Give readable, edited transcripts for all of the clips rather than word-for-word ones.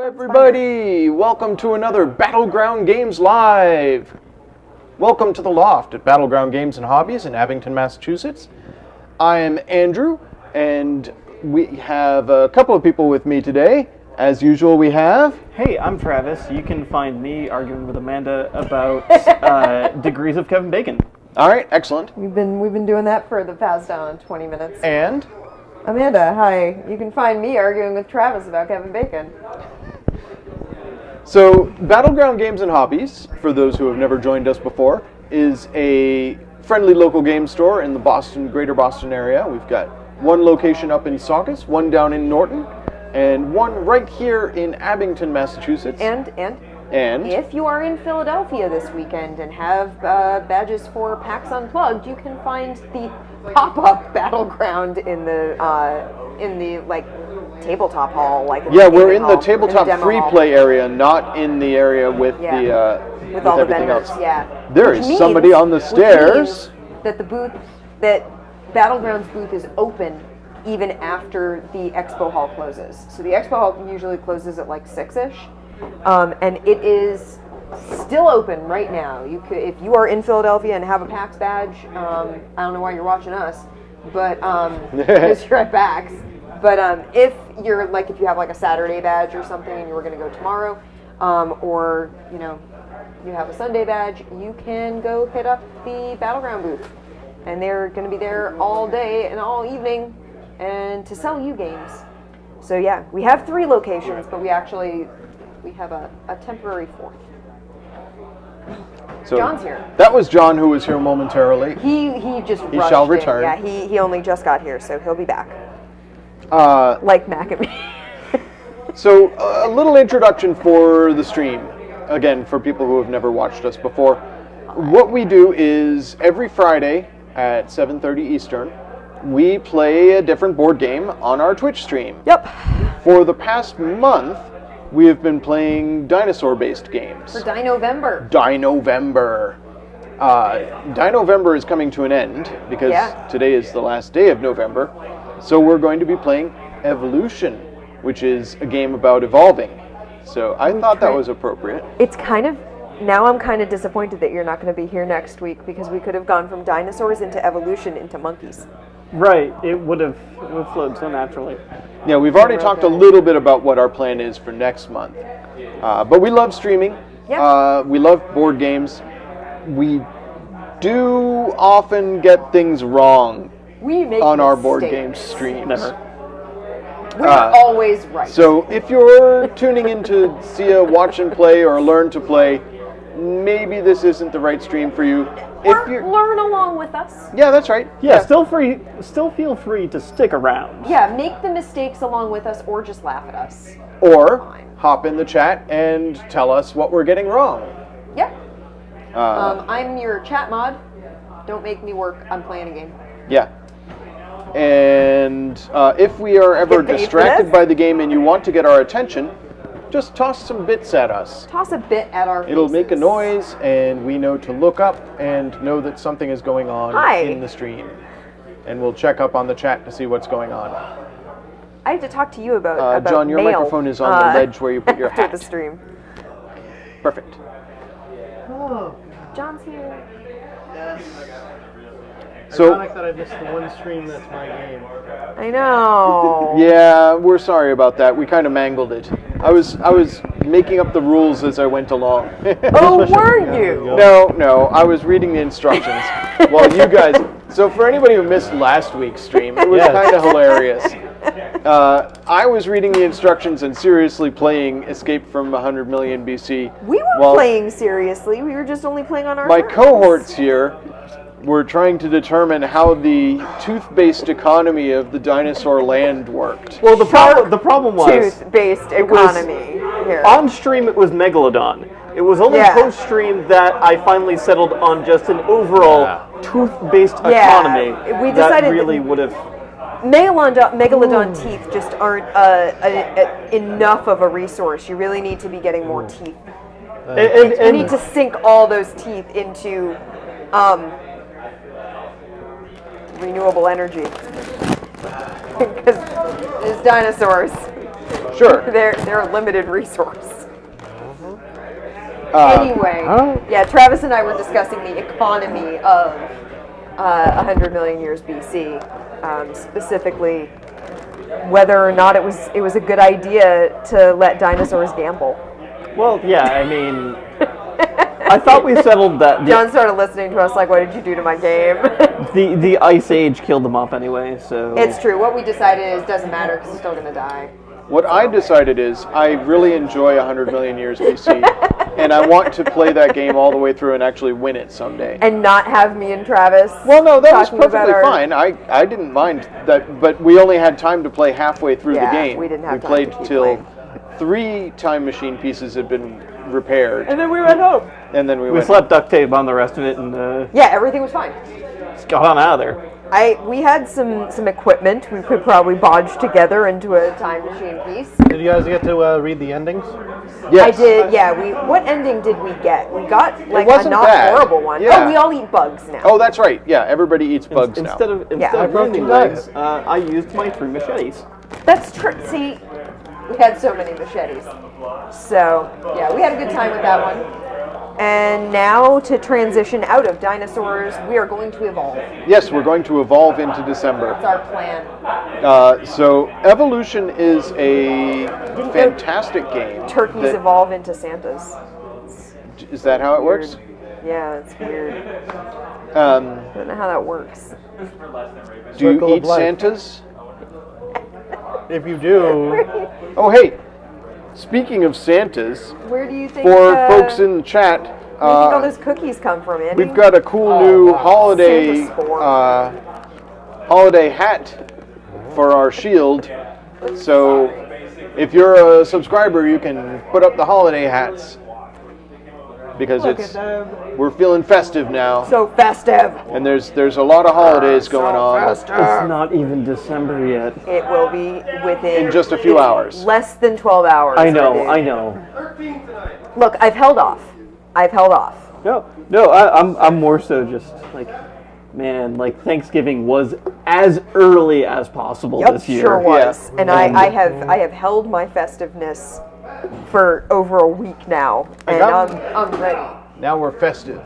everybody! Welcome to another Battleground Games Live! Welcome to the Loft at Battleground Games and Hobbies in Abington, Massachusetts. I am Andrew, and we have a couple of people with me today. As usual, we have... Hey, I'm Travis. You can find me arguing with Amanda about degrees of Kevin Bacon. All right, excellent. We've been doing that for the past 20 minutes. And... Amanda, hi. You can find me arguing with Travis about Kevin Bacon. So, Battleground Games and Hobbies, for those who have never joined us before, is a friendly local game store in the greater Boston area. We've got one location up in Saugus, one down in Norton, and one right here in Abington, Massachusetts. And if you are in Philadelphia this weekend and have badges for PAX Unplugged, you can find the pop-up Battleground in the tabletop hall. We're in the tabletop free play area, not in the area with all the everything vendors. else. Yeah, There is somebody on the stairs. That Battleground's booth is open even after the expo hall closes. So the expo hall usually closes at 6-ish, and it is still open right now. You could, if you are in Philadelphia and have a PAX badge, I don't know why you're watching us, but because you're at PAX. But if you're if you have a Saturday badge or something and you were going to go tomorrow, or you have a Sunday badge, you can go hit up the Battleground booth, and they're going to be there all day and all evening, and to sell you games. So yeah, we have 3 locations, but we have a temporary 4th. So John's here. That was John, who was here momentarily. He shall return. Yeah, he only just got here, so he'll be back. Like Mac and me. So a little introduction for the stream. Again, for people who have never watched us before. What we do is every Friday at 7:30 Eastern, we play a different board game on our Twitch stream. Yep. For the past month, we have been playing dinosaur-based games. For Dinovember. Dinovember is coming to an end because today is the last day of November. So we're going to be playing Evolution, which is a game about evolving. So I thought that was appropriate. Now I'm kind of disappointed that you're not going to be here next week, because we could have gone from dinosaurs into evolution into monkeys. Right, it would have flowed so naturally. Yeah, we've already talked a little bit about what our plan is for next month. But we love streaming. Yeah. We love board games. We do often get things wrong on our board game streams. Never. We're always right. So if you're tuning in to see a watch and play or learn to play, maybe this isn't the right stream for you. Learn along with us. Yeah, that's right. Yeah, still feel free to stick around. Yeah, make the mistakes along with us, or just laugh at us. Or hop in the chat and tell us what we're getting wrong. Yeah. I'm your chat mod. Don't make me work. I'm playing a game. Yeah. And if we are ever distracted by the game and you want to get our attention, just toss some bits at us. Toss a bit at our faces. It'll make a noise, and we know to look up and know that something is going on in the stream. And we'll check up on the chat to see what's going on. I have to talk to you about John, your mail, microphone is on the ledge where you put your hat. After the stream. Perfect. Oh, John's here. yes. So, Ironic that I missed the one stream that's my game. I know. yeah, we're sorry about that. We kind of mangled it. I was making up the rules as I went along. Oh, were you? No, I was reading the instructions while you guys... So for anybody who missed last week's stream, it was kind of hilarious. I was reading the instructions and seriously playing Escape from 100 Million BC. We were playing seriously. We were just only playing on our My terms. cohorts here were trying to determine how the tooth-based economy of the dinosaur land worked. Well, the problem was... Tooth-based economy. Here. On stream, it was Megalodon. It was only post-stream that I finally settled on just an overall tooth-based economy. We decided that really would have... Megalodon teeth just aren't enough of a resource. You really need to be getting more teeth. You need to sink all those teeth into renewable energy. Because it's dinosaurs. Sure. They're a limited resource. Anyway, yeah, Travis and I were discussing the economy of 100 million years BC, specifically whether or not it was a good idea to let dinosaurs gamble. Well, yeah, I mean, I thought we settled that. John started listening to us like, what did you do to my game? The Ice Age killed them off anyway, so... It's true. What we decided is doesn't matter because he's still going to die. What I decided is I really enjoy 100 million years BC, and I want to play that game all the way through and actually win it someday. And not have me and Travis. Well, no, that was talking about perfectly fine. I didn't mind that, but we only had time to play halfway through the game. We didn't have time played to keep till playing. 3 time machine pieces had been repaired, And then we went home. and then we We went. slapped duct tape on the rest of it and Yeah, everything was fine. just got on out of there. We had some equipment we could probably bodge together into a time machine piece. Did you guys get to read the endings? Yes. I did, yeah. What ending did we get? We got like a wasn't not bad. horrible one. Yeah. Oh, we all eat bugs now. Oh, that's right. Yeah, everybody eats bugs now. Instead of Yeah. ending legs, I used my 3 machetes. That's true. See, we had so many machetes. So, yeah, we had a good time with that one. And now to transition out of dinosaurs, we are going to evolve. Yes, we're going to evolve into December. That's our plan. So Evolution is a fantastic game. Turkeys that- evolve into Santas. Is that how it works? Yeah, it's weird. Um, I don't know how that works. do you Circle of eat life. Santas? If you do, Oh, hey, speaking of Santas, Where do you think? for folks in the chat, where do you think all those cookies come from, Andy? we've got a cool new holiday Santa spore. holiday hat for our shield. So if you're a subscriber, you can put up the holiday hats because we're feeling festive now, So festive. and there's a lot of holidays going on. It's not even December yet. It will be within In just a few hours. less than 12 hours. I know, dude. I know. Look, I've held off. No, I'm more so just like, man, like Thanksgiving was as early as possible Yep, this year. sure was. Yeah. And I have held my festiveness for over a week now, and I'm ready. Now we're festive.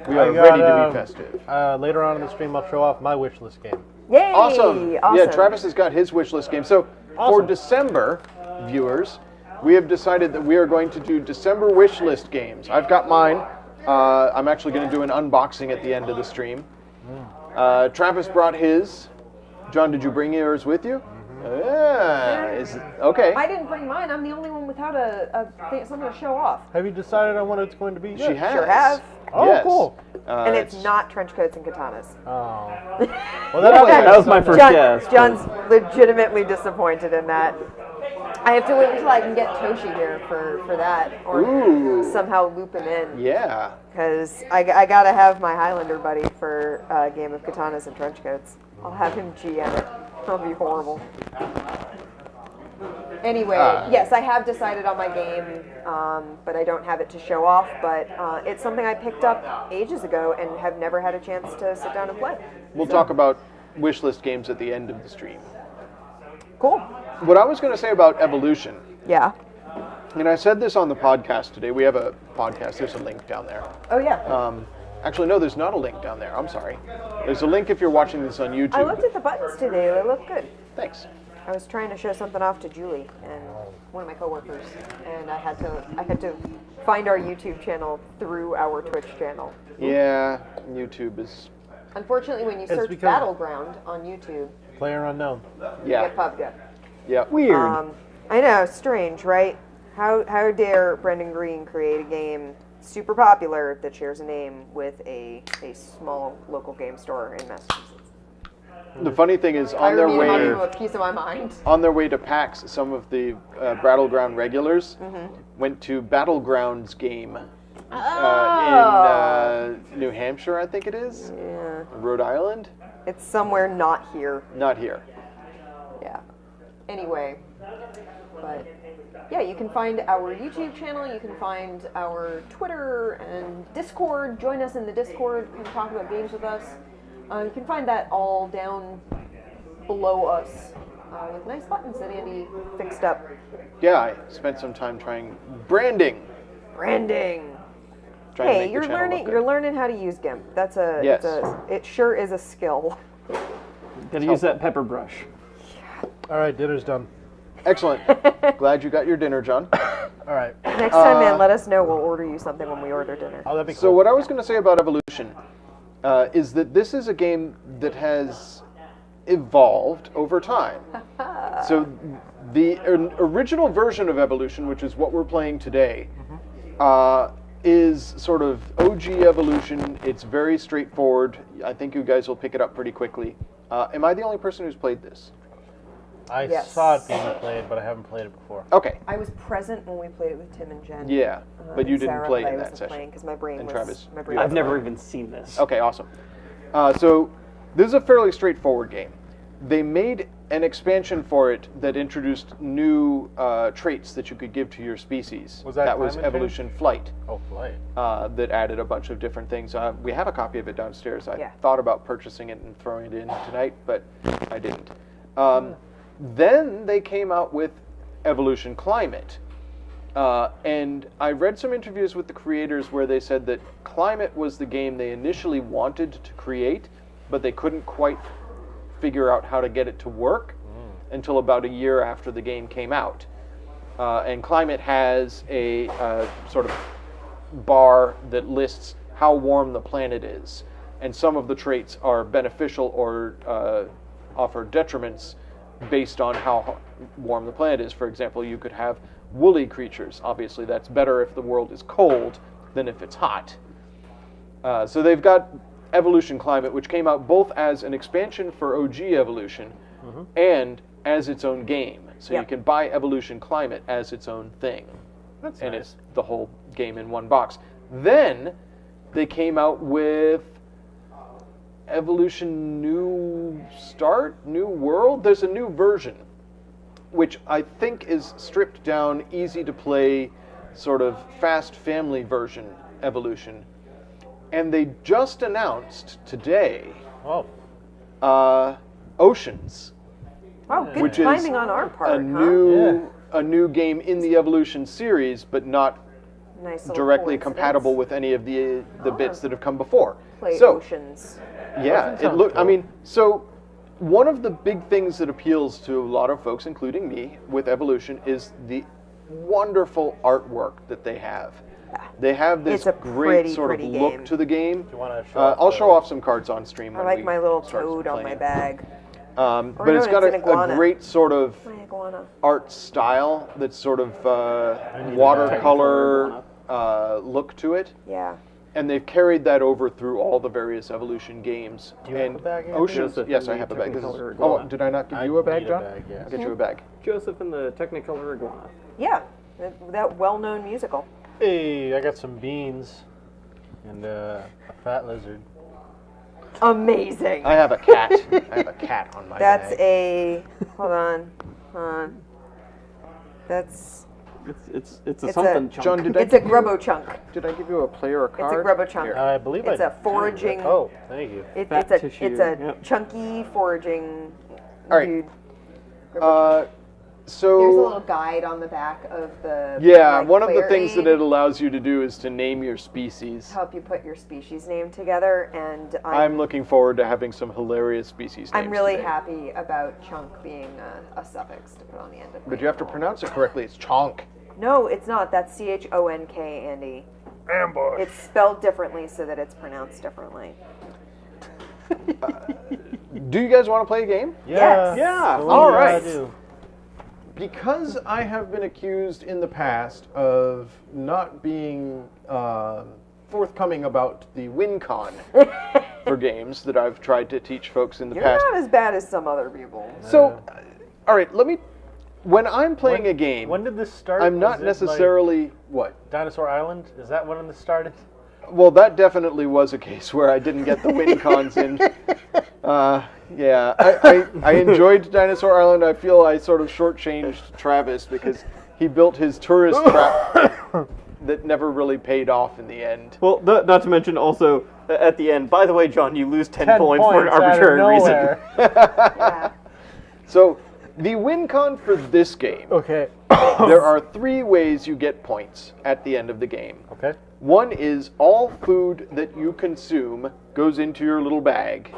We I are got, ready to be festive. later on in the stream, I'll show off my wish list game. Yay! Awesome. Yeah, Travis has got his wish list game. So for Awesome. December, viewers, we have decided that we are going to do December wish list games. I've got mine. I'm actually going to do an unboxing at the end of the stream. Travis brought his. John, did you bring yours with you? Okay. I didn't bring mine. I'm the only one without something to show off. Have you decided on what it's going to be? She has. Sure have. Oh, Yes. cool. And it's not trench coats and katanas. Oh. Well, that That was my first guess. John's legitimately disappointed in that. I have to wait until I can get Toshi here for that, or Ooh. somehow loop him in. Yeah. Because I gotta have my Highlander buddy for a game of katanas and trench coats. I'll have him GM it. It'll be horrible. Anyway, yes, I have decided on my game, but I don't have it to show off. But it's something I picked up ages ago and have never had a chance to sit down and play. We'll talk about wish list games at the end of the stream. Cool. What I was going to say about Evolution, Yeah. and I said this on the podcast today. We have a podcast. There's a link down there. Oh yeah. Actually, no, there's not a link down there. I'm sorry. There's a link if you're watching this on YouTube. I looked at the buttons today. They look good. Thanks. I was trying to show something off to Julie and one of my coworkers, and I had to find our YouTube channel through our Twitch channel. Yeah, YouTube is. Unfortunately, when you search because- Battleground on YouTube, Player unknown. you Yeah. get PUBG. Yeah. Weird. I know, strange, right? How dare Brendan Green create a game super popular that shares a name with a small local game store in Massachusetts? The funny thing is, I on their remember having way a piece of my mind. to PAX, some of the Battleground regulars went to Battlegrounds game in New Hampshire, I think it is, Yeah, Rhode Island. it's somewhere not here. Not here. Yeah. Anyway, but yeah, you can find our YouTube channel, you can find our Twitter and Discord. Join us in the Discord, come talk about games with us. You can find that all down below us with nice buttons that Andy fixed up. Yeah, I spent some time trying branding. Branding. Trying to Hey, make the you're channel learning. look good. You're learning how to use GIMP. That's a. Yes. It sure is a skill. Gotta use that pepper brush. All right, dinner's done. Excellent. Glad you got your dinner, John. All right. Next time, man, let us know. We'll order you something when we order dinner. Oh, that'd be cool. So what I was going to say about Evolution is that this is a game that has evolved over time. So the original version of Evolution, which is what we're playing today, is sort of OG Evolution. It's very straightforward. I think you guys will pick it up pretty quickly. Am I the only person who's played this? I Yes. saw it being played, but I haven't played it before. Okay. I was present when we played it with Tim and Jen. Yeah, but you and didn't Sarah, play but in I that wasn't session. because my brain And was. Travis. My brain I've was never fried. even seen this. Okay, awesome. So this is a fairly straightforward game. They made an expansion for it that introduced new traits that you could give to your species. Was that was climate change? Evolution Flight. Oh, flight. That added a bunch of different things. We have a copy of it downstairs. I Yeah. thought about purchasing it and throwing it in tonight, but I didn't. Then they came out with Evolution Climate. And I read some interviews with the creators where they said that Climate was the game they initially wanted to create, but they couldn't quite figure out how to get it to work until about a year after the game came out. And Climate has a sort of bar that lists how warm the planet is. And some of the traits are beneficial or offer detriments based on how warm the planet is. For example, you could have woolly creatures. Obviously, that's better if the world is cold than if it's hot. So they've got Evolution Climate, which came out both as an expansion for OG Evolution and as its own game. So you Yep. can buy Evolution Climate as its own thing. That's And nice. it's the whole game in one box. Then they came out with Evolution New Start, New World. There's a new version, which I think is stripped down, easy to play, sort of fast family version Evolution. And they just announced today Oh, Oceans, Wow, good which is timing on our part, a huh? new game in the Evolution series, but not Nice little directly coincidence. compatible with any of the bits that have come before. Play So Oceans. yeah, it sounds look. I cool. mean, so one of the big things that appeals to a lot of folks, including me, with Evolution is the wonderful artwork that they have. They have this It's a great sort of pretty look game. to the game. do you want to show off I'll the- show off some cards on stream. I when like we my little start toad on my playing. bag. But it's no, got it's an a iguana. great sort of My iguana. art style that's sort of need a watercolor look to it. Yeah. And they've carried that over through all the various Evolution games. Do you have and a bag, Andy? Oceans, Joseph, yes, in I the have a bag. This is, Technicolor oh, iguana. did I not give I you a bag, need a John? bag, yes. I'll get you a bag. Joseph and the Technicolor Iguana. Yeah. That well-known musical. Hey, I got some beans and a fat lizard. Amazing. I have a cat. I have a cat on my That's bag. a. Hold on. That's. It's It's a a- something chunk. John, did I It's a give you- grubbo chunk. Did I give you a player or It's a card? grubbo chunk. Here. I believe It's I a foraging. Oh, thank you. Fat It's tissue, a yep. chunky foraging All right. dude. There's a So little guide on the back of the. yeah, like, one of the player things that aid it allows you to do is to name your species. to help you put your species name together, and I'm looking forward to having some hilarious species names. I'm really today. happy about chunk being a suffix to put on the end of. But you have to pronounce it correctly. It's chonk. No, it's not. That's CHONK, Andy. Ambush. It's spelled differently so that it's pronounced differently. Do you guys want to play a game? Yeah. Yeah. So All what do you right. gotta do? Because I have been accused in the past of not being forthcoming about the WinCon for games that I've tried to teach folks in the You're past. not as bad as some other people. So, all right, let me. When I'm playing a game, When did this start? I'm not Was it, necessarily what. like, Dinosaur Island? Is that when this started? Well, that definitely was a case where I didn't get the WinCons in. Yeah, I enjoyed Dinosaur Island. I feel I sort of shortchanged Travis because he built his tourist trap that never really paid off in the end. Well, not to mention also at the end. By the way, John, you lose 10 points for an out of arbitrary reason. nowhere. Yeah. So, The win con for this game, Okay. there are 3 ways you get points at the end of the game. Okay. One is all food that you consume goes into your little bag.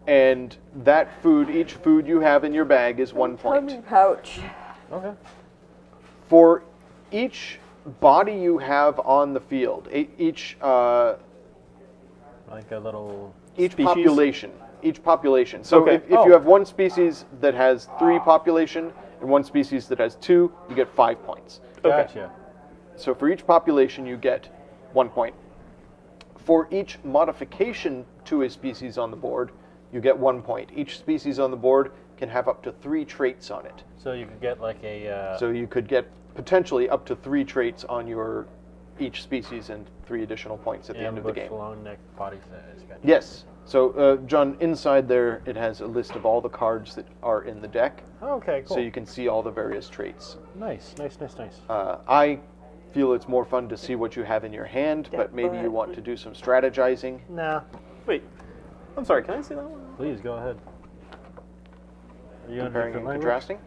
And that food, each food you have in your bag is 1 point. Pouch. Okay. For each body you have on the field, each Like a little. population. Each population. So Okay. if you have one species that has 3 population and one species that has 2, you get 5 points. Gotcha. So for each population, you get 1 point. For each modification to a species on the board, you get 1 point. Each species on the board can have up to 3 traits on it. So you could get like a. So you could get potentially up to 3 traits on your each species and 3 additional points at the end of the game. Long neck body size. Gotcha. Yes. So, John, inside there, it has a list of all the cards that are in the deck. Okay, cool. So you can see all the various traits. Nice. I feel it's more fun to see what you have in your hand, but maybe you want to do some strategizing. Nah. Wait. I'm sorry, can I see that one? Please go ahead. Are you Comparing and contrasting.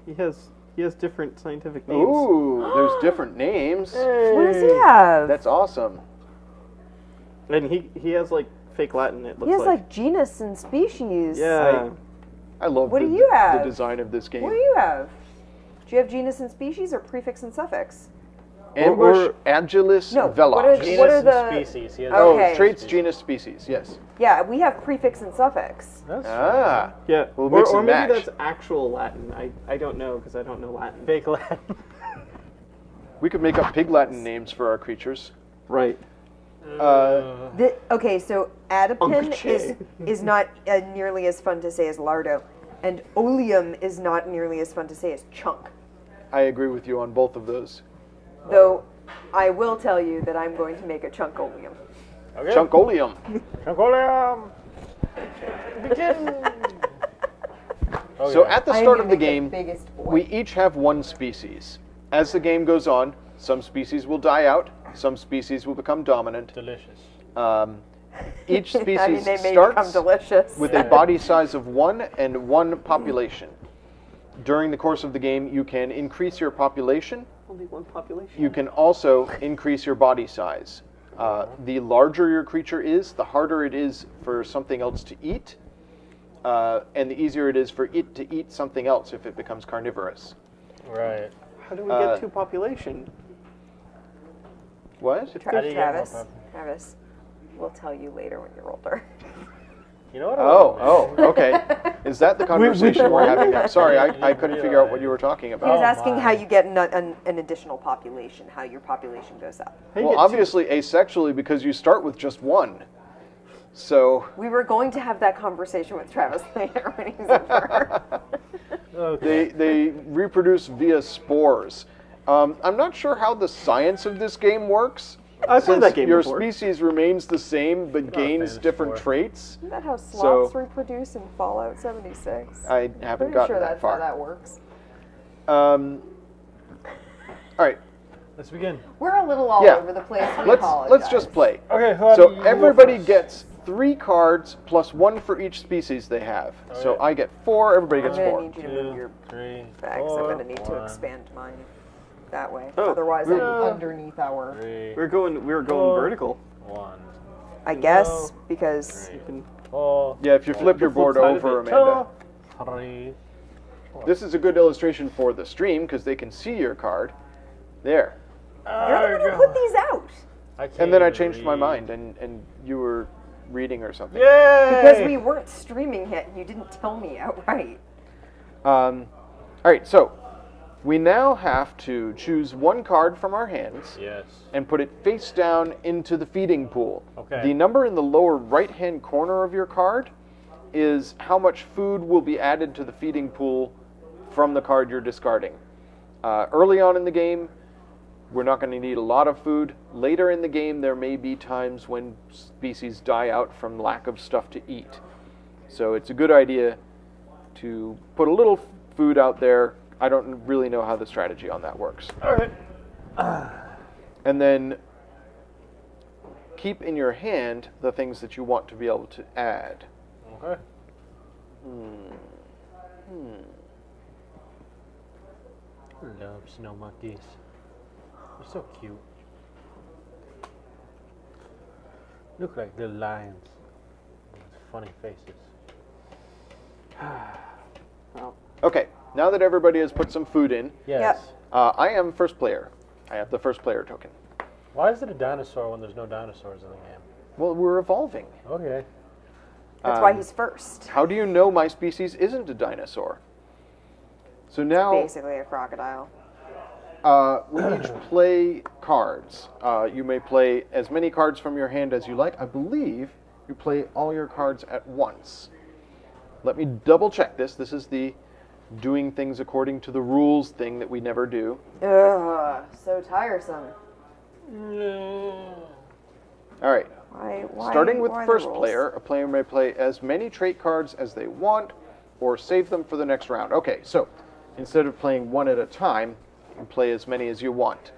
He has different scientific names. Ooh, there's different names. What does he have? That's awesome. And he has like fake Latin, it looks He has like genus and species. Yeah. I love What do you have? the design of this game. What do you have? Do you have genus and species or prefix and suffix? Ambush, Agilis, No, Velox. what are Genus What are and the- species. He has Okay. Oh, traits, genus, species. Yes. Yeah, we have prefix and suffix. That's Ah. Yeah. We'll mix or and maybe match. that's actual Latin. I don't know because I don't know Latin. fake Latin. We could make up pig Latin names for our creatures. Right. Okay, so adipin Unche. is not nearly as fun to say as lardo, and oleum is not nearly as fun to say as chunk. I agree with you on both of those. Though I will tell you that I'm going to make a chunk oleum. Okay. Chunkolium. Chunkolium. Begin. So at the I'm start gonna of the make game, biggest boy. we each have one species. As the game goes on, some species will die out, some species will become dominant. Delicious. Each species I mean, they may become starts delicious. with a body size of 1 and 1 population. During the course of the game, you can increase your population. Only one population. You can also increase your body size. The larger your creature is, the harder it is for something else to eat, and the easier it is for it to eat something else if it becomes carnivorous. Right. How do we get 2 population? What? How do you get more Travis, pop- Travis, we'll tell you later when you're older. You know what? Oh, okay. Is that the conversation we're having now? Sorry, I couldn't figure out what you were talking He was about. asking my. how you get an additional population, how your population goes up. How do you Well, get obviously asexually because you start with just 1. So, We were going to have that conversation with Travis later when he's over. Okay. they reproduce via spores. I'm not sure how the science of this game works. I've played Since that game your before. species remains the same but gains famous different for it. traits. Isn't that how sloths So- reproduce in Fallout 76? I haven't Pretty gotten sure that that's far. how that works. All right, Let's begin. We're a little all Yeah. over the place. We let's apologize. just play. Okay. Who So do you everybody go first? gets 3 cards plus 1 for each species they have. So Okay. I get 4. Everybody I'm gets gonna 4. need you to move 2, your 3, bags. I'm 4, going to need to 1, expand mine that way. Oh, Otherwise, we're- I'm underneath our. 3, We were going Four. vertical. 1, I guess because 3, 4. Yeah, if you flip your board flip side of over, it. Amanda. 3. This is a good illustration for the stream because they can see your card. There. you're the one who put these out. And then I changed my mind and you were reading or something. Yay! Because we weren't streaming it, you didn't tell me outright. All right, so we now have to choose 1 card from our hands Yes. and put it face down into the feeding pool. Okay. The number in the lower right-hand corner of your card is how much food will be added to the feeding pool from the card you're discarding. Early on in the game, we're not going to need a lot of food. Later in the game, there may be times when species die out from lack of stuff to eat. So it's a good idea to put a little food out there. I don't really know how the strategy on that works. All right. And then keep in your hand the things that you want to be able to add. Okay. I love snow monkeys. They're so cute. Look like little lions with funny faces. Okay, now that everybody has put some food in, Yes. I am first player. I have the first player token. Why is it a dinosaur when there's no dinosaurs in the game? Well, we're evolving. Okay. That's why he's first. How do you know my species isn't a dinosaur? So now Basically a crocodile. we each play cards. You may play as many cards from your hand as you like. I believe you play all your cards at once. Let me double check this. This is the doing things according to the rules thing that we never do. Ugh, so tiresome. All right. Why? Starting with why the first rules? player, a player may play as many trait cards as they want or save them for the next round. Okay, so instead of playing one at a time, you can play as many as you want.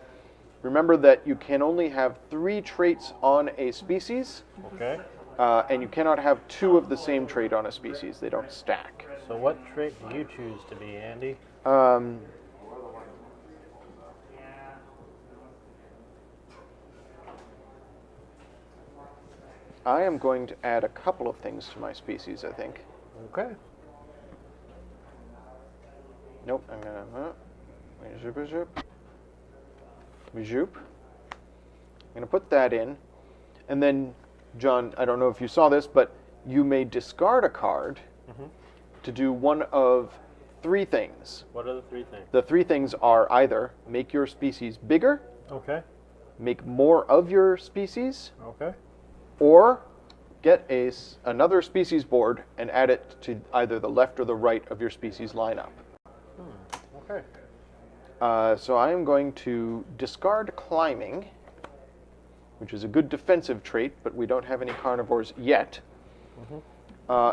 Remember that you can only have 3 traits on a species, Okay. and you cannot have 2 of the same trait on a species. They don't stack. So what trait do you choose to be, Andy? I am going to add a couple of things to my species, I think. Okay. Nope, I'm gonna Zoop. I'm gonna put that in, and then, John, I don't know if you saw this, but you may discard a card to do one of 3 things. What are the 3 things? The 3 things are either make your species bigger, Okay. make more of your species, Okay. or get another species board and add it to either the left or the right of your species lineup. Okay. So I am going to discard climbing, which is a good defensive trait, but we don't have any carnivores yet,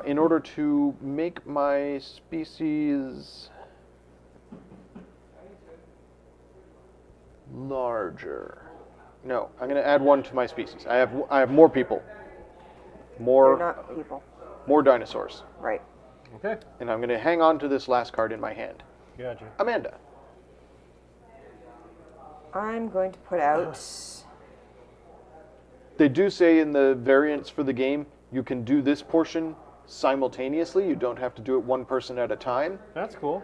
in order to make my species larger. No, I'm going to add 1 to my species. I have more people, They're more not people. more dinosaurs, Right. Okay. and I'm going to hang on to this last card in my hand. Gotcha. Amanda. I'm going to put out. They do say in the variants for the game, you can do this portion simultaneously. You don't have to do it one person at a time. That's cool.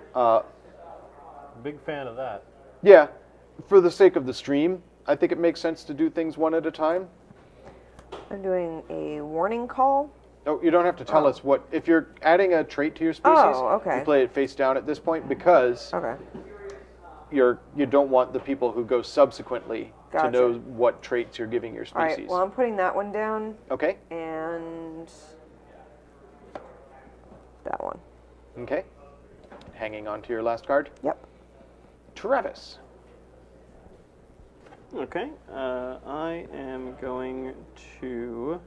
Big fan of that. Yeah, for the sake of the stream, I think it makes sense to do things one at a time. I'm doing a warning call. No, you don't have to tell us what. If you're adding a trait to your species, Oh, okay. you play it face down at this point because Okay. you don't want the people who go subsequently to Gotcha. know what traits you're giving your All species. right. Well, I'm putting that one down Okay. and that one. Okay. Hanging on to your last card. Yep. Travis. Okay, I am going to...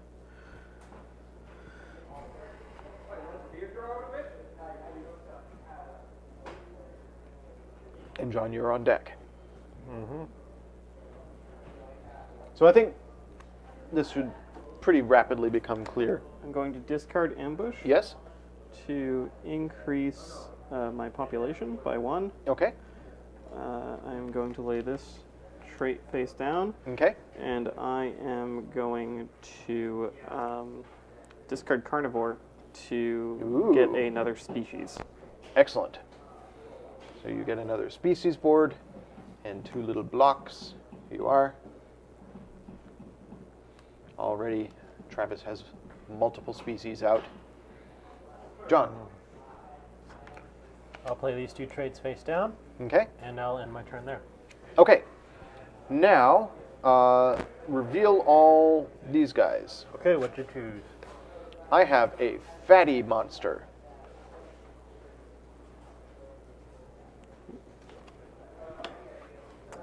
And John, you're on deck. So I think this should pretty rapidly become clear. I'm going to discard ambush Yes? to increase my population by 1. Okay. I'm going to lay this trait face down, Okay. and I am going to discard carnivore to get Ooh. another species. Excellent. So you get another species board and 2 little blocks. Here you are. Already, Travis has multiple species out. John. I'll play these 2 traits face down, Okay. and I'll end my turn there. Okay. Now, reveal all these guys. Okay, what'd you choose? I have a fatty monster.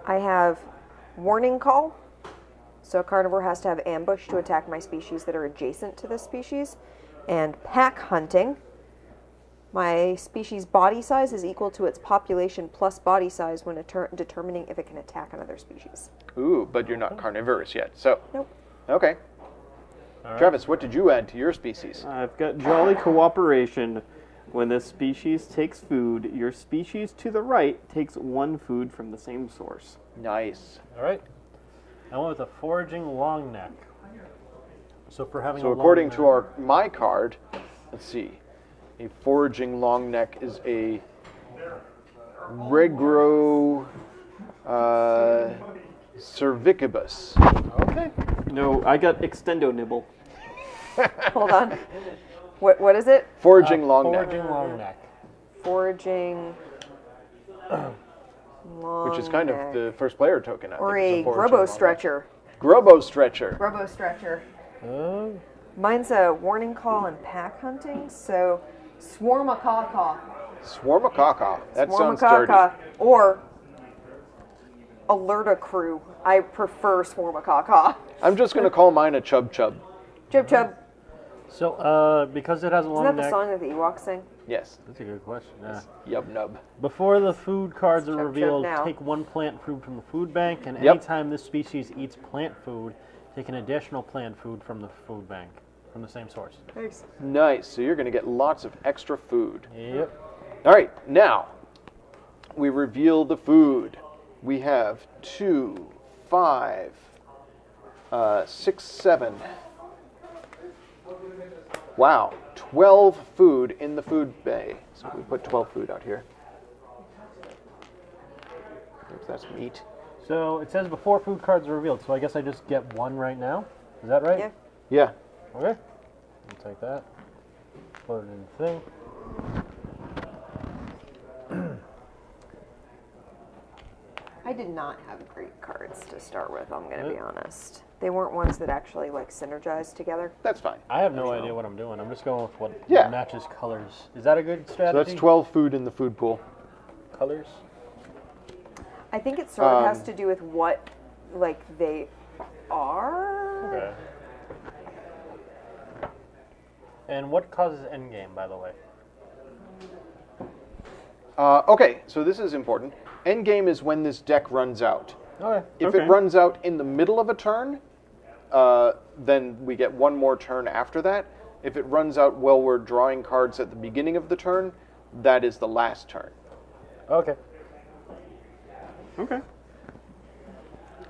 I have warning call. So a carnivore has to have ambush to attack my species that are adjacent to this species. And pack hunting. My species' body size is equal to its population plus body size when determining if it can attack another species. Ooh, but you're not carnivorous yet, so. Nope. Okay. All right. Travis, what did you add to your species? I've got Jolly Cooperation. When this species takes food, your species to the right takes one food from the same source. Nice. All right. I went with a foraging long neck. So for having So a according long to my card, let's see, a foraging long neck is a Regro cervicibus. Okay. No, I got extendo nibble. Hold on. What is it? Foraging long neck, Foraging long neck. Foraging long which is kind neck. of the first player token. I Or think, is a foraging long Grobo neck. Stretcher. Grobo stretcher. Grobo Stretcher. Oh. Mine's a warning call and pack hunting, so Swarmacaca. Swarmacaca. That sounds dirty. Swarmacaca. Or Alerta Crew. I prefer Swarmacaca. I'm just going to call mine a chub chub. Chub Chub. So, because it has a long Isn't that the neck. song that the Ewoks sing? Yes. That's a good question. Yeah. Yub nub. Before the food cards are Chug, chug revealed, now. take one plant food from the food bank, and Yep. anytime this species eats plant food, take an additional plant food from the food bank, from the same source. Thanks. Nice. So you're going to get lots of extra food. Yep. All right. Now, we reveal the food. We have 2, 5, 6, 7. Wow. 12 food in the food bay. So we put 12 food out here. If that's meat. So it says before food cards are revealed, so I guess I just get one right now. Is that right? Yeah. Yeah. Okay. I'll take that. Put it in the thing. I did not have great cards to start with, I'm going to be honest. They weren't ones that actually like synergized together. That's fine. I have no idea what I'm doing. I'm just going with what Yeah. matches colors. Is that a good So strategy? that's 12 food in the food pool. Colors? I think it sort of has to do with what like they are. Okay. And what causes endgame, by the way? Okay, so this is important. Endgame is when this deck runs out. Okay. If it runs out in the middle of a turn, then we get one more turn after that. If it runs out while we're drawing cards at the beginning of the turn, that is the last turn. Okay. Okay.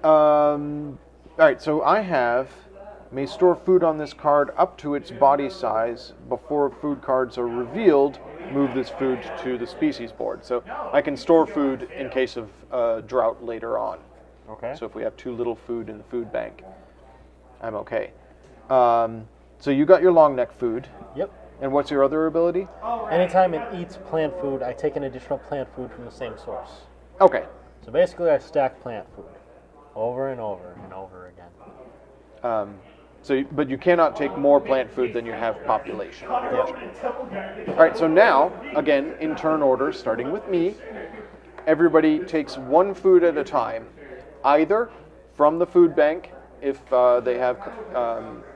All right, so I may store food on this card up to its body size. Before food cards are revealed, move this food to the species board. So I can store food in case of drought later on. Okay. So if we have too little food in the food bank, I'm okay. So you got your long neck food. Yep. And what's your other ability? Anytime it eats plant food, I take an additional plant food from the same source. Okay. So basically, I stack plant food over and over and over again. But you cannot take more plant food than you have population. All right, so now, again, in turn order, starting with me, everybody takes one food at a time, either from the food bank if they have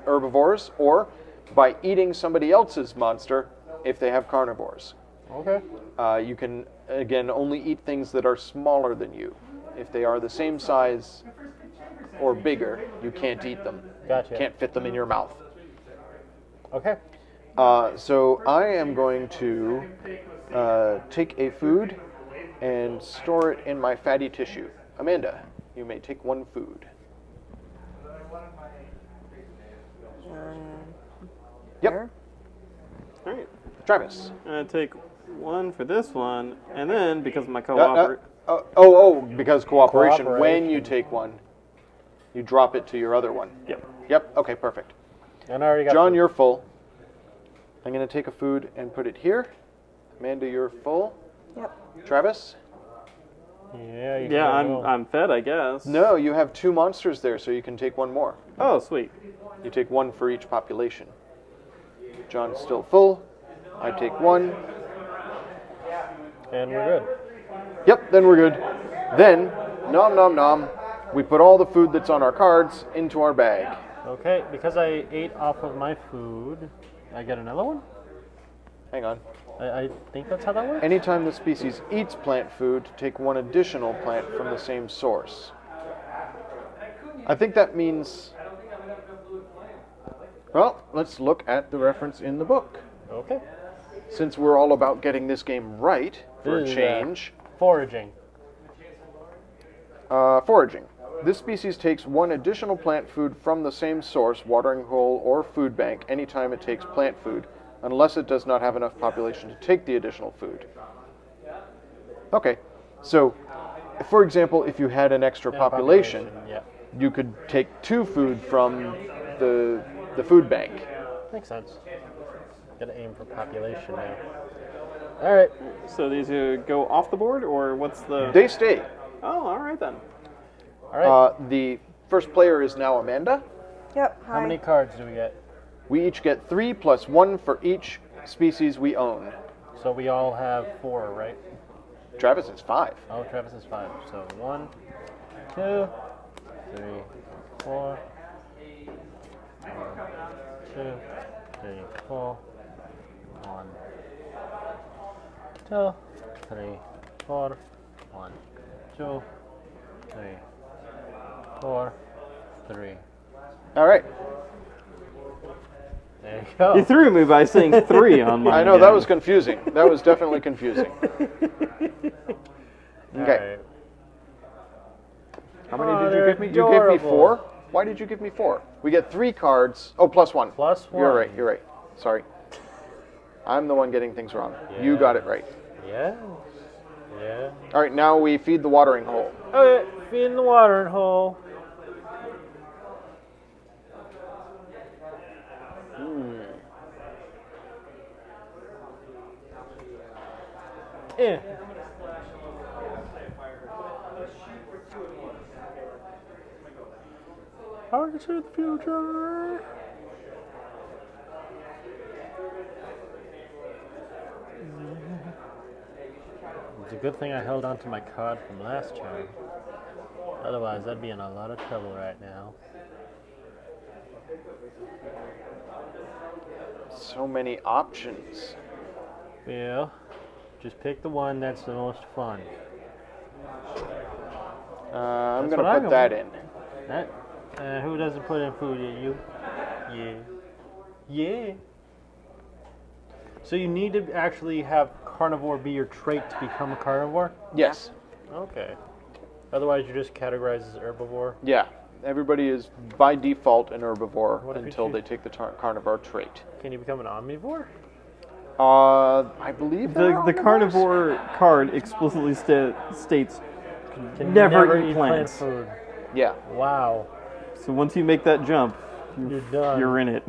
herbivores, or by eating somebody else's monster if they have carnivores. Okay. You can, again, only eat things that are smaller than you. If they are the same size or bigger, you can't eat them. Gotcha. Can't fit them in your mouth. Okay. So I am going to take a food and store it in my fatty tissue. Amanda, you may take one food. Yep. There. All right. Travis. I'm going to take one for this one, and then because of my Because cooperation. When Cooperation. you take one, you drop it to your other one. Yep. Yep. Okay, perfect. And I already got John, food. you're full. I'm going to take a food and put it here. Amanda, you're full. Yep. Travis? Yeah, you Yeah, can go. I'm fed, I guess. No, you have 2 monsters there, so you can take one more. Oh, sweet. You take one for each population. John's still full. I take one. And we're good. Yep, then we're good. Then, nom nom nom, we put all the food that's on our cards into our bag. Okay, because I ate off of my food, I get another one? Hang on. I think that's how that works? Anytime the species eats plant food, take one additional plant from the same source. I think that means... Well, let's look at the reference in the book. Okay. since we're all about getting this game right for a change, Foraging. foraging. This species takes one additional plant food from the same source, watering hole or food bank, anytime it takes plant food, unless it does not have enough population to take the additional food. Okay, so, for example, if you had an extra population, Yeah. you could take 2 food from the food bank. Makes sense. Gotta aim for population now. Alright. So these go off the board, or what's the... They stay. Oh, all right then. Alright. The first player is now Amanda. Yep. Hi. How many cards do we get? We each get 3 plus 1 for each species we own. So we all have 4, right? Travis is 5. Oh, Travis is 5. So 1, 2, 3, 4. 1, 2, 3, 4. 1, 2, 3, 4. 1, 2, 3, 4, 3. All right. There you go. You threw me by saying 3 on my... I know, that was confusing. That was definitely confusing. Okay. Alright. How many Oh, did you they're give me? You gave me adorable. 4? Why did you give me 4? We get 3 cards. Oh, plus 1. Plus 1. You're right. Sorry. I'm the one getting things wrong. You Yeah. got it right. Yeah. Yeah. All right, now we feed the watering hole. Okay, feed in the watering hole. Yeah. I can see the future. It's a good thing I held on to my card from last turn. Otherwise, I'd be in a lot of trouble right now. So many options. Yeah. Just pick the one that's the most fun. I'm That's going what I to go put that with. in. That, who doesn't put in food? You? Yeah. Yeah. So you need to actually have carnivore be your trait to become a carnivore? Yes. Okay. Otherwise, you're just categorized as herbivore. Yeah. Everybody is by default an herbivore What if you until choose- they take the carnivore trait. Can you become an omnivore? I believe The carnivore card explicitly states Can never you eat plant plants. food? Yeah. Wow. So once you make that jump, You're done. you're in it.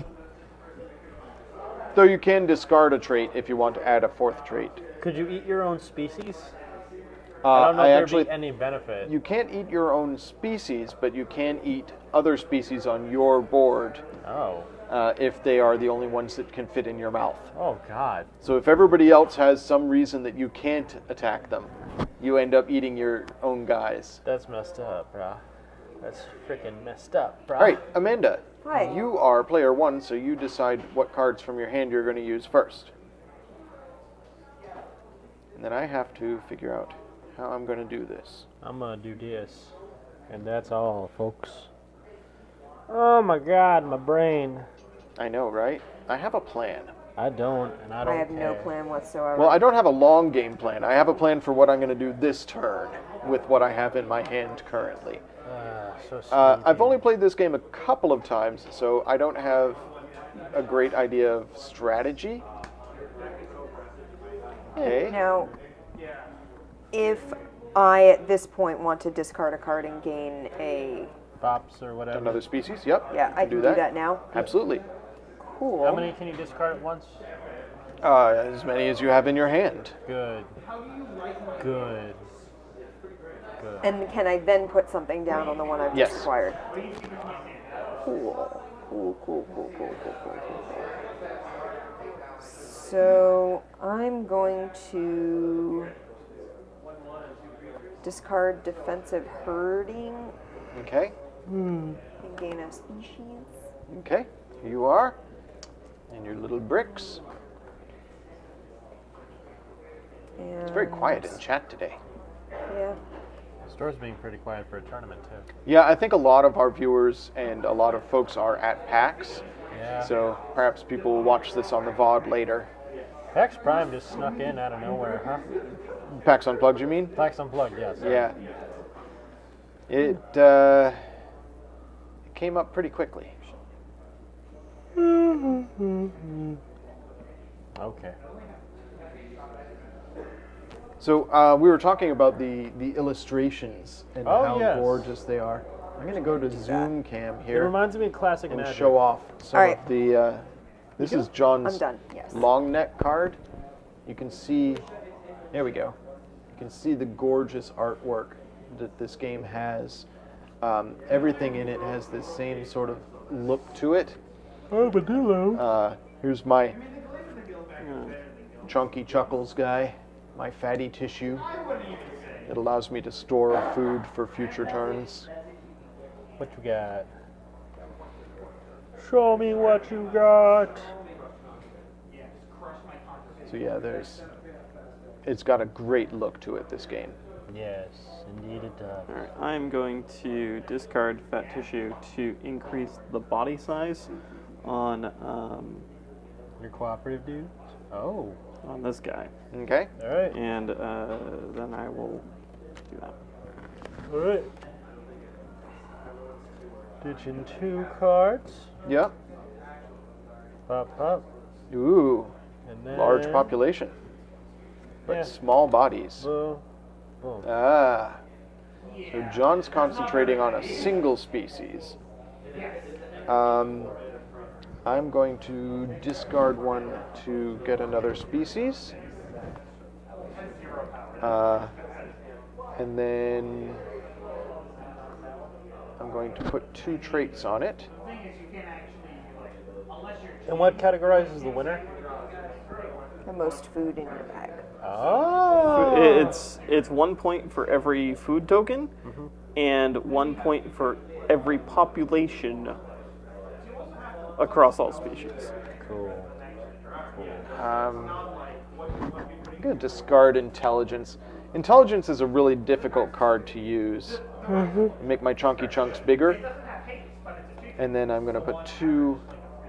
Though you can discard a trait if you want to add a 4th trait. Could you eat your own species? I don't know if there'd be any benefit. You can't eat your own species, but you can eat other species on your board Oh. if they are the only ones that can fit in your mouth. Oh, God. So if everybody else has some reason that you can't attack them, you end up eating your own guys. That's messed up, brah. That's freaking messed up, brah. All right, Amanda. Hi. You are player 1, so you decide what cards from your hand you're going to use first. And then I have to figure out how I'm going to do this. I'm gonna do this. And that's all, folks. Oh my God, my brain. I know, right? I have a plan. I don't, and I don't I have no care. plan whatsoever. Well, I don't have a long game plan. I have a plan for what I'm going to do this turn with what I have in my hand currently. So I've sleepy. only played this game a couple of times, so I don't have a great idea of strategy. Okay. Now, if I at this point want to discard a card and gain a, Bops or whatever. Another species? Yep. yeah, I can do that now. Absolutely. Cool. How many can you discard at once? As many as you have in your hand. Good. Good. Good. And can I then put something down on the one I've Yes. just acquired? Cool. Cool. So I'm going to discard defensive herding Okay. and gain a species. Okay. Here you are. And your little bricks. It's very quiet in chat today. Yeah. The store's being pretty quiet for a tournament, too. Yeah, I think a lot of our viewers and a lot of folks are at PAX. Yeah. So perhaps people will watch this on the VOD later. PAX Prime just snuck in out of nowhere, huh? PAX Unplugged, you mean? PAX Unplugged, yes. Yeah. It came up pretty quickly. Okay. So we were talking about the illustrations and how yes. gorgeous they are. I'm going to go to Zoom Cam It here reminds me of classic and Magic. show off some All right. of the... this is John's I'm done, yes. long neck card. You can see... There we go. You can see the gorgeous artwork that this game has. Everything in it has this same sort of look to it. Oh, Badillo. Here's my Chunky Chuckles guy, my fatty tissue. It allows me to store food for future turns. What you got? Show me what you got. So yeah, it's got a great look to it, this game. Yes, indeed it does. Alright, I'm going to discard fat tissue to increase the body size on Your cooperative dude? Oh. on this guy. Okay? All right. And then I will do that. All right. Ditching 2 cards. Yep. Pop, pop. Ooh, And then... large population. But Yeah. small bodies. Boom. Boom. Ah. So John's concentrating on a single species. I'm going to discard 1 to get another species. And then I'm going to put 2 traits on it. And what categorizes the winner? The most food in your bag. Oh. It's 1 point for every food token, and 1 point for every population across all species. Cool. I'm going to discard intelligence. Intelligence is a really difficult card to use. Make my chunky chunks bigger. And then I'm going to put 2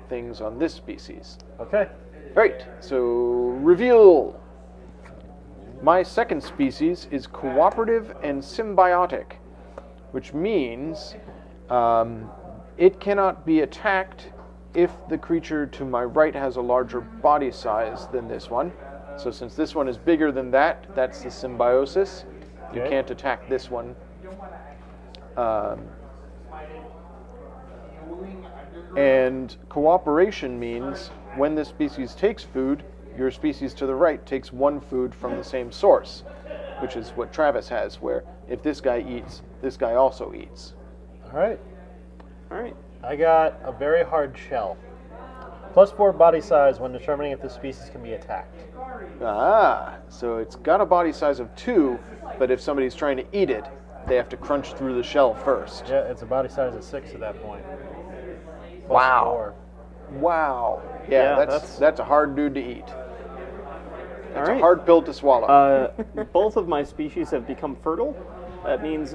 things on this species. Okay. Great. So, reveal. My second species is cooperative and symbiotic, which means it cannot be attacked if the creature to my right has a larger body size than this one. So since this one is bigger than that, that's the symbiosis. You Okay. can't attack this one. And cooperation means when this species takes food, your species to the right takes 1 food from the same source, which is what Travis has, where if this guy eats, this guy also eats. All right. Alright. I got a very hard shell. +4 body size when determining if the species can be attacked. Ah, so it's got a body size of 2, but if somebody's trying to eat it, they have to crunch through the shell first. Yeah, it's a body size of 6 at that point. Wow. Wow. Yeah, Yeah, that's a hard dude to eat. That's a Alright. hard pill to swallow. Both of my species have become fertile. That means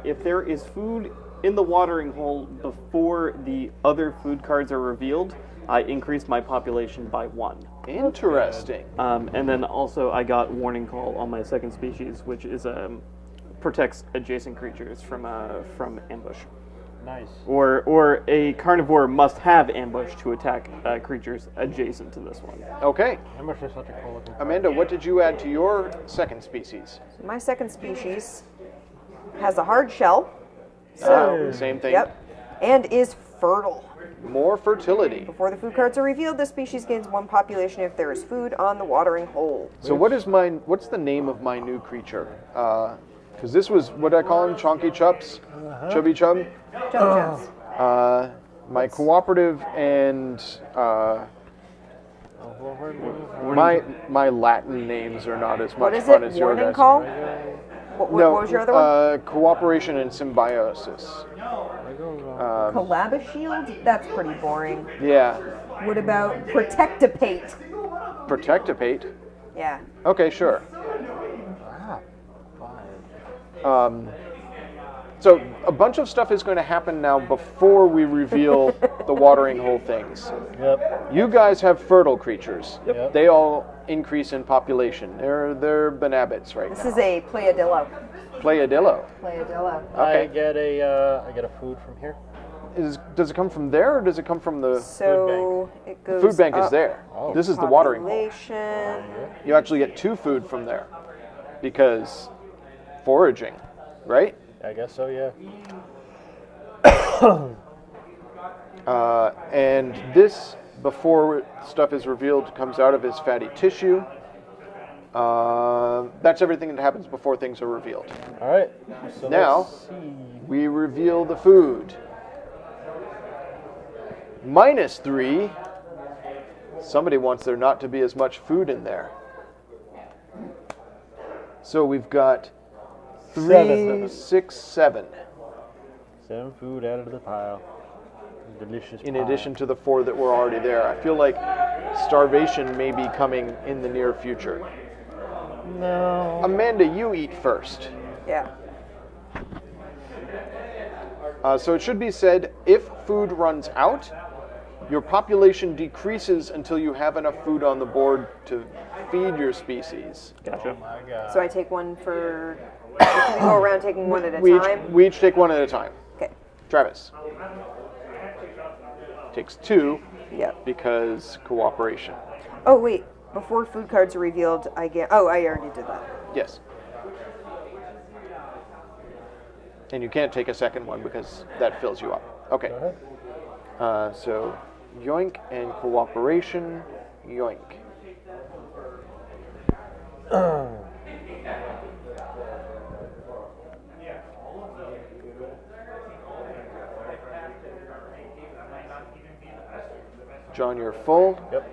if there is food in the watering hole before the other food cards are revealed, I increase my population by 1. Interesting. And then also I got Warning Call on my second species, which is protects adjacent creatures from ambush. Nice. Or a carnivore must have ambush to attack creatures adjacent to this one. Okay. Ambush is such a cool looking card. Amanda, what did you add to your second species? My second species has a hard shell. Same thing. Yep. And is fertile. More fertility. Before the food cards are revealed, the species gains 1 population if there is food on the watering hole. So what's the name of my new creature? Because this was, what did I call him? Chonky Chups? Chubby Chub? Chubs. My cooperative and my Latin names are not as much What is fun it? as yours. Warning call? What was your other one? Cooperation and symbiosis. Collaboshield? That's pretty boring. Yeah. What about Protectipate? Protectipate. So a bunch of stuff is going to happen now before we reveal the watering hole things. Yep. You guys have fertile creatures. Yep. They all increase in population. They're Benabits right This now. is a Pleiadillo. Pleiadillo. Pleiadillo. Okay. I get a food from here. Does it come from there, or does it come from the So it goes food bank? Is up. there? Oh. This is the watering hole. Population. You actually get 2 food from there because foraging, right? I guess so, yeah. And this, before stuff is revealed, comes out of his fatty tissue. That's everything that happens before things are revealed. All right. So Now, let's see. we reveal the food. -3. Somebody wants there not to be as much food in there. So we've got 3, 7. 6, 7. 7 food added to the pile. Delicious In pie. addition to the 4 that were already there. I feel like starvation may be coming in the near future. No. Amanda, you eat first. Yeah. So it should be said, if food runs out, your population decreases until you have enough food on the board to feed your species. Gotcha. Oh my god. So I take one for. Can we go around taking one at a We time? we each take one at a time. Okay. Travis takes 2 Yep. because cooperation. Oh wait. Before food cards are revealed, I get. Oh, I already did that. Yes. And you can't take a second one because that fills you up. Okay. Go ahead. So yoink and cooperation, yoink. John, you're full. Yep.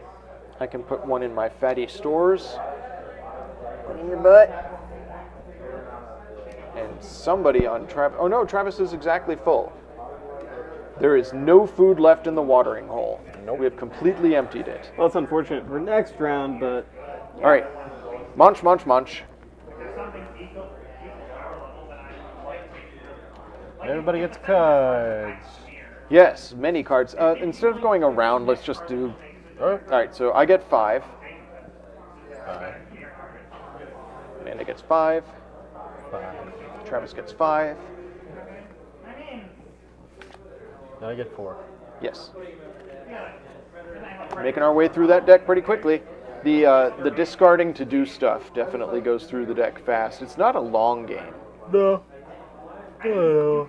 I can put one in my fatty stores. Put in your butt. And somebody on Travis. Oh no, Travis is exactly full. There is no food left in the watering hole. Nope. We have completely emptied it. Well, it's unfortunate for next round, but All right. Munch, munch, munch. Everybody gets cards. Yes, many cards. Instead of going around, let's just do. All All right, so I get 5. right. Amanda gets 5. 5. Travis gets 5. Now I get 4. Yes. Making our way through that deck pretty quickly. The discarding to do stuff definitely goes through the deck fast. It's not a long game. No. No.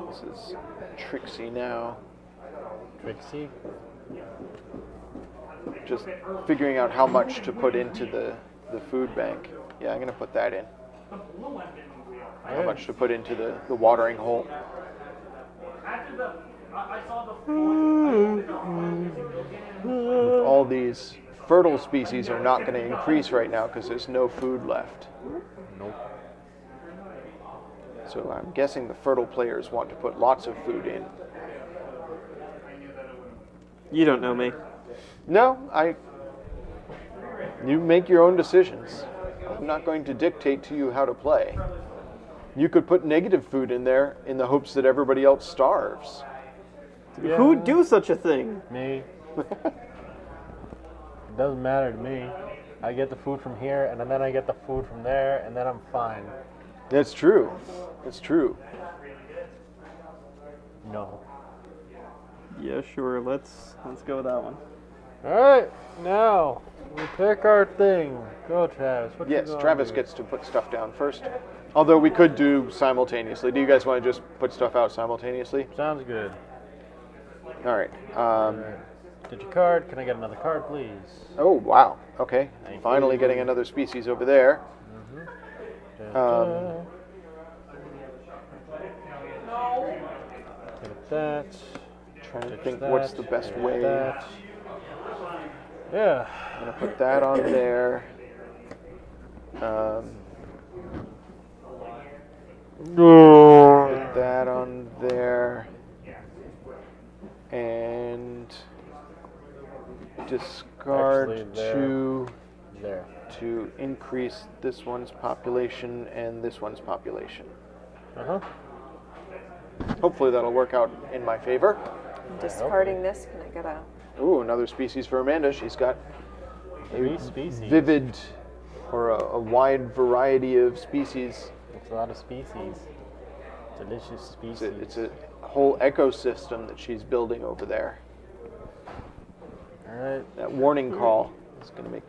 This is Trixie now. Trixie. Just figuring out how much to put into the food bank. Yeah, I'm going to put that in. How much to put into the watering hole. All these fertile species are not going to increase right now because there's no food left. Nope. So I'm guessing the fertile players want to put lots of food in. you don't know me. No, you make your own decisions. I'm not going to dictate to you how to play. You could put negative food in there in the hopes that everybody else starves. Yeah. Who would do such a thing? Me. It doesn't matter to me. I get the food from here, and then I get the food from there, and then I'm fine. That's true. It's true. No. Yeah, sure. Let's go with that one. All right, now we pick our thing. Go, Travis. What you Yes, gonna Travis do? gets to put stuff down first. Although we could do simultaneously. Do you guys want to just put stuff out simultaneously? Sounds good. All right. All right. Did your card? Can I get another card, please? Oh, wow. Okay. Thank Finally you. getting another species over there. Da-da. Get that. Trying to Ditch think that, what's the best get way. that. Yeah. I'm going to put that on there. Put that on there. And discard Actually, there. 2 There. to increase this one's population and this one's population. Uh-huh. Hopefully that'll work out in my favor. Discarding this, can I get a... Ooh, another species for Amanda. She's got 3 species. vivid or a wide variety of species. It's a lot of species. Delicious species. It's a whole ecosystem that she's building over there. Alright. That warning call is going to make...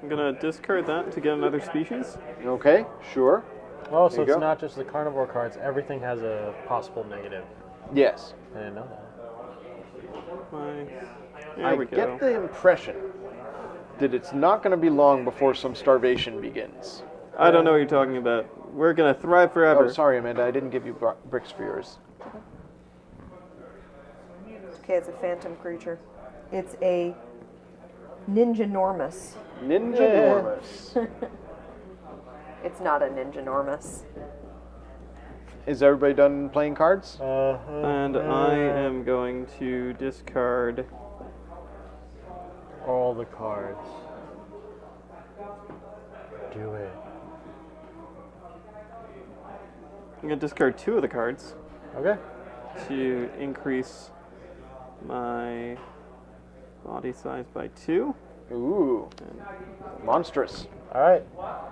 I'm going to discard that to get another species. Okay, sure. Oh, There so you it's go. not just the carnivore cards. Everything has a possible negative. Yes. I didn't know that. There I we go. get the impression that it's not going to be long before some starvation begins. I don't know what you're talking about. We're going to thrive forever. Oh, sorry, Amanda. I didn't give you bricks for yours. Okay, it's a phantom creature. It's a Ninjanormous. Ninjanormous. It's not a Ninjanormous. Is everybody done playing cards? And I am going to discard all the cards. Do it. I'm going to discard 2 of the cards Okay. to increase my body size by 2. Ooh. Monstrous. Alright. All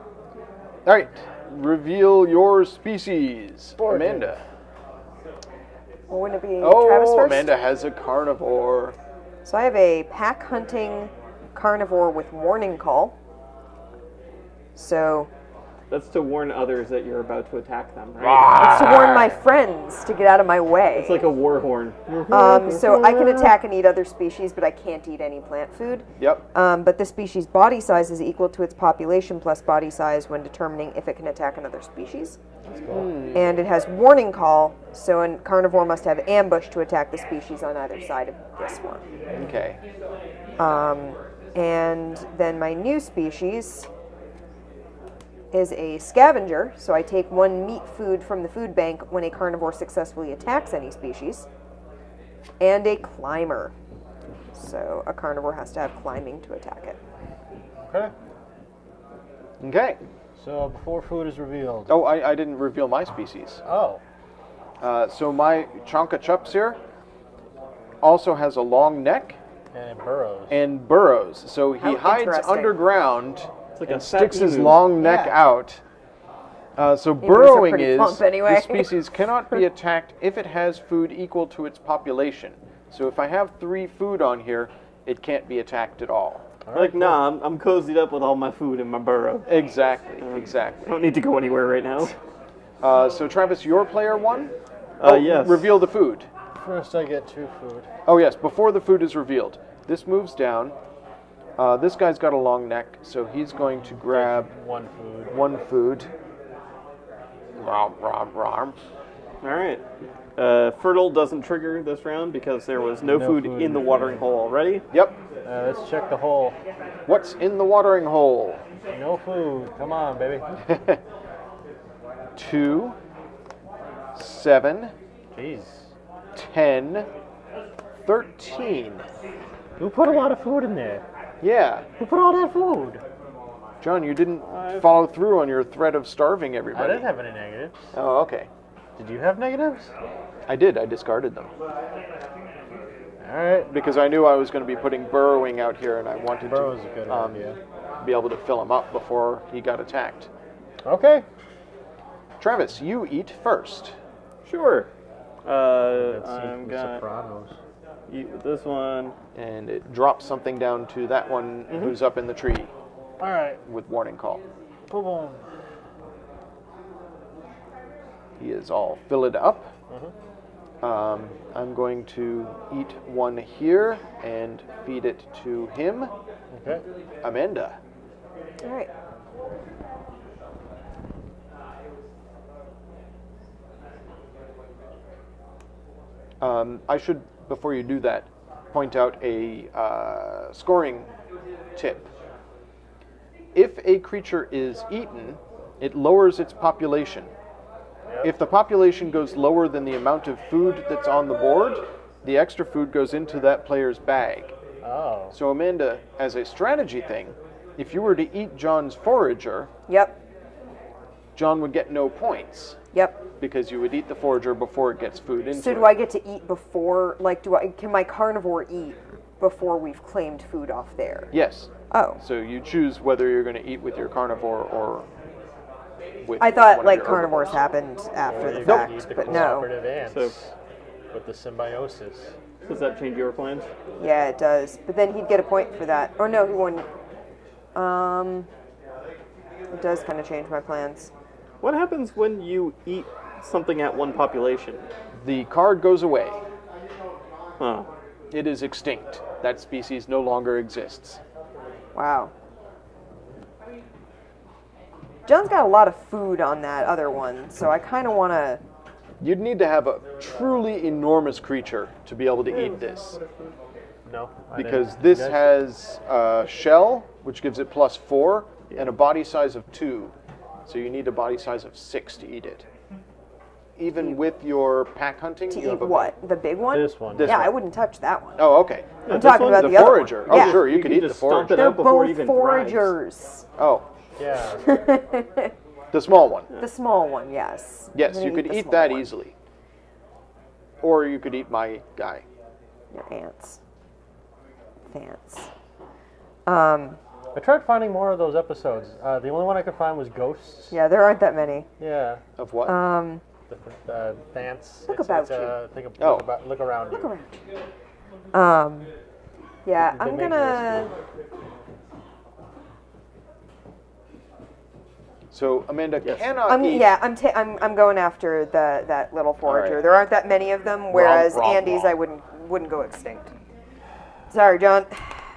right. Reveal your species. Amanda. Well, wouldn't it be Oh, Travis first? Amanda has a carnivore. So I have a pack hunting carnivore with warning call. So That's to warn others that you're about to attack them, right? it's to warn my friends to get out of my way. It's like a war horn. So I can attack and eat other species, but I can't eat any plant food. Yep. But the species' body size is equal to its population plus body size when determining if it can attack another species. That's cool. And it has warning call, so a carnivore must have ambush to attack the species on either side of this one. Okay. And then my new species is a scavenger, so I take 1 meat food from the food bank when a carnivore successfully attacks any species. And a climber. So a carnivore has to have climbing to attack it. Okay. Okay. So before food is revealed. Oh, I didn't reveal my species. Oh. So my Chonka Chups here also has a long neck And it burrows. and burrows. So he How hides interesting. underground like and a fat sticks his emu. long neck Yeah. out. So Emus are burrowing pretty is plump anyway. the species cannot be attacked if it has food equal to its population. So if I have 3 food on here, it can't be attacked at all. Like, nah, I'm cozied up with all my food in my burrow. Exactly, I exactly. don't need to go anywhere right now. So Travis, your player 1? Yes. Reveal the food. First I get 2 food. Oh yes, before the food is revealed. This moves down. This guy's got a long neck, so he's going to grab 1 food. 1 food. Rom, rom, rom. All right. Fertile doesn't trigger this round because there was no, No food food in the in watering hole already. Yep. Let's check the hole. What's in the watering hole? No food. Come on, baby. 2, 7, Jeez. 10, 13. Who put a lot of food in there? Yeah. Who put all that food? John, you didn't follow through on your threat of starving I everybody. didn't have any negatives. Oh, okay. Did you have negatives? I did. I discarded them. Alright. Because I knew I was going to be putting burrowing out here, and I wanted Burrow's to a good idea. be able to fill him up before he got attacked. Okay. Travis, you eat first. Sure. Let's see I'm from gonna Sopranos. eat with this one. And it drops something down to that one who's up in the tree Alright. with warning call. Boom, boom. He is all filled up. I'm going to eat 1 here and feed it to him. Okay. Amanda. All right. I should, before you do that, point out a scoring tip. if a creature is eaten, it lowers its population. If the population goes lower than the amount of food that's on the board, the extra food goes into that player's bag. Oh. So Amanda, as a strategy thing, if you were to eat John's forager, Yep. John would get no points Yep. because you would eat the forager before it gets food into So it. do I get to eat before? Like, can my carnivore eat before we've claimed food off there? Yes. Oh. So you choose whether you're going to eat with your carnivore or with I thought one of like your carnivores herbivores. happened after the You fact, eat the but no. cooperative ants So- with the symbiosis. Does that change your plans? Yeah, it does. But then he'd get a point for that. Or no, he wouldn't. It does kind of change my plans. What happens when you eat something at one population? The card goes away. Huh. It is extinct. That species no longer exists. Wow. John's got a lot of food on that other one, so I kind of want to. You'd need to have a truly enormous creature to be able to eat this. No. I Because didn't. this You guys- has a shell, which gives it +4, and a body size of 2. So you need a body size of 6 to eat it. Even with your pack hunting, To you eat have a what? The big one? This one. This Yeah, one. I wouldn't touch that one. Oh, okay. I'm talking about The the other one. forager. Oh, Yeah. sure, you could eat the just stomp it forager. They're out before it both even thrives. foragers. Oh, Yeah. the small one. The small one, yes. I'm Yes, gonna you could the eat small that one. easily. Or you could eat my guy. Your ants. Fants. I tried finding more of those episodes. The only one I could find was ghosts. Yeah, there aren't that many. Yeah. Of what? The Thance. Look about you. Oh. Look around you. Look around. Yeah, They I'm make gonna. So Amanda cannot I'm eat. yeah. I'm going after that little forager. right. There aren't that many of them. Whereas Romp, Andy's, romp. I wouldn't go extinct. Sorry, John.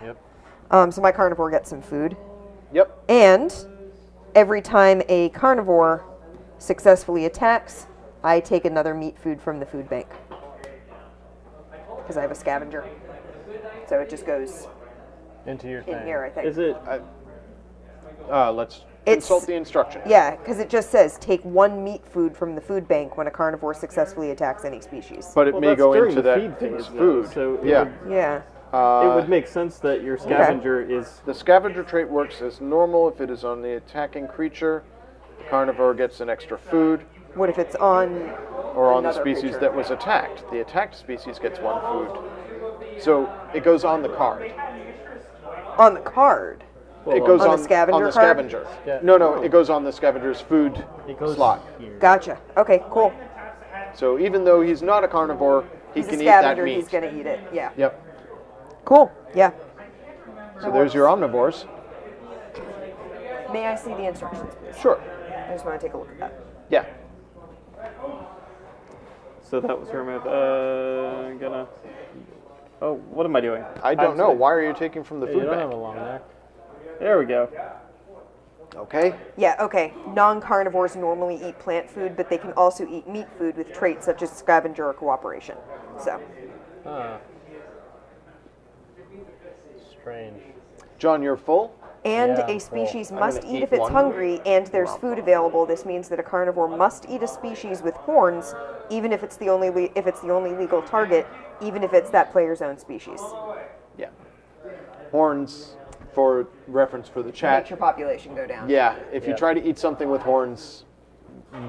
Yep. So my carnivore gets some food, Yep. and every time a carnivore successfully attacks, I take another meat food from the food bank because I have a scavenger. So it just goes Into your in thing. here, I think. Is it? Let's It's- consult the instructions. Yeah, because it just says take one meat food from the food bank when a carnivore successfully attacks any species. But it Well, may that's go during into the that feed phase, though, food. so it yeah. would- Yeah. It would make sense that your scavenger is. The scavenger trait works as normal if it is on the attacking creature. The carnivore gets an extra food, What if it's on or on the another species creature? that was attacked. The attacked species gets one food. So it goes on the card. On the card? It goes on the on scavenger on the card? scavenger. Yeah. No, it goes on the scavenger's food It goes slot. here. Gotcha. Okay, cool. So even though he's not a carnivore, he He's a can eat that scavenger, meat. he's going to eat it. Yeah. Yep. Cool. Yeah. So there's your omnivores. May I see the instructions, please? Sure. I just want to take a look at that. Yeah. So that was her move. Gonna. Oh, what am I doing? I don't know. sorry. Why are you taking from the Hey, you food don't have bank? a long neck. There we go. Okay. Yeah, okay. Non-carnivores normally eat plant food, but they can also eat meat food with traits such as scavenger or cooperation. So, Huh. Strange. John, you're full? and Yeah, a species I'm must gonna eat eat if it's one. hungry and there's food available. This means that a carnivore must eat a species with horns, even if it's the only legal target, even if it's that player's own species. Yeah. Horns, for reference for the chat. Makes your population go down. Yeah, if you Yeah. try to eat something with horns,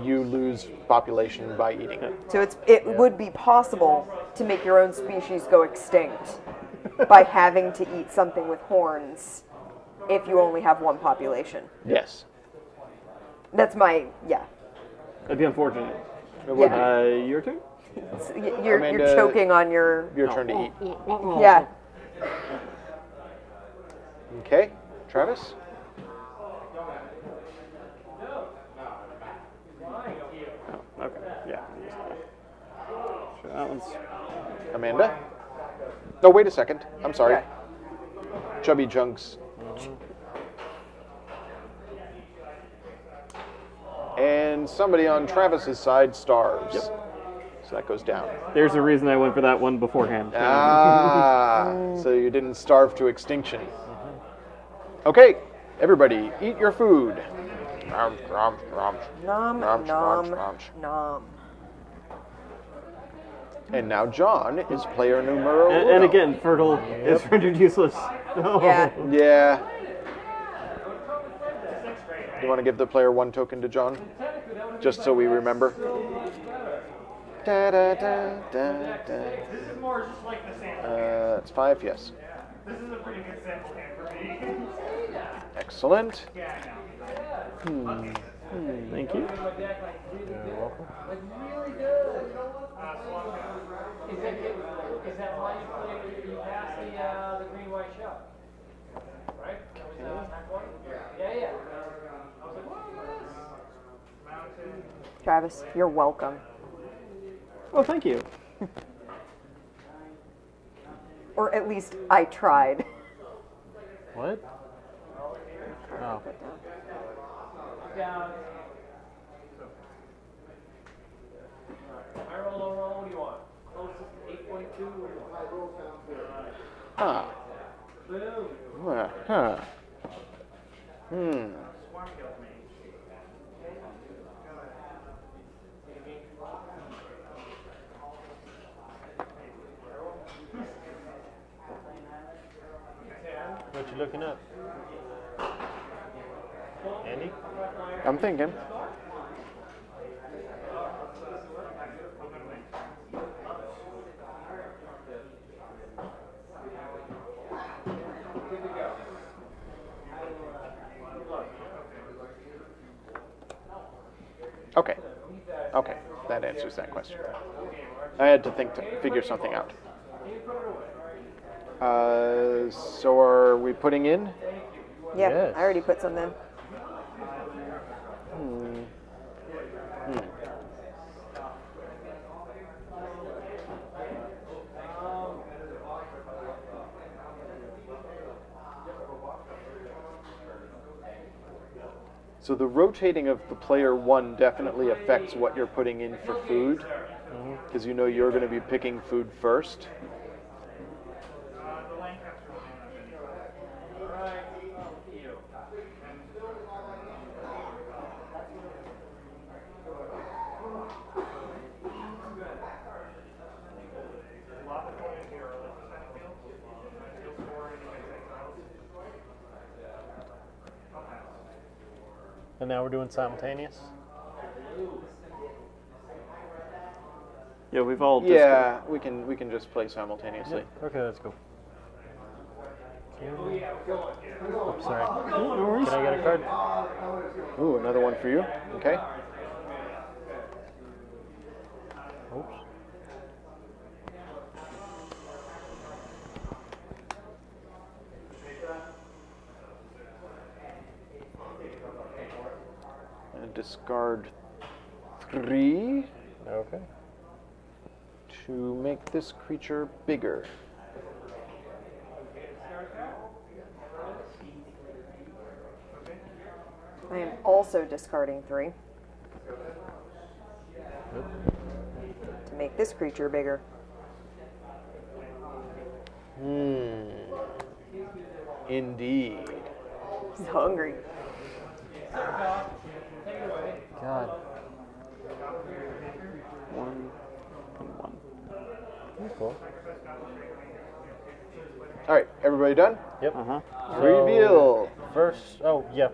you lose population by eating it. So it would be possible to make your own species go extinct by having to eat something with horns if you only have one population. Yes. That's my, yeah. That'd be unfortunate. It would Yeah. Your turn. You're Amanda, choking on your, be your turn to eat. yeah. Okay, Travis? Okay. Yeah. Sure, that one's. Amanda? No, wait a second. I'm sorry. Okay. Chubby Junks. And somebody on Travis's side starves. Yep. So that goes down. There's a reason I went for that one beforehand. Ah, so you didn't starve to extinction. Okay, Everybody, eat your food. Nom, nom, nom. Nom, Nom, nom, nom. nom. And now John is player numero And uno. again, fertile is rendered useless. No. Yeah. Yeah. You want to give the player 1 token to John? Just so we remember. Da, da, da, da, da. This is more just like the sample. That's 5, yes. This is a pretty good sample hand for me. Excellent. Yeah, I know. Thank you. You're welcome. Is that why you play? You pass the green white shell, right? That was MacLeod? Yeah. I was like, what? Travis, you're welcome. Oh, thank you. Or at least I tried. What? Oh. Down. High roll, low roll. What do you want? Closest to 8.2 or Huh. boom? Huh. Hmm. What you looking up? Andy? I'm thinking. Okay. Okay. That answers that question. I had to think to figure something out. So are we putting in? Yeah, Yes. I already put some in. So the rotating of the player 1 definitely affects what you're putting in for food, because you know you're going to be picking food first. And now we're doing simultaneous? Yeah, we've all Yeah, we can just play simultaneously. Okay, let's go. Oops, sorry. No worries. Can I get a card? Ooh, another one for you. Okay. Oops. And discard 3 Okay. to make this creature bigger. I am also discarding 3 to make this creature bigger. Indeed. He's hungry. God. 1 and 1. That's cool. All right, everybody done? Yep. Uh-huh. Reveal. First, oh, yeah.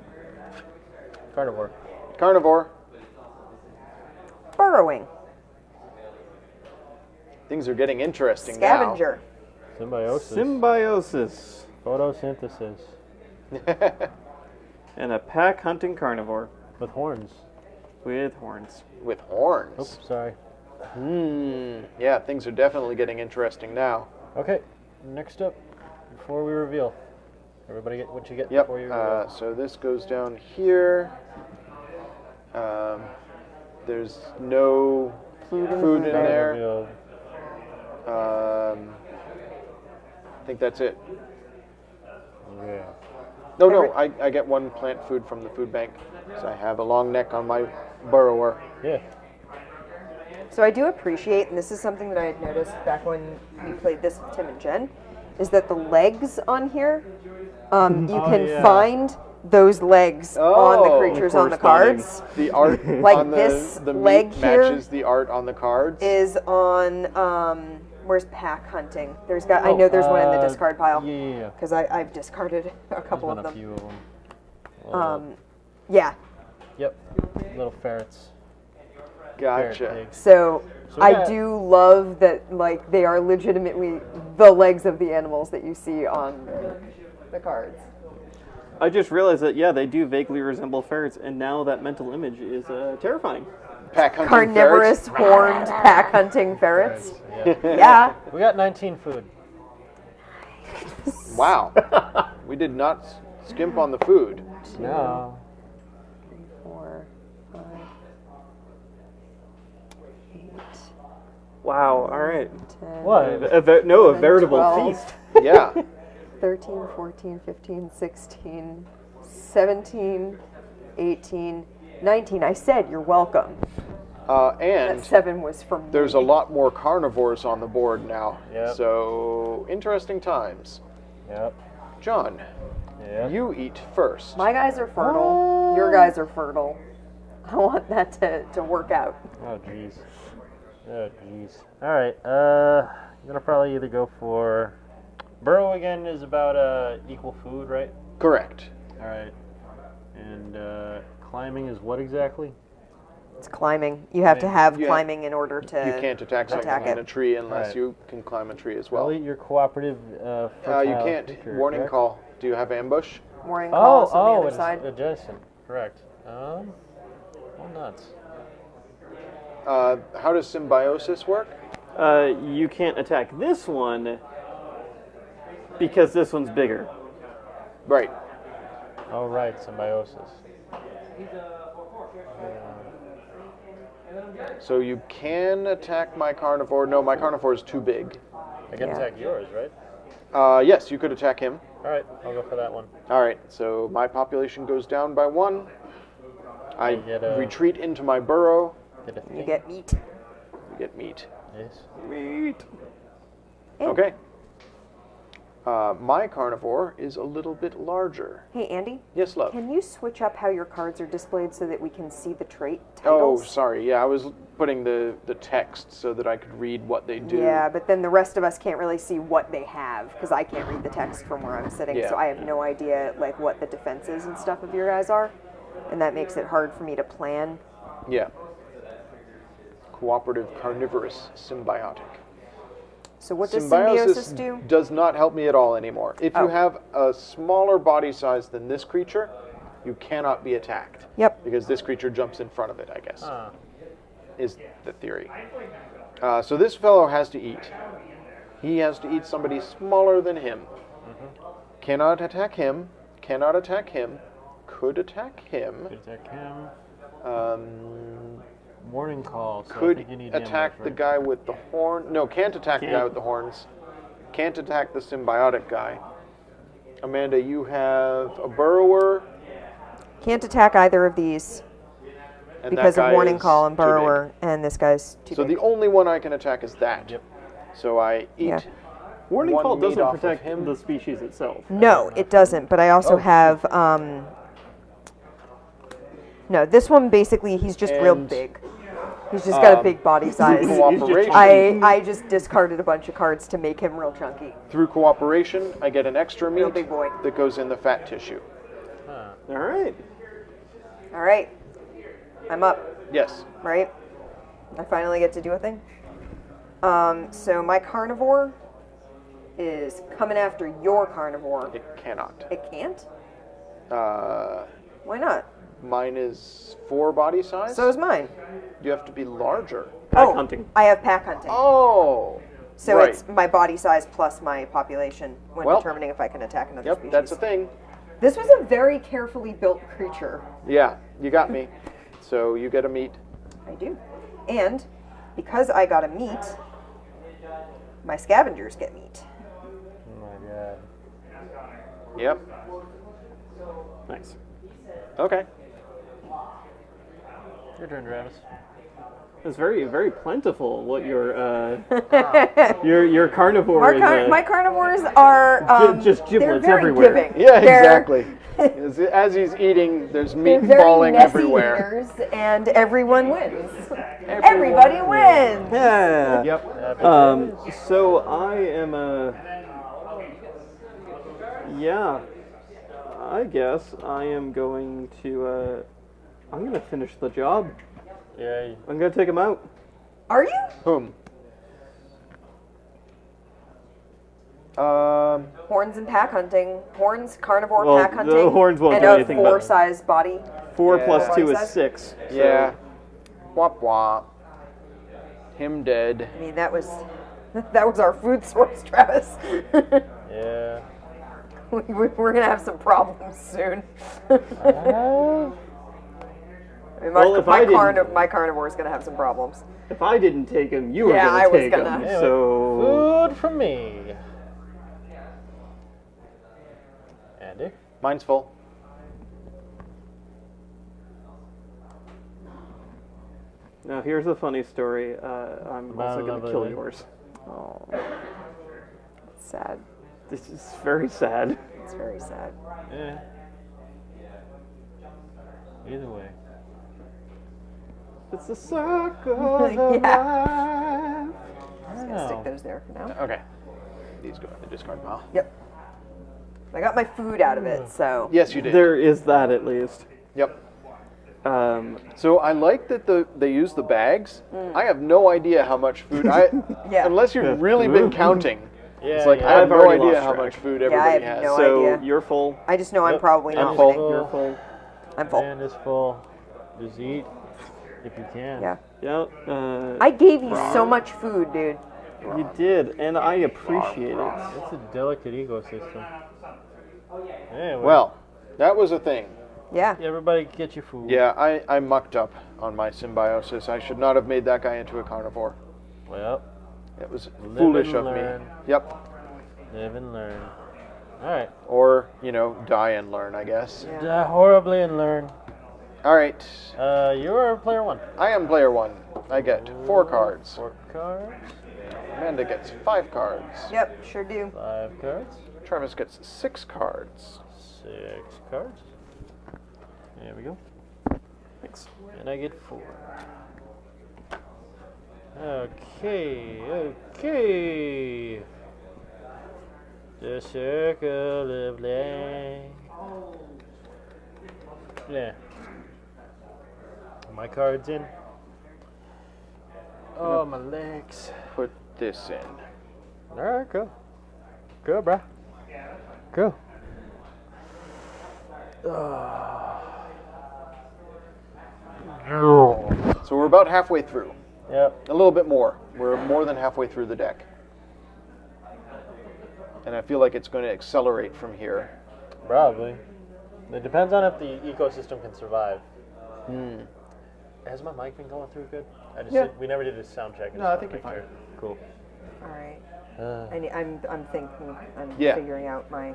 Carnivore. Carnivore. Burrowing. Things are getting interesting Scavenger. Symbiosis. Symbiosis. Photosynthesis. now. And a pack hunting carnivore With horns. with horns. With horns. Oops, sorry. Yeah, things are definitely getting interesting now. Okay, next up, before we reveal. Everybody get what you get Yep. before you reveal. So this goes down here. There's no food in there. Reveal. I think that's it. Yeah. No, I get 1 plant food from the food bank. So I have a long neck on my burrower. Yeah. So I do appreciate, and this is something that I had noticed back when we played this with Tim and Jen, is that the legs on here, you can yeah. find those legs on the creatures on the corresponding. cards. The art Like on this the leg meat here matches the art on the cards. Is on where's pack hunting? I know there's one in the discard pile. Yeah. Because I've discarded a couple There's of been them. a few of them. Yeah. Yep. Little ferrets. Gotcha. Ferret pigs. So So I yeah. do love that, like, they are legitimately the legs of the animals that you see on the cards. I just realized that, yeah, they do vaguely resemble ferrets, and now that mental image is terrifying. Pack hunting Carnivorous, ferrets. horned, pack hunting ferrets. Yeah. Yeah. We got 19 food. Wow. We did not skimp on the food. No. 4, 5, 8, Wow, all right. 10, What? A veritable 12. feast. Yeah. 13, 14, 15, 16, 17, 18, 19. I said you're welcome. That And 7 was for me. there's a lot more carnivores on the board now. Yep. So, interesting times. Yep. John, Yep. you eat first. My guys are fertile. Your guys are fertile. I want that to work out. Oh, jeez. Oh, jeez. All right. I'm gonna probably either go for burrow again. Is about equal food, right? Correct. All right. And climbing is what exactly? It's climbing. You have to have Yeah. climbing in order to. You can't attack something attack in it. a tree unless Right. you can climb a tree as Well, well. eat your cooperative. You fertile can't. creature, Warning correct? call. Do you have ambush? Morning calls on the Oh, other it's side. adjacent. Correct. Well, nuts. How does symbiosis work? You can't attack this one because this one's bigger. Right. Oh, right. Symbiosis. So you can attack my carnivore. No, my carnivore is too big. I can Yeah. attack yours, right? Yes, you could attack him. All right. I'll go for that one. All right, so my population goes down by 1. I get a- retreat into my burrow. Get a You thing. get meat. You get meat. Yes. Meat. Hey. Okay. My carnivore is a little bit larger. Hey, Andy. Yes, love. Can you switch up how your cards are displayed so that we can see the trait Oh, titles? sorry. Yeah, I was putting the text so that I could read what they do. Yeah, but then the rest of us can't really see what they have because I can't read the text from where I'm sitting, Yeah. so I have no idea like what the defenses and stuff of your guys are, and that makes it hard for me to plan. Yeah. Cooperative carnivorous symbiotic. So what does symbiosis do? Does not help me at all anymore. If you Oh. have a smaller body size than this creature, you cannot be attacked. Yep. Because this creature jumps in front of it, I guess, Ah. is the theory. So this fellow has to eat. He has to eat somebody smaller than him. Cannot attack him. Cannot attack him. Could attack him. Could attack him. Um, Warning call. So I could think you need attack ambush, the right? guy with the horn. No, can't attack the guy Can't. with the horns. Can't attack the symbiotic guy. Amanda, you have a burrower. Can't attack either of these And because that of guy warning is call and too big. burrower, and this guy's too So big. the only one I can attack is that. Yep. So I eat. Yeah. Warning one call meat doesn't off of protect him. the species itself. No, it doesn't. But I also Oh, have. No, this one basically he's just real And, big. He's just got a big body size. Cooperation. I just discarded a bunch of cards to make him real chunky. Through cooperation, I get an extra Real meat big boy. that goes in the fat tissue. Huh. All right. All right, I'm up. Yes. Right, I finally get to do a thing. So my carnivore is coming after your carnivore. It cannot. It can't. Uh, Why not? mine is 4 body size. So is mine. You have to be larger. Pack hunting. I have pack hunting. Oh. So right. it's my body size plus my population when Well, determining if I can attack another Yep, species. that's a thing. This was a very carefully built creature. Yeah, you got me. So you get a meat. I do. And because I got a meat, my scavengers get meat. Oh my god. Yep. Nice. Okay. Your turn, Travis. It's very, very plentiful. What your carnivore Our is. my carnivores are just they're giblets very everywhere. giving. Yeah, They're- exactly. As he's eating, there's They're meat very falling messy everywhere. eaters, and everyone wins. Everybody wins. Yeah. Yep. So I am yeah. I guess I am going to. I'm gonna finish the job. Yeah. I'm gonna take him out. Are you? Whom? Horns and pack hunting. Horns, carnivore Well, pack the hunting. horns won't and do a anything but- 4-size body. 4 Yeah. plus 2 is Size? 6. So Yeah. Wop wop. Him dead. I mean, that was our food source, Travis. Yeah. We're gonna have some problems soon. I mean, Well, if I didn't- my carnivore is gonna have some problems. If I didn't take him, you were Yeah, gonna I was take gonna. him. Anyway, So food from me. Andy? Mine's full. now here's the funny story. I'm also gonna lovely kill lady. yours. Oh, Sad. this is very sad. It's very sad. Yeah. Either way. It's a circle of Yeah. life. I'm gonna Oh. stick those there for now. Okay. These go in the discard pile. Yep. I got my food out of it, so. Yes, you did. There is that at least. Yep. Um, So I like that they use the bags. I have no idea how much food Yeah. unless you've really been counting. Yeah, It's like yeah. I have I've no already idea lost how track. much food I everybody have has. no so idea. you're full. I just know I'm probably I'm not full. winning. You're full. I'm full. And it's full. Just eat if you can. Yeah. Yeah. I gave you so much food, dude. You did, and I appreciate it. It's a delicate ecosystem. Anyway, Well, that was a thing. Yeah. everybody get your food. Yeah, I mucked up on my symbiosis. I should not have made that guy into a carnivore. Well, It was Live foolish and of me. learn. Yep. live and learn. All right. Or, die and learn, I guess. Yeah. Die horribly and learn. All right. You're player one. I am player 1. I get 4 cards. 4 cards. Amanda gets 5 cards. Yep, sure do. 5 cards. Travis gets 6 cards. 6 cards. There we go. Thanks. And I get 4. Okay. The circle of life. Yeah. My card's in. Oh, my legs. Put this in. Alright, go. Go, bruh. Go. So we're about halfway through. Yep. A little bit more. We're more than halfway through the deck. And I feel like it's going to accelerate from here. Probably. It depends on if the ecosystem can survive. Has my mic been going through good? We never did a sound check. No, I think you're fine. Cool. All right. Uh, I'm thinking. I'm Yeah. figuring out my.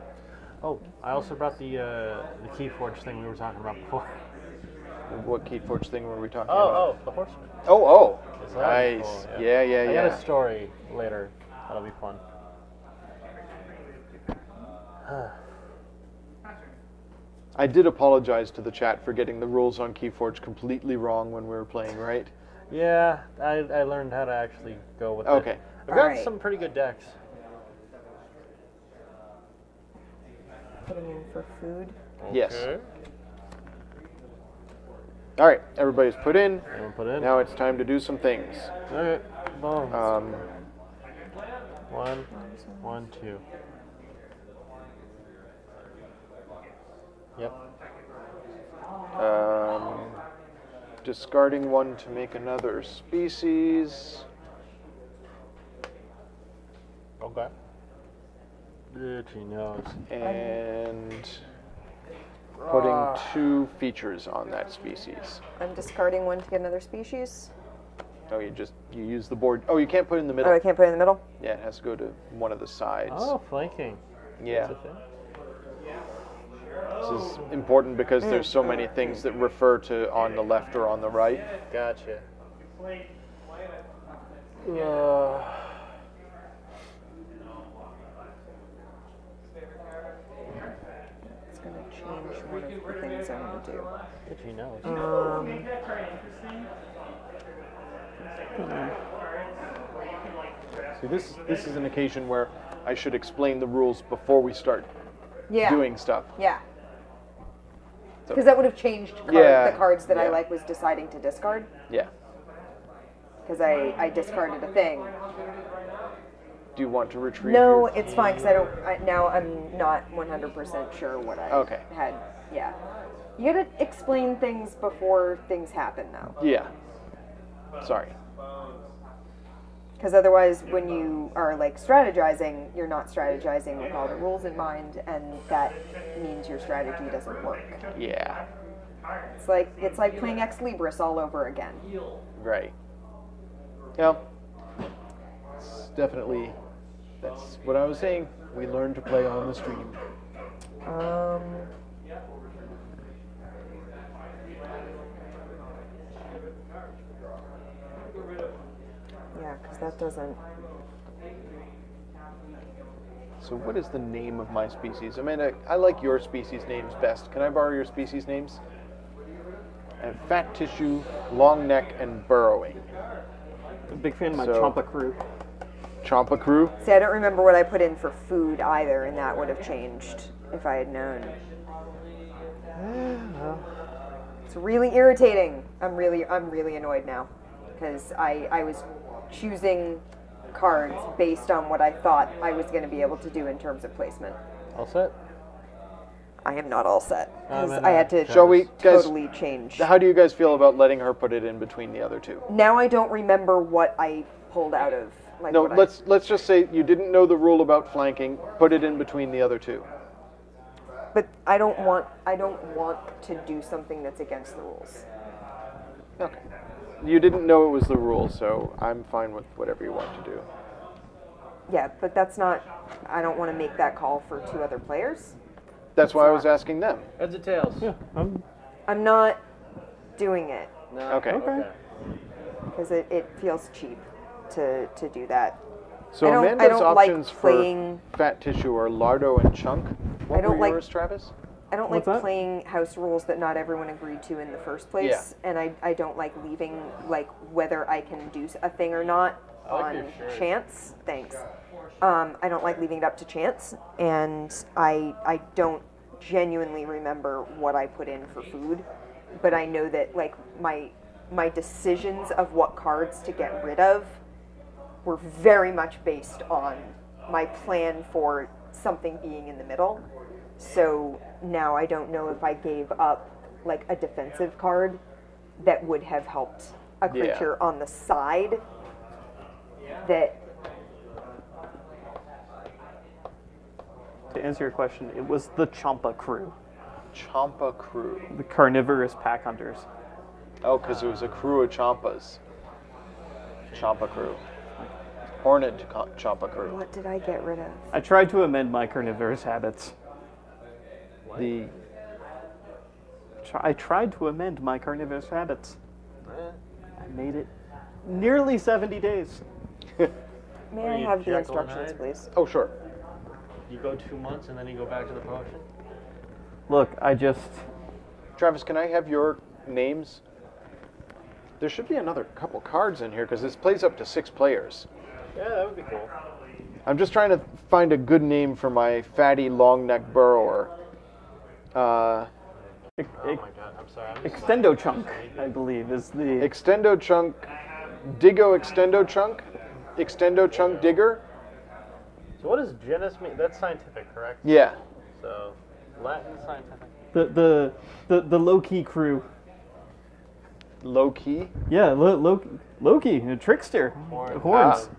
oh, I also brought the Keyforge thing we were talking about before. What Keyforge thing were we talking about? Oh, the horseman. Oh, Is that nice. cool? Yeah, I got a yeah. story later. That'll be fun. I did apologize to the chat for getting the rules on Keyforge completely wrong when we were playing, right? Yeah, I learned how to actually go with Okay. it. I've got Alright. some pretty good decks. Putting in for food. Yes. Okay. All right, everybody's put in. Everyone put in. Now it's time to do some things. Okay. Bones. 1, 1, 2. Yep. Discarding one to make another species. Okay. Itchy nose. And putting 2 features on that species. I'm discarding one to get another species. Oh, you use the board. Oh, you can't put it in the Oh, middle. I can't put it in the middle. Yeah, it has to go to one of the sides. Oh, flanking. Yeah. That's a thing. This is important because there's so many things that refer to on the left or on the right. Gotcha. It's gonna change one of the things I want to do. Did you know? See, this is an occasion where I should explain the rules before we start Yeah. doing stuff. Yeah. So- Because that would have changed Yeah, the cards that I yeah. was deciding to discard. Yeah. Because I discarded a thing. Do you want to retrieve? No, your- it's fine. Because now I'm not 100% sure what I Okay. had. Yeah. You gotta explain things before things happen, though. Yeah. Sorry. Because otherwise, when you are like strategizing, you're not strategizing with all the rules in mind, and that means your strategy doesn't work. Yeah. It's like playing Ex Libris all over again. Right. Yeah. It's definitely. That's what I was saying. We learn to play on the stream. Yeah, because that doesn't. So, what is the name of my species? Amanda, I like your species names best. Can I borrow your species names? I have fat tissue, long neck, and burrowing. I'm a big fan of my So- Champa crew. Champa crew. See, I don't remember what I put in for food either, and that would have changed if I had known. It's really irritating. I'm really annoyed now because I was choosing cards based on what I thought I was going to be able to do in terms of placement. All set? I am not all set because I'm in, I had to Shall we, guys? totally change. How do you guys feel about letting her put it in between the other two? Now I don't remember what I pulled out of. Like No, what let's just say you didn't know the rule about flanking. Put it in between the other two. But I don't want to do something that's against the rules. Okay. You didn't know it was the rule, so I'm fine with whatever you want to do. Yeah, but that's not. I don't want to make that call for two other players. That's why I was asking them. Heads or tails? Yeah, I'm not doing it No. Okay. Okay. because it feels cheap to do that. So I don't Amanda's like options playing- for fat tissue are lardo and chunk. What I don't were like- yours, Travis? I don't What's like that? playing house rules that not everyone agreed to in the first place, and I don't like leaving like whether I can do a thing or not like on your shirt. chance. Thanks. I don't like leaving it up to chance, and I don't genuinely remember what I put in for food, but I know that like my decisions of what cards to get rid of were very much based on my plan for something being in the middle. So now I don't know if I gave up like a defensive card that would have helped a Yeah. creature on the side that To answer your question, it was the Champa crew, Champa crew. the carnivorous pack hunters. Oh, because it was a crew of Champas. Champa crew. Horned Champa crew. what did I get rid of? I tried to amend my carnivorous habits. The I tried to amend my carnivorous habits. I made it nearly 70 days. May Are I you have the Jekyll and instructions, Hyde? please? Oh, sure. You go 2 months and then you go back to the potion? Look, I just Travis, can I have your names? There should be another couple cards in here because this plays up to 6 players. Yeah, that would be cool. I'm just trying to find a good name for my fatty long neck burrower. Oh my god, I'm sorry. I'm just Extendo Chunk, I believe, is the Extendo Chunk, Diggo Extendo Chunk, Extendo Chunk Digger. So what does genus mean? That's scientific, correct? Yeah. So Latin scientific. the low-key crew. Low key. Yeah, Loki, a trickster. Horns. Horns.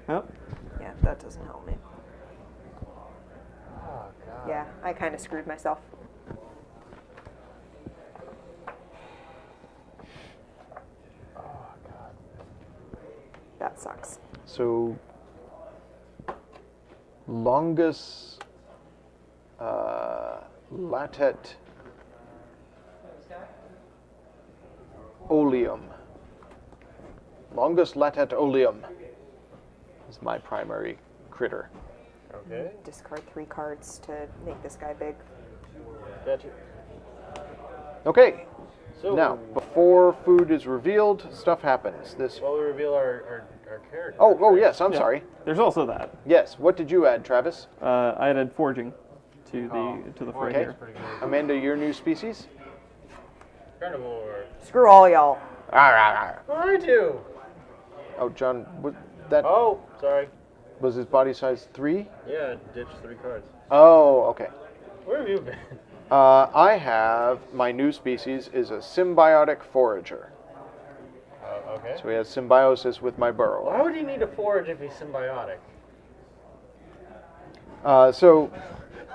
Yep. Yeah, that doesn't help me. Oh god. Yeah, I kind of screwed myself. Oh god. That sucks. So, longus latet oleum. Longus latet oleum is my primary critter. Okay. Discard 3 cards to make this guy big. Gotcha. Okay. So Now, before food is revealed, stuff happens. This. while we reveal our character. Oh, yes. I'm Yeah. sorry. There's also that. Yes. What did you add, Travis? I added forging to the fray Okay. here. Pretty good. Amanda, your new species. Carnivore. Screw all y'all. I do. Oh, John, that Oh, sorry. was his body size 3? Yeah, ditch 3 cards. Oh, okay. Where have you been? I have my new species is a symbiotic forager. Okay. So he has symbiosis with my burrow. Why would he need to forage if he's symbiotic? So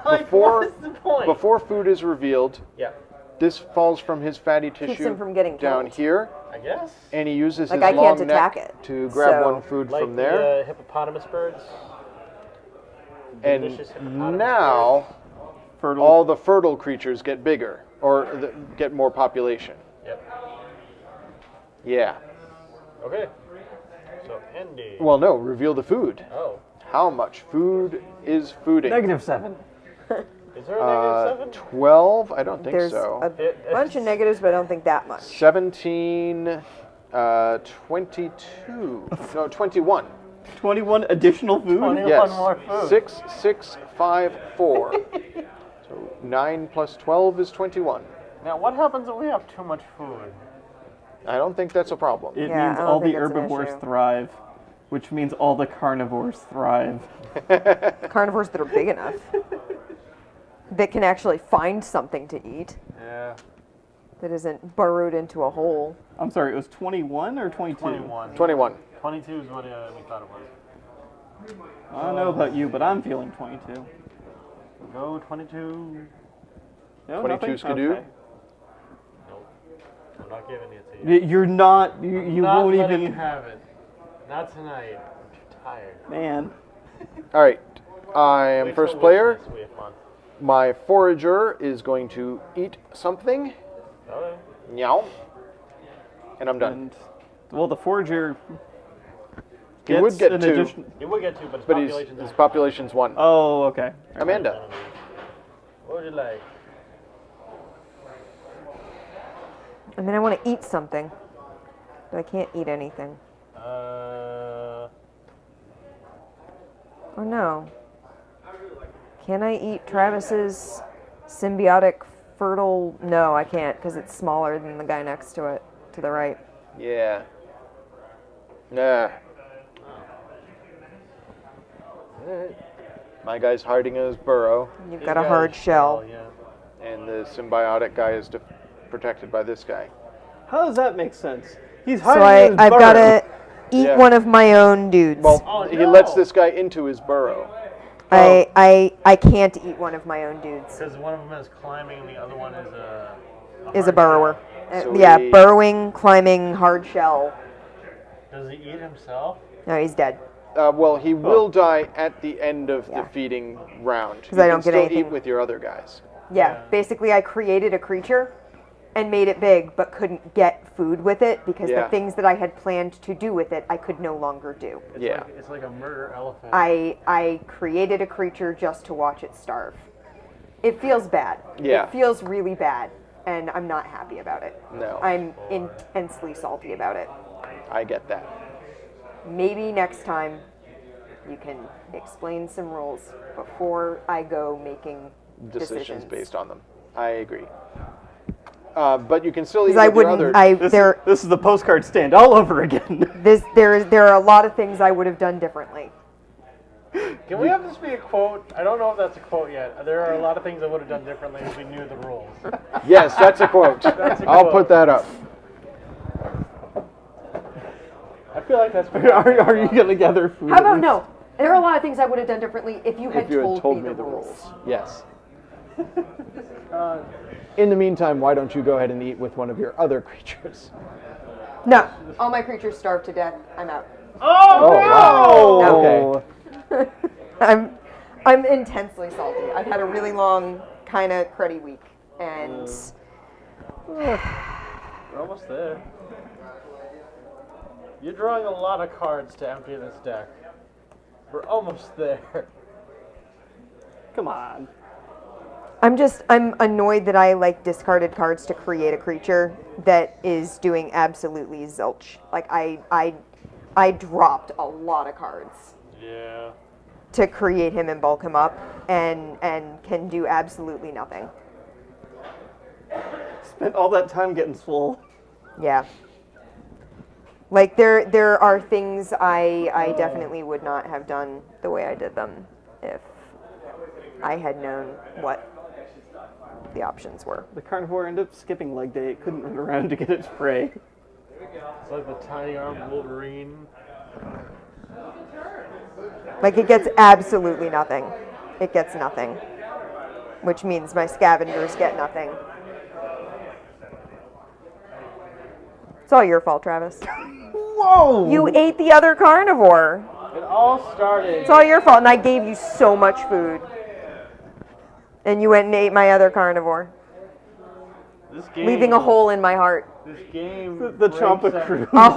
Like, before what is the point? before food is revealed, Yeah, this falls from his fatty tissue him from getting down killed. here, I guess. and he uses Like, his I can't long attack neck it, to grab so- one food Like from there. the hippopotamus birds. And delicious hippopotamus now Fertile. all the fertile creatures get bigger or get more population. Yep. Yeah. Okay. So Andy. Well, no, reveal the food. Oh. How much food is fooding? -7. Is there a -7? 12? I don't think There's so. a bunch of negatives, but I don't think that much. 17, 22. No, 21. 21 additional food. 21 Yes. more food. 6, 6, 5, 4. So 9 plus 12 is 21. Now, what happens if we have too much food? I don't think that's a problem. It Yeah, means I don't all the think that's an herbivores issue. thrive, which means all the carnivores thrive. Carnivores that are big enough. That can actually find something to eat. Yeah. That isn't burrowed into a hole. I'm sorry, it was 21 or 22? 21. 21. 22 is what we thought it was. I don't know about you, but I'm feeling 22. Go 22. No, 22 nothing? skidoo? Nope. I'm not giving it to you. You're not, you Not won't letting even, you have it. Not tonight. I'm too tired. man. All right. I am Wait first till player. Wish List Week month. My forager is going to eat something. Okay. Meow. And I'm done. And, well, the forager He gets would get an 2, addition. You will get 2, but his but population's his not. population's 1. Oh, okay. Amanda. What would you like? I mean, I want to eat something, but I can't eat anything. Oh no. Can I eat Travis's symbiotic fertile? No, I can't because it's smaller than the guy next to it, to the right. Yeah. Nah. My guy's hiding in his burrow, You've got a hard shell. Oh, yeah. and the symbiotic guy is protected by this guy. How does that make sense? He's So hiding in his I've got burrow. to eat Yeah. one of my own dudes. Well, Oh, he no. lets this guy into his burrow. I can't eat one of my own dudes. Because one of them is climbing and the other one is a Is a burrower. So Yeah, he- burrowing, climbing, hard shell. Does he eat himself? No, he's dead. Well, he will die at the end of Yeah. the feeding round. 'Cause I You don't can get still eat anything. with your other guys. Yeah, Yeah. basically I created a creature and made it big, but couldn't get food with it because Yeah. the things that I had planned to do with it, I could no longer do. It's Yeah. Like, it's like a murder elephant. I created a creature just to watch it starve. It feels bad. Yeah. It feels really bad, and I'm not happy about it. No. I'm intensely salty about it. I get that. Maybe next time you can explain some rules before I go making Decisions based on them. I agree. But you can still eat Because I with your wouldn't. other. This is the postcard stand all over again. There are a lot of things I would have done differently. Can we have this be a quote? I don't know if that's a quote yet. There are a lot of things I would have done differently if we knew the rules. Yes, that's a quote. That's a I'll quote. put that up. I feel like that's are you gonna gather food? How about no? There are a lot of things I would have done differently if you had, If you had told me the rules. Yes. In the meantime, why don't you go ahead and eat with one of your other creatures? No, all my creatures starved to death. I'm out. Oh, wow. No. Okay. I'm intensely salty. I've had a really long, kind of cruddy week, and We're almost there. You're drawing a lot of cards to empty this deck. We're almost there. Come on. I'm annoyed that I like discarded cards to create a creature that is doing absolutely zilch. Like I dropped a lot of cards Yeah. to create him and bulk him up, and can do absolutely nothing. Spent all that time getting swole. Yeah. Like there are things I definitely would not have done the way I did them if I had known what the options were. The carnivore ended up skipping leg day. It couldn't run around to get its prey. It's like the tiny armed Wolverine. Like it gets absolutely nothing. It gets nothing. Which means my scavengers get nothing. It's all your fault, Travis. Whoa! You ate the other carnivore. It all started. It's all your fault, and I gave you so much food. And you went and ate my other carnivore, This game. leaving a hole in my heart. This game. The Champa breaks crew. A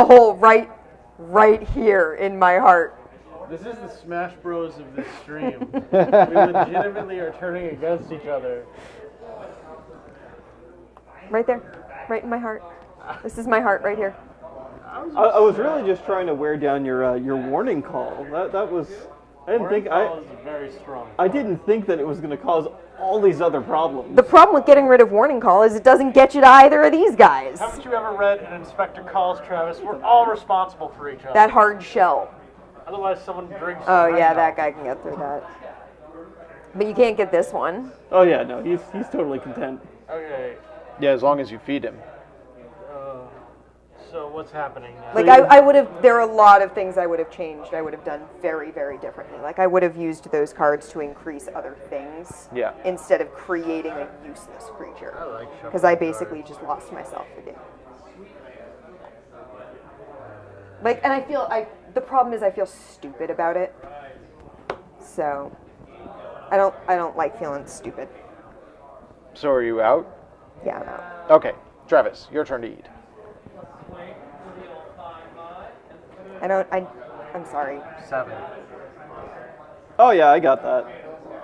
hole right here in my heart. This is the Smash Bros of this stream. We legitimately are turning against each other. Right there, right in my heart. This is my heart right here. I was really just trying to wear down your warning call. That was. I didn't think Is very strong. I didn't think that it was going to cause all these other problems. The problem with getting rid of warning call is it doesn't get you to either of these guys. Haven't you ever read an Inspector Calls, Travis? We're all responsible for each other. That hard shell. Otherwise, someone drinks. Oh yeah, Red that Bull. guy can get through that. But you can't get this one. Oh yeah, no, he's totally content. Okay. Yeah, as long as you feed him. So what's happening now? Like I would have, there are a lot of things I would have changed. I would have done very, very differently. Like I would have used those cards to increase other things. Yeah. Instead of creating a useless creature. I like shuffling Because I basically just lost myself again. Like, and the problem is I feel stupid about it. So, I don't like feeling stupid. So are you out? Yeah, I'm out. Okay, Travis, your turn to eat. I'm sorry. 7. Oh yeah, I got that.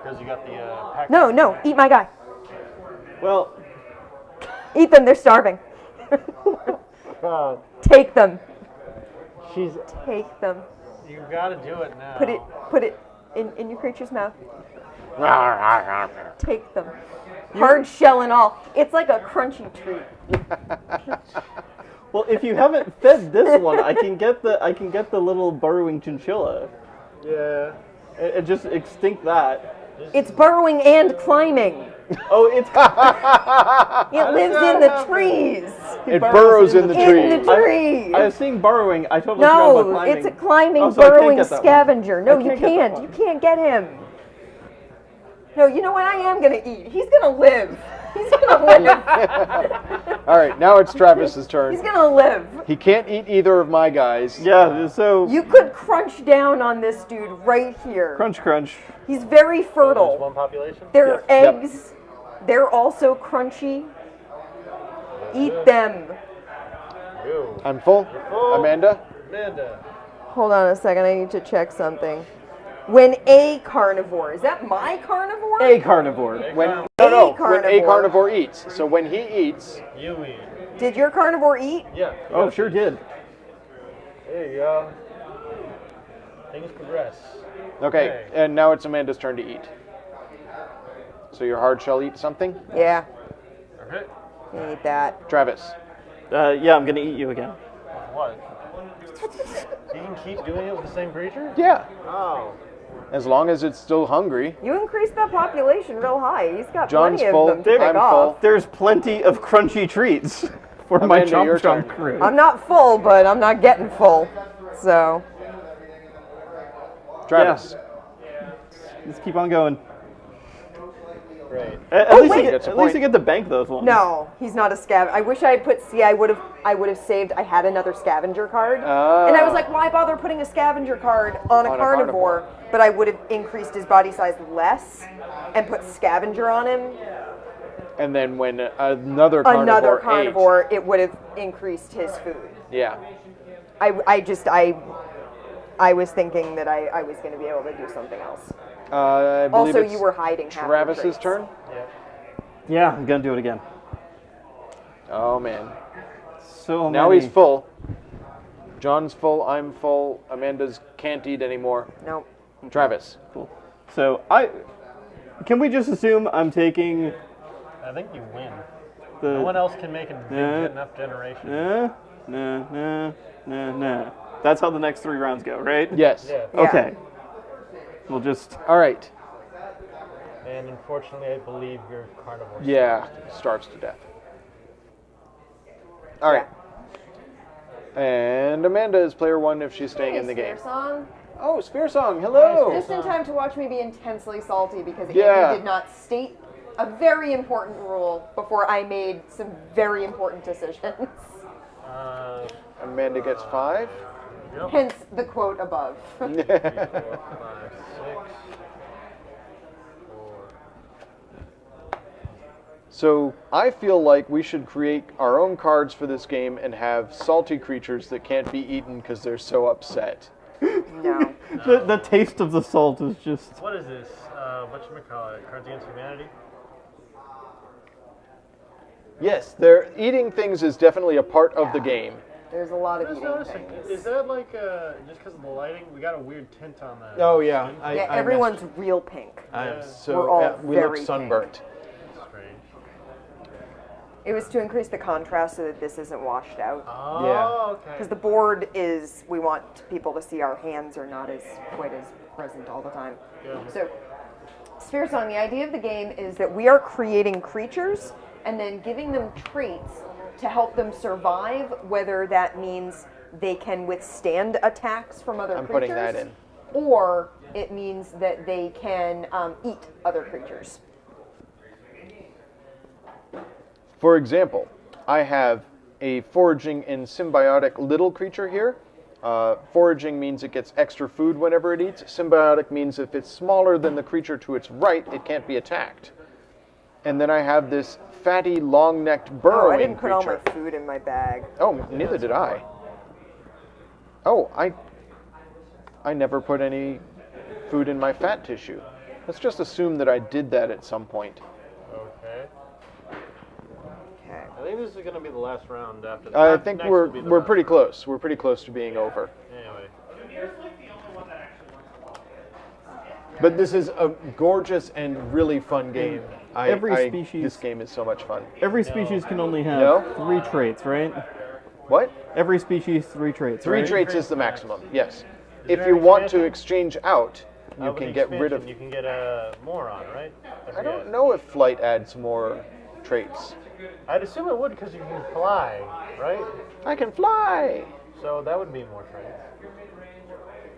Because you got the pack. No, eat my guy. Well, Eat them, they're starving. God, Take them. she's. Take them. You gotta do it now. Put it in your creature's mouth. Take them. Hard shell and all. It's like a crunchy treat. well, if you haven't fed this one, I can get the little burrowing chinchilla Yeah. and just extinct that. It's burrowing and climbing. Oh, it's It lives in the trees. It burrows in the In the tree. trees. I was seeing burrowing. I totally forgot about No, climbing. it's a climbing, Oh, so I can't burrowing get that one. scavenger. No, I you can't get that can't. one. You can't get him. No, you know what? I am gonna eat. He's gonna live. He's gonna live. All right, now it's Travis's turn. He's gonna live. He can't eat either of my guys. Yeah, so You could crunch down on this dude right here. crunch crunch. He's very There's fertile. one population? Their Yep. eggs, they're also crunchy. Eat them. Ew. I'm full. full. Amanda? Amanda. Hold on a second, I need to check something. When a carnivore, is that my carnivore? A carnivore. When A when a carnivore. carnivore eats. So when he eats, You eat. Did your carnivore eat? Yeah. Oh, sure did. There you go. Things progress. okay, and now it's Amanda's turn to eat. So your hard shell eat something? Yeah, Okay. you eat that. Travis. Yeah, I'm gonna eat you again. What? You can keep doing it with the same creature? Yeah. Oh. As long as it's still hungry. You increased that population real high. He's got John's plenty full, of them to pick I'm off. full. There's plenty of crunchy treats for my Amanda, your Chomp turn. Chomp crew. I'm not full, but I'm not getting full. So, Travis. Let's keep on going. Great. At Oh, least wait. you That's a at least you point. get to bank those ones. no, he's not a scav. I wish I had put, see, I would have saved, I had another scavenger card. And I was like, why bother putting a scavenger card on a On a carnivore? carnivore. But I would have increased his body size less and put scavenger on him. And then when another carnivore, Carnivore, it would have increased his food. ate. Yeah. I was thinking that I was going to be able to do something else. I believe Also, it's you were hiding half your Travis's traits. turn. Yeah, I'm gonna do it again. Oh man. So Now many. he's full. John's full. I'm full. Amanda's can't eat anymore. Nope. Travis. Cool. So can we just assume I'm taking I think you win. the No one else can make a big enough generation. Nah. That's how the next 3 rounds go, right? Yes. Yeah. Yeah. Okay. We'll just. All right. And unfortunately, I believe your carnivore. Yeah. Starves to death. All right. And Amanda is player 1 if she's staying in the game. Song. Oh, Spear Song. Hello. Just in time to watch me be intensely salty because Yeah. Andy did not state a very important rule before I made some very important decisions. Amanda gets 5. Yep. Hence the quote above. 4, 5, 6, 4. So I feel like we should create our own cards for this game and have salty creatures that can't be eaten because they're so upset. No. The taste of the salt is just. What is this? Whatchamacallit? Cards Against Humanity? Yes, they're eating things is definitely a part of the game. There's a lot of I was eating noticing, things. is that like, just because of the lighting, we got a weird tint on that. Oh yeah, Yeah, everyone's real pink. I'm Yeah. so We're all we look very sunburnt. Strange. It was to increase the contrast so that this isn't washed out. Oh, Yeah. okay. Because the board is, we want people to see our hands are not as quite as present all the time. Yeah. So, Sphere Song, the idea of the game is that we are creating creatures and then giving them traits to help them survive, whether that means they can withstand attacks from other I'm creatures. putting that in. Or it means that they can eat other creatures. For example, I have a foraging and symbiotic little creature here. Foraging means it gets extra food whenever it eats. Symbiotic means if it's smaller than the creature to its right, it can't be attacked. And then I have this fatty, long-necked burrowing Oh, I didn't put all creature. my food in my bag. Oh, neither did I. Oh, I never put any food in my fat tissue. Let's just assume that I did that at some point. Okay. Okay. I think this is going to be the last round after I that. think Next we're will be the we're last pretty round. close. We're pretty close to being over. Anyway. Junior's like the only one that actually works. But this is a gorgeous and really fun game. Every species- This game is so much fun. Every species can only have No? 3 traits, right? What? Every species 3 traits. 3 right? traits is the maximum. Yes. Is If there you an want to expansion? exchange out, you With can the get rid of. expansion, You can get a moron, right? I don't know if flight adds more traits. I'd assume it would because you can fly, right? I can fly. So that would be more traits.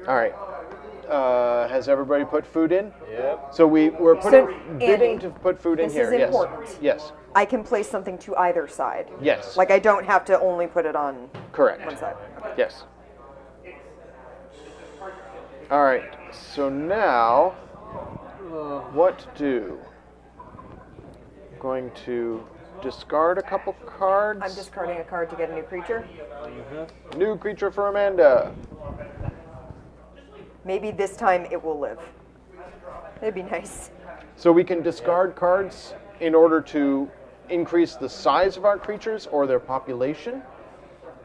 All right. Has everybody put food in? Yep. So we're putting bidding Andy, to put food in this here. is Yes. important. Yes. I can place something to either side. Yes. Like I don't have to only put it on Correct. one side. Okay. Yes. All right. So now, what to do? I'm going to discard a couple cards. I'm discarding a card to get a new creature. New creature for Amanda. Maybe this time it will live. It'd be nice. So we can discard cards in order to increase the size of our creatures or their population,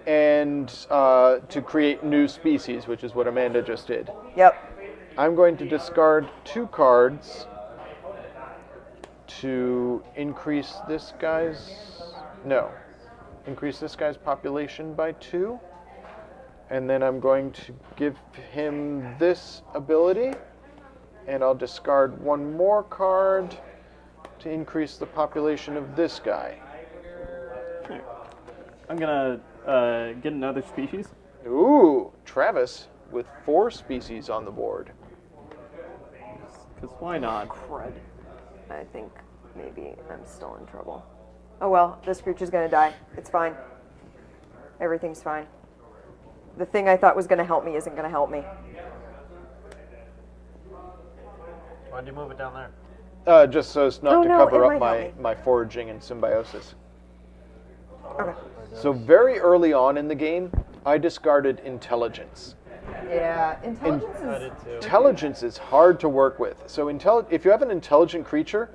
and to create new species, which is what Amanda just did. Yep. I'm going to discard 2 cards to increase this guy's... No. Increase this guy's population by 2. And then I'm going to give him this ability. And I'll discard 1 more card to increase the population of this guy. I'm gonna get another species. Ooh, Travis with 4 species on the board. Because why not? Crud. I think maybe I'm still in trouble. Oh well, this creature's gonna die. It's fine. Everything's fine. The thing I thought was gonna help me isn't gonna help me. Why'd you move it down there? Just so as not Oh, to no, cover it up might help me. my foraging and symbiosis. Okay. So very early on in the game, I discarded intelligence. Yeah, intelligence I is. did too. Intelligence is hard to work with. So if you have an intelligent creature,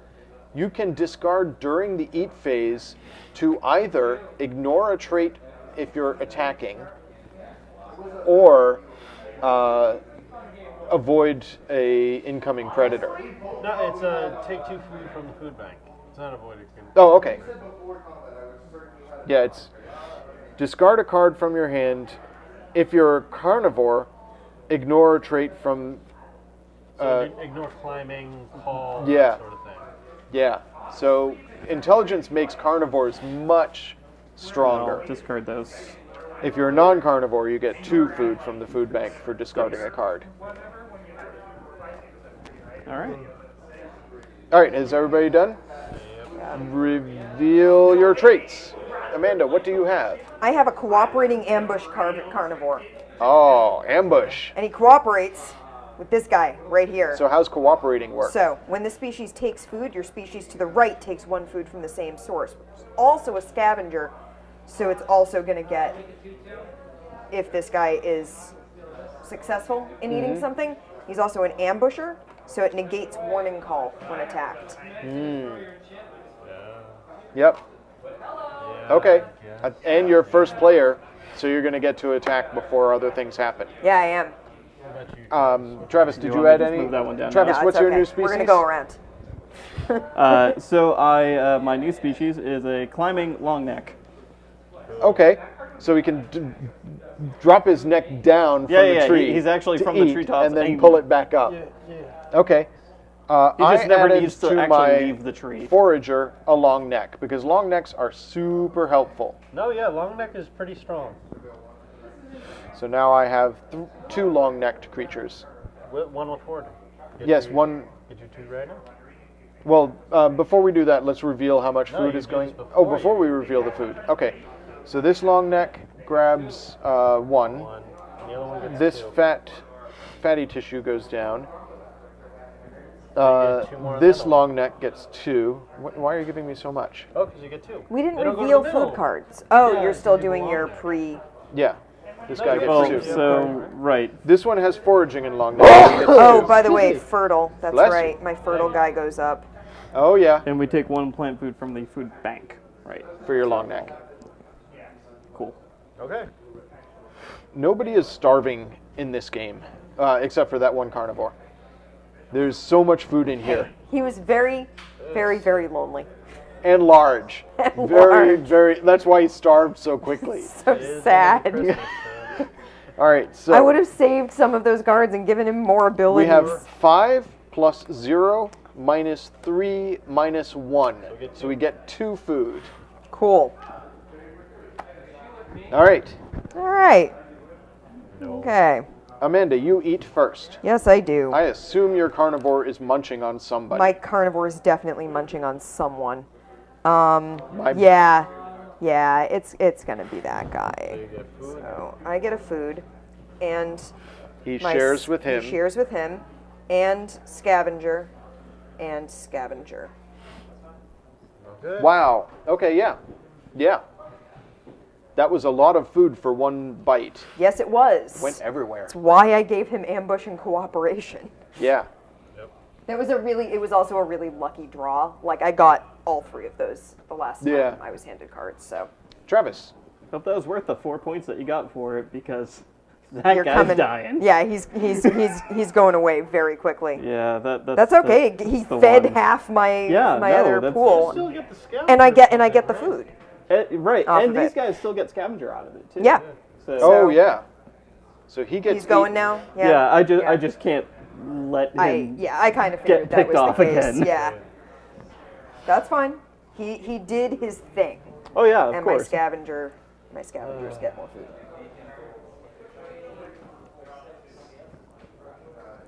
you can discard during the eat phase to either ignore a trait if you're attacking, or avoid a incoming predator. No, it's take 2 food from the food bank. It's not avoiding. Oh, okay. Yeah, it's discard a card from your hand. If you're a carnivore, ignore a trait from. So ignore climbing, call, Yeah. that sort of thing. Yeah. So intelligence makes carnivores much stronger. I'll discard those. If you're a non-carnivore, you get 2 food from the food bank for discarding a card. All right. All right, is everybody done? Reveal your traits. Amanda, what do you have? I have a cooperating ambush carnivore, Oh, ambush. and he cooperates with this guy right here. So how's cooperating work? So, when the species takes food, your species to the right takes 1 food from the same source. It's also a scavenger, so it's also going to get, if this guy is successful in eating something, he's also an ambusher, so it negates warning call when attacked. Yep. Okay. And you're first player, so you're going to get to attack before other things happen. Yeah, I am. What about you? Travis, did you you want me add to just any? move that one down Travis, Yeah, what's it's your okay. new species? We're going to go around. So my new species is a climbing long neck. Okay. So he can drop his neck down from Yeah, the tree. he's actually to from the eat treetops and then and- pull it back up. Yeah. Okay. He just I never added needs to to actually my leave the tree. forager a long neck because long necks are super helpful. No, yeah, long neck is pretty strong. So now I have 2 long-necked creatures. One with forward. Yes, one. Get your 2 right now. Well, before we do that, let's reveal how much No, food you is do going. this Oh, before before you- we reveal the food. Okay. So this long neck grabs 1. 1. And the other one gets This 2. fatty tissue goes down. So you get 2 more This than long neck gets 2. Why are you giving me so much? Oh, because you get 2. We didn't They don't go to reveal the food middle. cards. Oh, Yeah, you're still you do doing long your neck. pre... Yeah. This No, guy you gets get Oh, 2. two. so right. This one has foraging and long neck. Oh, by the way, fertile. That's Bless you. right. My fertile guy goes up. Oh yeah, And we take 1 plant food from the food bank. Right. for your long neck. Cool. Okay. Nobody is starving in this game, except for that one carnivore. There's so much food in here. He was very, very, very lonely. And large. And Very, large. very. That's why he starved so quickly. So It is sad. Christmas, All right, so I would have saved some of those guards and given him more we abilities. have 5 plus 0 minus 3 minus 1. get So we get 2 food. Cool. All right, All right. No. Okay. Amanda, you eat first. Yes, I do. I assume your carnivore is munching on somebody. My carnivore is definitely munching on someone. My- Yeah, it's gonna be that So guy. you get food. So I get a food, and He my shares s- with him. He shares with him, and scavenger, and scavenger. Good. Wow. Okay, yeah. Yeah. That was a lot of food for one bite. Yes, it was. Went everywhere. That's why I gave him ambush and cooperation. Yeah. It was also a really lucky draw. Like I got all 3 of those the last Yeah. time I was handed cards. So Travis. Hope that was worth the 4 points that you got for it because that you're guy's coming. dying. Yeah, he's going away very quickly. Yeah, That's okay. He the fed one. half my Yeah, my no, other that's- pool, Still get the scout. and I get the food. Right, Off and of these it. guys still get scavenger out of it too. Yeah, So, Oh yeah. So he gets. he's going eaten. now. yeah, I Yeah. just can't let him. I kind of figured that picked was off the case. again. Yeah, that's fine. He did his thing, Oh yeah, of and course. my scavengers get more food.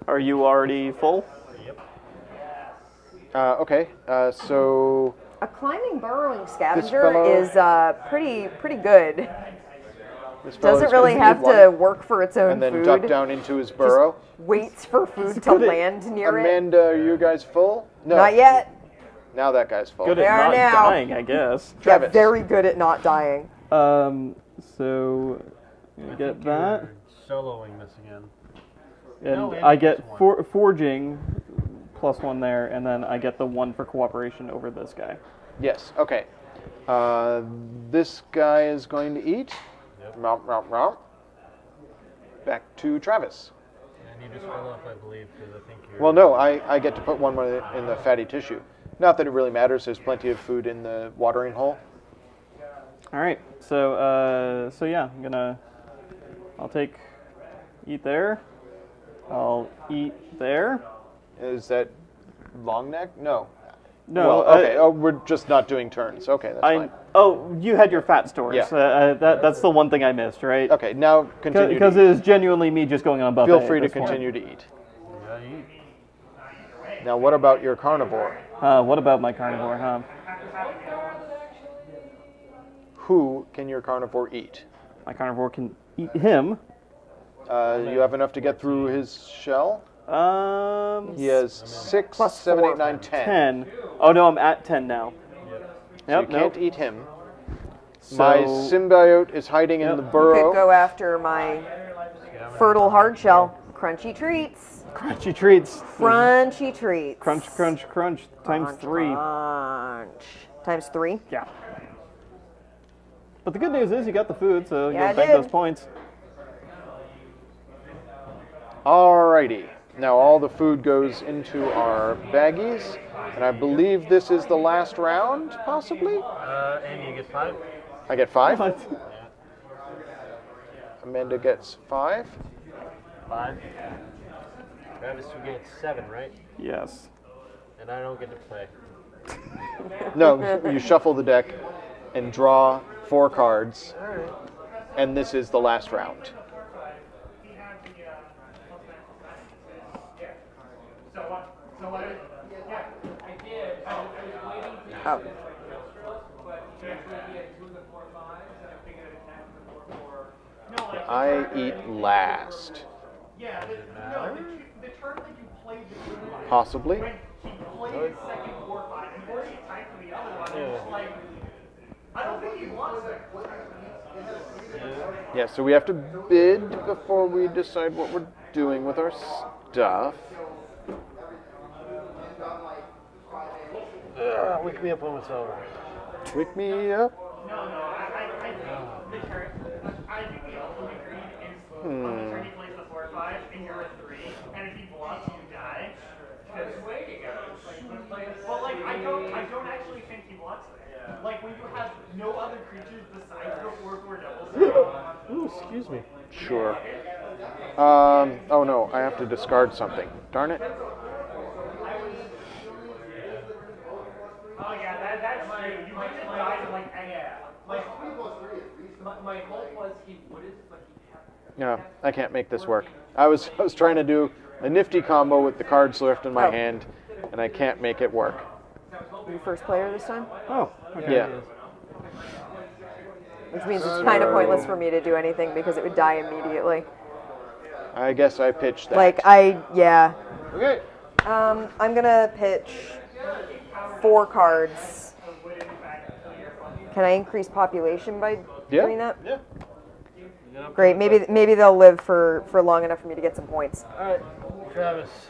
Are you already full? Okay. So A climbing, burrowing scavenger fellow- is pretty good. this fellow's Doesn't really gonna have eat one to work for its own and then food. duck down into his burrow. Waits for food to good at- land near it. Amanda, are you guys full? No. Not yet. Now that guy's full. Good They are at not now. dying, I guess. Yeah, Travis. very good at not dying. So you get that. soloing this again. And No, I Andy get gets one. forging +1 there, and then I get the 1 for cooperation over this guy. Yes. Okay. This guy is going to eat. Yep. Romp, romp, romp. Back to Travis. And you just roll off, I believe, because I think you're... Well, no, I get to put one more in the fatty tissue. Not that it really matters. There's plenty of food in the watering hole. All right, so yeah, I'll eat there. I'll eat there. Is that long neck? No. No. Well, okay. We're just not doing turns. Okay, that's fine. Oh, you had your fat stores. Yeah. That's the one thing I missed, right? Okay, now continue. Because To it eat. is genuinely me just going on a buffet. Feel free at to this point. continue to eat. Yeah, you eat. Now, what about your carnivore? What about my carnivore, huh? Who can your carnivore eat? My carnivore can eat him. You have enough to get through his shell? He has 6, Plus 7, 4. 8, 9, 10. 10. Oh no, I'm at 10 now. So Yep, you can't eat him. So, My symbiote is hiding in the You could burrow. go after my fertile hard shell. Crunchy treats. crunchy treats. Crunchy treats. Crunch, crunch, crunch. Times Crunch, 3. Crunch. Times 3? Yeah. But the good news is you got the food, so Yeah, you I bank did. those points. Alrighty. Now all the food goes into our baggies, and I believe this is the last round, possibly? And you get 5? I get 5. What? Amanda gets 5. 5. Travis, you get 7, right? Yes. And I don't get to play. No, you shuffle the deck and draw 4 cards, and this is the last round. So what? Yeah, I did. I was waiting to. Oh. But actually, he had 2 of the 4 5s, and I figured I'd attack the 4 4. No, like. I eat last, Yeah, the turn that you played the turn line, possibly. when he played his second 4 5, and before he attacked for the other one, it was like. I don't think he wants it. Yeah, so we have to bid before we decide what we're doing with our stuff. Wake me up when it's over. Wake me up. I think the turn. I think the ultimate green is on the turn he plays the 4 5, and you're a 3, and if he bluffs, you die. Because well, like I don't actually think he wants it. Like when you have no other creatures besides the 4 4 doubles. Ooh, excuse me. Sure. Oh no, I have to discard something. Darn it. Oh yeah, that's true. You might just die to like my hope was he wouldn't, but he kept. No, I can't make this work. I was trying to do a nifty combo with the cards left in my Oh. hand, and I can't make it work. You first player this time? Oh, okay. Yeah. Which means it's kind of pointless for me to do anything because it would die immediately. I guess I pitched that. Yeah. Okay. I'm gonna pitch 4 cards. Can I increase population by Yeah. doing that? Yeah. Great. Maybe they'll live for long enough for me to get some points. Alright, Travis.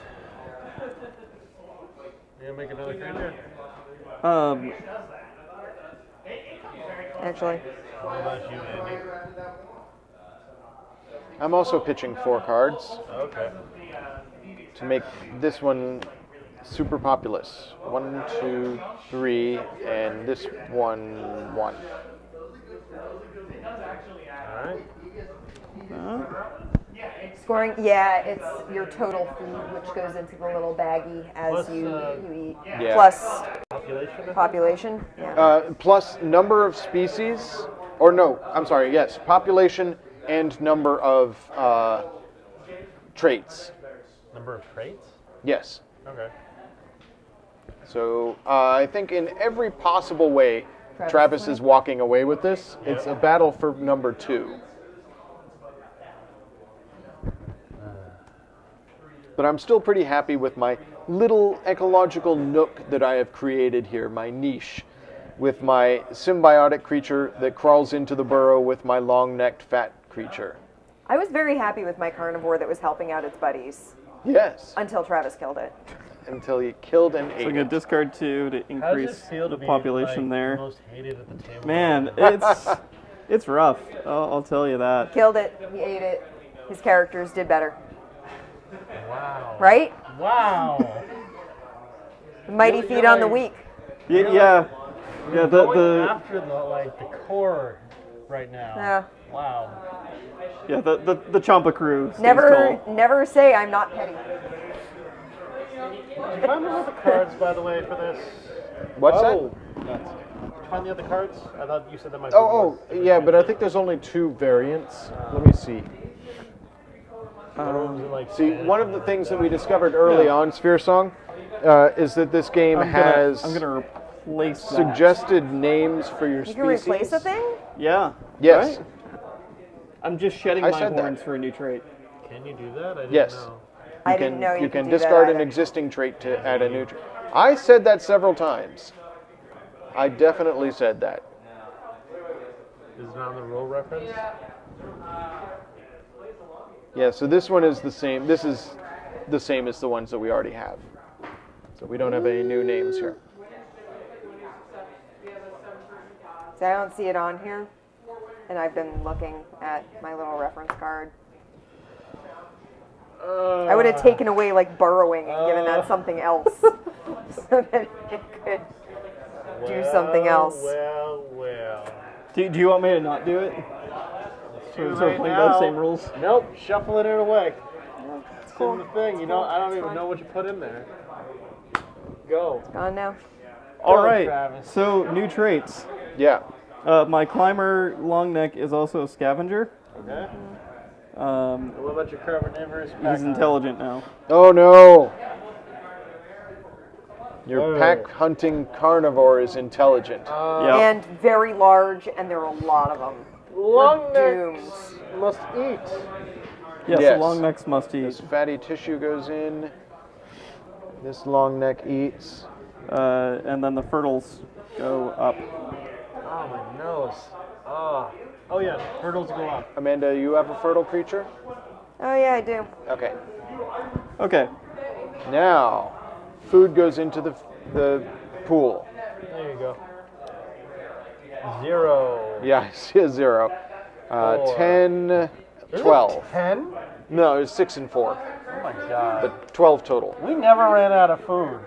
You gonna make another creature? Actually, What about you, Andy? I'm also pitching 4 cards Okay. to make this one super populous. 1, 2, 3, and this one 1. Alright. scoring. Yeah, it's your total food, which goes into the little baggie as Plus, you eat. Yeah. Plus Population? population. Yeah. Plus number of species, or no, I'm sorry, yes, population and number of traits. Number of traits? Yes. Okay. So I think in every possible way, Travis Travis winning? is walking away with this. It's a battle for number 2. But I'm still pretty happy with my little ecological nook that I have created here, my niche, with my symbiotic creature that crawls into the burrow with my long-necked fat creature. I was very happy with my carnivore that was helping out its buddies Yes. until Travis killed it. Until he killed and So ate I'm gonna it. discard 2 to How does it increase feel to the be population like, there. the most hated at the table? Man, it's rough. I'll tell you that. Killed it. He ate it. His characters did better. Wow. Right? Wow. The mighty You're feed on the like- weak. Yeah. You're The going after the core right now. Yeah. Wow. the Champa crew. Stays Never, tall. never say I'm not petty. Did you find the other cards, by the way, for this? What's that? Did you find the other cards? I thought you said that might be Oh, yeah, but I think there's only 2 variants. Let me see. See, one of the things that we discovered early on, Sphere Song, is that this game I'm has gonna replace that. suggested names for your You species. can replace a thing? Yeah. Yes. Right? I'm just shedding I my said that. horns for a new trait. Can you do that? I didn't Yes. know. I didn't know you can could do that discard an either. existing trait to add a new trait. I said that several times. I definitely said that. Is it on the roll reference? Yeah, so this one is the same. This is the same as the ones that we already have. So we don't have any new names here. So I don't see it on here. And I've been looking at my little reference card. I would have taken away like burrowing and given that something else. So that it could do something else. Well. Do you want me to not do it? So we're playing by the same rules. Nope, shuffling it away. It's cool. The thing, I don't even know what you put in there. Go. Gone now. All Go, right. Travis. So new traits. Yeah. My climber long neck is also a scavenger. Okay. Um, What about your carnivorous? he's intelligent now. Oh no! Your Alright. pack hunting carnivore is intelligent. Yeah. And very large, and there are a lot of them. Long Doomed. necks must eat. Yes, Yes. long necks must eat. This fatty tissue goes in. This long neck eats. And then the fertiles go up. Oh, my nose. Oh yeah, hurdles go up. Amanda, you have a fertile creature? Oh yeah, I do. Okay. Okay. Now, food goes into the pool. There you go. 0. Yeah, I see a 0. 10, 12. 10? No, it was 6 and 4, Oh my god. but 12 total. We never ran out of food.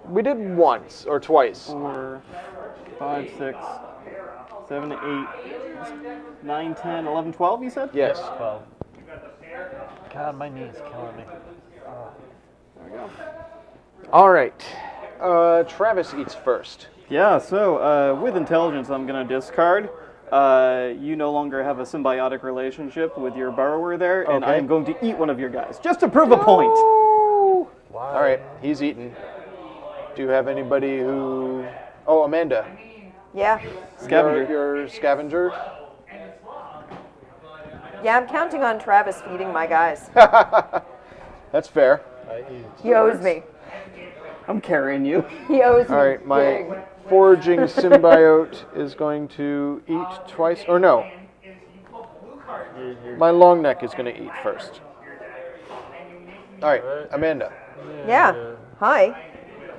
We did once or twice. 4, 5, 6, 7, 8, 9, 10, 11, 12, you said? Yes. 12. God, my knee's killing me. All right. Travis eats first. Yeah, so with intelligence, I'm going to discard. You no longer have a symbiotic relationship with your borrower there, and I Okay. am going to eat one of your guys, just to prove a point. Why? All right, he's eaten. Do you have anybody who... Oh, Amanda. Yeah. Scavenger. Your scavenger. Yeah, I'm counting on Travis feeding my guys. That's fair. I eat. He owes me. I'm carrying you. He owes me. All right, my big. foraging symbiote is going to eat twice. Or no, my long neck is going to eat first. All right, Amanda, Yeah. Hi.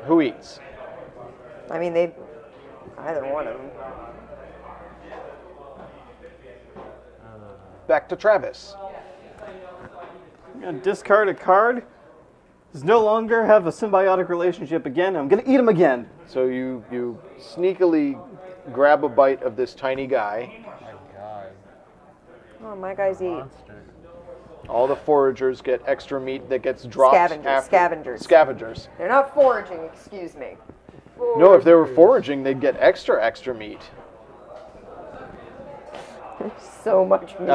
who eats? I mean, they. Either one of them. Back to Travis. I'm going to discard a card. Does no longer have a symbiotic relationship again. I'm going to eat him again. So you sneakily grab a bite of this tiny guy. God. Oh, my guys eat. Monster. All the foragers get extra meat that gets dropped Scavengers, after. scavengers. Scavengers. They're not foraging, excuse me. No, if they were foraging, they'd get extra meat. So much meat.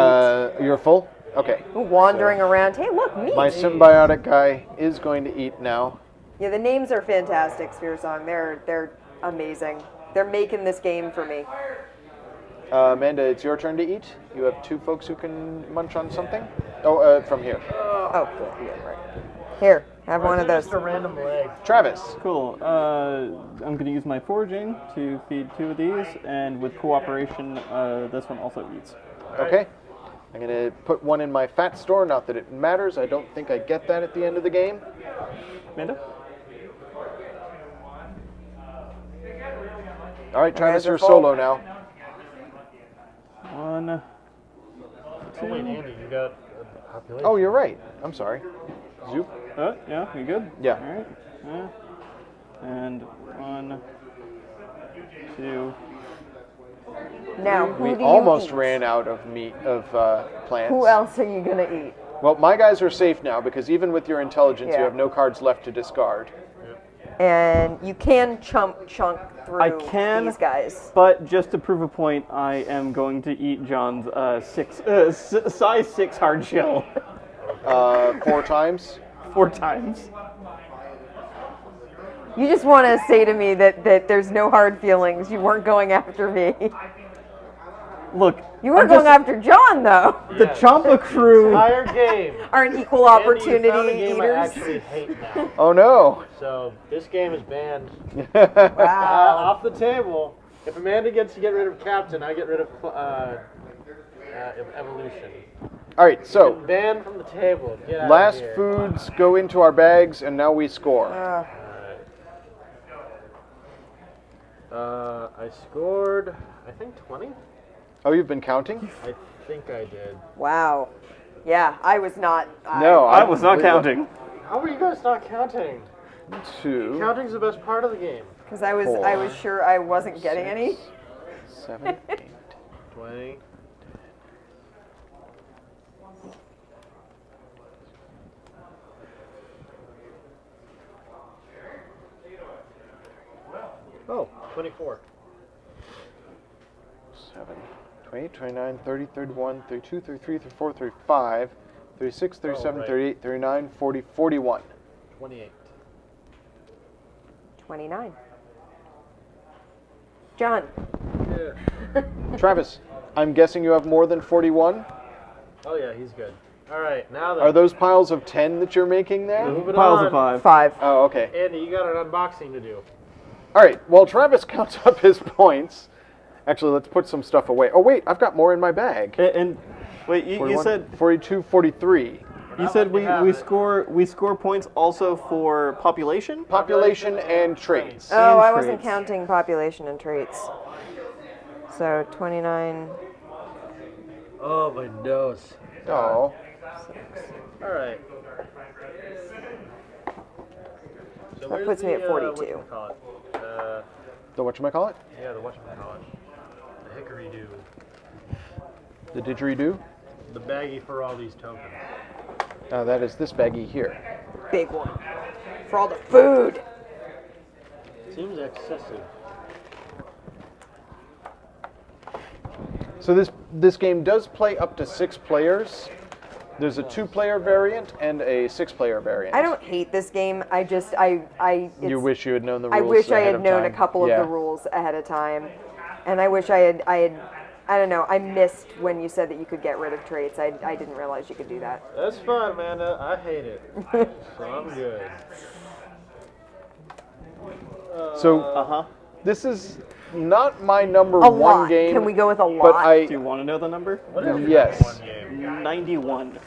You're full? Okay. Wandering around. Hey, look, meat. My symbiotic guy is going to eat now. Yeah, the names are fantastic, Sphere Song. They're amazing. They're making this game for me. Amanda, it's your turn to eat. You have 2 folks who can munch on something. Oh, from here. Oh, good. Yeah, right. Here, have one of those. Just a random leg. Travis. Cool. I'm going to use my foraging to feed 2 of these, and with cooperation, this one also eats. Okay. I'm going to put one in my fat store, not that it matters. I don't think I get that at the end of the game. Amanda? All right, Travis, guys are you're full. solo now. 1, Oh wait, Andy, you got a population. Oh, you're right. I'm sorry. Zoop. yeah, you good? Yeah. All right. And 1, 2. Now, who We do you almost eat? ran out of meat, of plants. Who else are you gonna eat? Well, my guys are safe now because even with your intelligence, you Yeah. have no cards left to discard. And you can chunk through I can, these guys. but just to prove a point, I am going to eat John's size 6 hard shell 4 times. 4 times. You just want to say to me that there's no hard feelings. You weren't going after me. Look, You were I'm going just- after John, though. the Champa crew. Entire game. Aren't equal Andy, you opportunity found a game I eaters. actually hate now. Oh no! So this game is banned. Wow. Off the table. If Amanda gets to get rid of Captain, I get rid of Evolution. All right, so Banned from the table. Get out last of here. foods go into our bags, and now we score. I scored, I think 20? Oh, you've been counting? I think I did. Wow. Yeah, I was not. No, I was not counting. How were you guys not counting? 2, Counting's the best part of the game. Because I was sure I wasn't getting any. 7, 8. 20. Oh, 24. 7, 28, 29, 30, 31, 32, 33, 34, 35, 36, 37, right. 38, 39, 40, 41. 28. 29. John. Yeah. Travis, I'm guessing you have more than 41? Oh yeah, he's good. All right, now then. Are those piles of 10 that you're making there? Moving Piles on. of 5. 5. Oh, okay. Andy, you got an unboxing to do. All right, while Travis counts up his points, actually, let's put some stuff away. Oh, wait, I've got more in my bag. And wait, you 41, said 42, 43. you said we score points also for population? Population and traits. Oh, I wasn't traits. counting population and traits. So 29. Oh, my nose. Oh. All right. So That puts me at 42. The whatchamacallit? Yeah, the whatchamacallit. The hickory-doo. The didgeridoo? The baggie for all these tokens. That is this baggie here. Big one. For all the food. Seems excessive. So this game does play up to 6 players. There's a 2-player variant and a 6-player variant. I don't hate this game. I just, You wish you had known the rules I wish I ahead had of known a time. couple Yeah. of the rules ahead of time. And I wish I had, I don't know, I missed when you said that you could get rid of traits. I didn't realize you could do that. That's fine, Amanda. I hate it. So I'm good. So this is not my number A 1 lot. game. Can we go with a But lot? Do you want to know the number? What is Yes. one game? 91.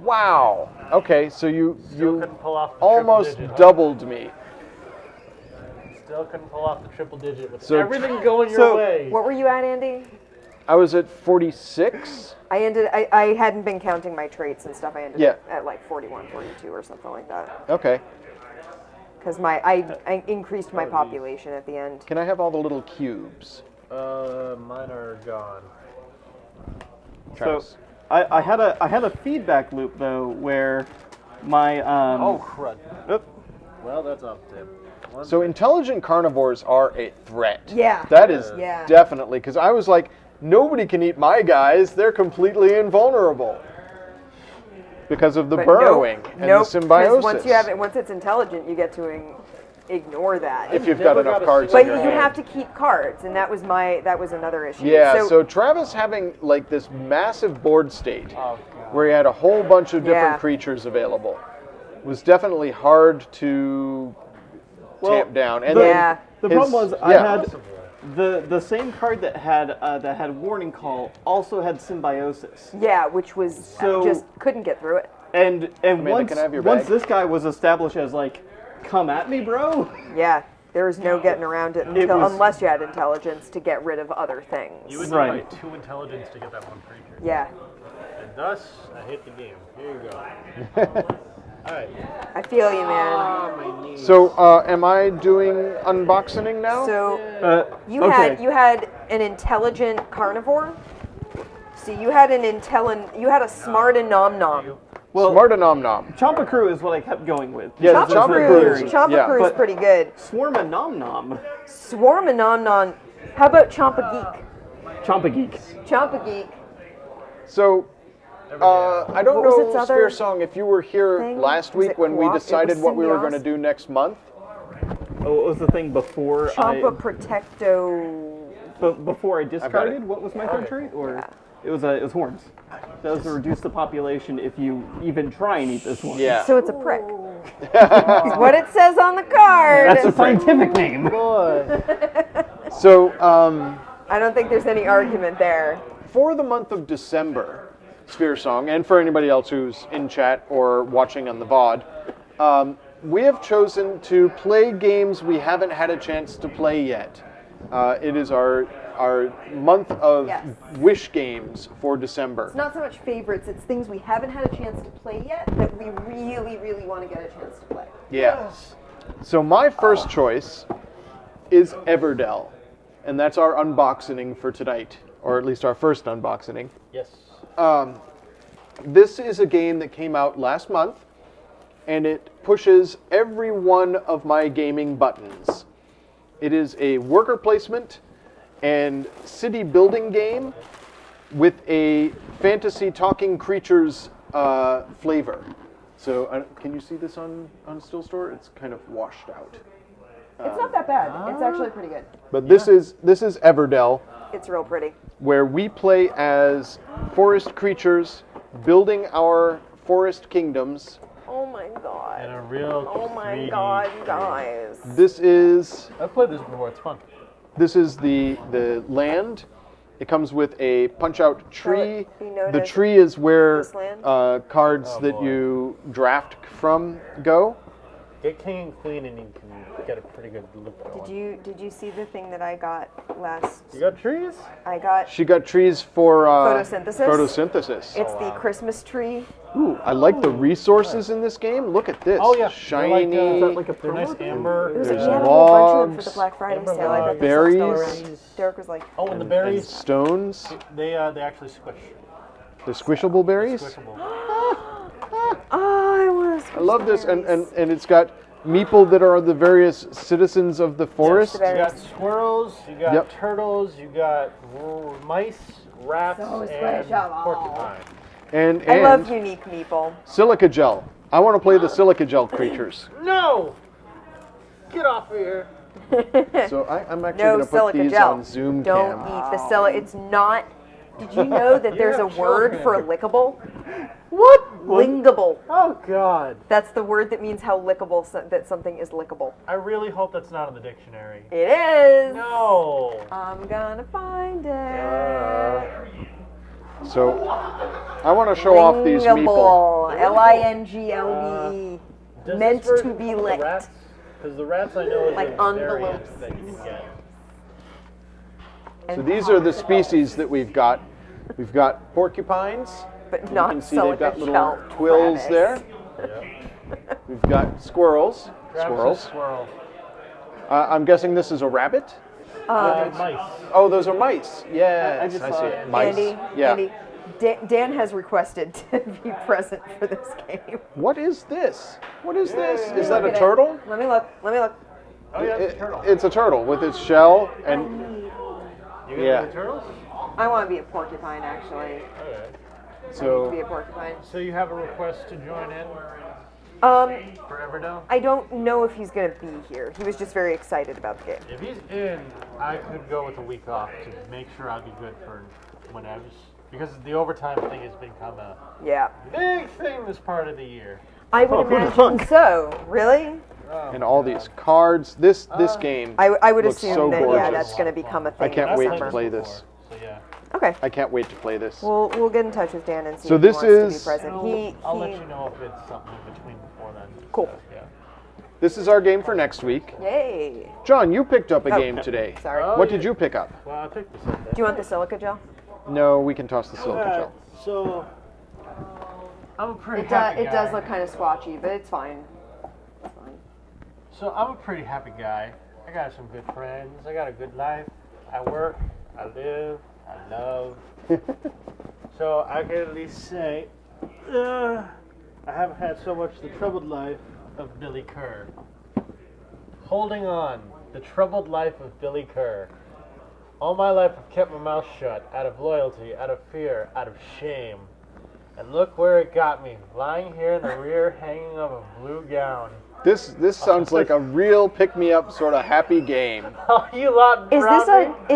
Wow. Okay, so you Couldn't pull off the almost triple digit. doubled me. Still couldn't pull off the triple digit with So- everything going your so- way. What were you at, Andy? I was at 46. I hadn't been counting my traits and stuff. I ended Yeah. up at like 41, 42 or something like that. Okay. Because I increased my population at the end. Can I have all the little cubes? Mine are gone. Travis. So I had a feedback loop though where my Oh, crud. oop, Well, that's off the table. One So intelligent carnivores are a threat. Yeah. That is Yeah. definitely, because I was like, nobody can eat my guys. They're completely invulnerable. Because of the But burrowing and nope, the symbiosis. once it's intelligent, you get to ignore that. If you've got Never enough got a cards But in you your hand. have to keep cards, and that was another issue. Yeah, so Travis having like this massive board state where he had a whole bunch of different Yeah. creatures available was definitely hard to tamp down. And the, then Yeah. the his- problem was I yeah. had The same card that had Warning Call also had Symbiosis. Yeah, which was So- just couldn't get through it. And Amanda, can I have your once bag? this guy was established as like, come at me, bro. Yeah, there was no getting around it was- unless you had intelligence to get rid of other things. You would Right. need like 2 intelligence to get that one creature. Yeah, And thus, I hit the game. Here you go. Alright. I feel you, man. My knees. So, am I doing unboxing now? So you okay. had an intelligent carnivore. So you had you had a smart and nom nom. Well, Smart and Nom Nom. Champa Crew is what I kept going with. Yeah, Because Champa it's a Crew theory. is- Champa yeah. Crew's But- pretty good. Swarm and Nom Nom. Swarm and nom nom. How about Champa Geek? Champa Geek. Champa Geek. So, I don't What was its know, other Spear Song, if you were here thing? last Was week it when we co-op? It was decided what we were going to Symbiosis? do next month. Oh, what was the thing before Champa Protecto. before I discarded? it. What was my third trait? Or Yeah. it was horns. That was to reduce the population if you even try and eat this one. Yeah. So it's a prick. That's what it says on the card. That's a scientific name. So, I don't think there's any argument there. for the month of December, Spear Song, and for anybody else who's in chat or watching on the VOD, we have chosen to play games we haven't had a chance to play yet. It is our month of Yes. wish games for December. It's not so much favorites, it's things we haven't had a chance to play yet that we really, really want to get a chance to play. Yes. So my first choice is Everdell, and that's our unboxing for tonight, or at least our first unboxing. Yes. This is a game that came out last month, and it pushes every one of my gaming buttons. It is a worker placement and city building game with a fantasy talking creatures flavor. So can you see this on Still Store? It's kind of washed out. It's not that bad. It's actually pretty good. But this is Everdell, It's real pretty. where we play as forest creatures building our forest kingdoms. Oh my god. And a real Oh my 3D god, you guys. This is I've played this before. It's fun. the land. It comes with a punch-out tree. you notice The tree is where this land? cards Oh, that boy. you draft from go. Get king and queen, and you can get a pretty good look at one. Did you see the thing that I got last? You got trees? I got She got trees for Photosynthesis? photosynthesis. it's the Christmas tree. Ooh, I like the resources in this game. Look at this. Oh, yeah. Shiny. They're like, Is that like a they're nice promo? amber. It was There's like, he had a whole bunch of them for logs, the Black Friday amber sale. I bet logs, they're still berries. around. Derek was like, Oh, and the and berries. stones. They actually squish. The squishable berries. Squishable. oh, I want to. I love this, and it's got meeple that are the various citizens of the forest. the You got berries. squirrels. You got Yep. turtles. You got mice, rats, So and squishable. porcupine. And I love unique meeple. silica gel. I want to play the silica gel creatures. No! Get off of here. So I'm actually No going to put silica these gel. on Zoom Don't cam. eat the silica. It's not. Did you know that there's a have word children. for lickable? What? Lingable. Oh, God. That's the word that means how lickable that something is lickable. I really hope that's not in the dictionary. It is. No. I'm gonna find it. So I want to show off these meeple. Lingable. L-I-N-G-L-E-E. Does Meant this to work be with licked. the rats? Because the rats I know is Like a variant envelopes. that you can get. So these are the species that we've got. We've got porcupines. But You not can see they've silica got little gel. twills Travis. there. Yep. We've got squirrels. Travis Squirrels. is Squirrel. I'm guessing this is a rabbit. Mice. Oh, those are mice. Yes, I just I saw see it. it. Mice. Andy, Yeah. Andy, Dan has requested to be present for this game. What is this? What is this? Yeah. Is that a Look at it. turtle? Let me look. Let me look. Oh, yeah, it's a turtle. It's a turtle with its shell and You yeah. got the turtles? I want to be a porcupine, actually. Okay. To be so a porcupine. So you have a request to join in for Everdell? I don't know if he's going to be here. He was just very excited about the game. If he's in, I could go with a week off to make sure I'd be good for whenever. Because the overtime thing has become a Yeah. big thing this part of the year. I would Oh, who'da imagine thunk? so. Really? And all these cards. This game. I would looks assume so that gorgeous. that's going to become a thing. I can't in wait December. to play this. So yeah. Okay. I can't wait to play this. We'll get in touch with Dan and see So if he this wants to is- be present. I'll let you know if it's something in between before then. Cool. So, yeah. This is our game for next week. Yay. John, you picked up a Oh, game today. Sorry. Oh, What yeah. did you pick up? Well, I picked this up. Do you want the silica gel? No, we can toss the silica gel. So, I'm a pretty It happy guy. does look kind of squatchy, but it's fine. It's fine. So I'm a pretty happy guy. I got some good friends. I got a good life. I work. I live. I love. So I can at least say, I haven't had so much the troubled life of Billy Kerr. Holding on, the troubled life of Billy Kerr. All my life I've kept my mouth shut, out of loyalty, out of fear, out of shame. And look where it got me, lying here in the rear hanging of a blue gown. This sounds like a real pick-me-up sort of happy game. Oh, you lot around me?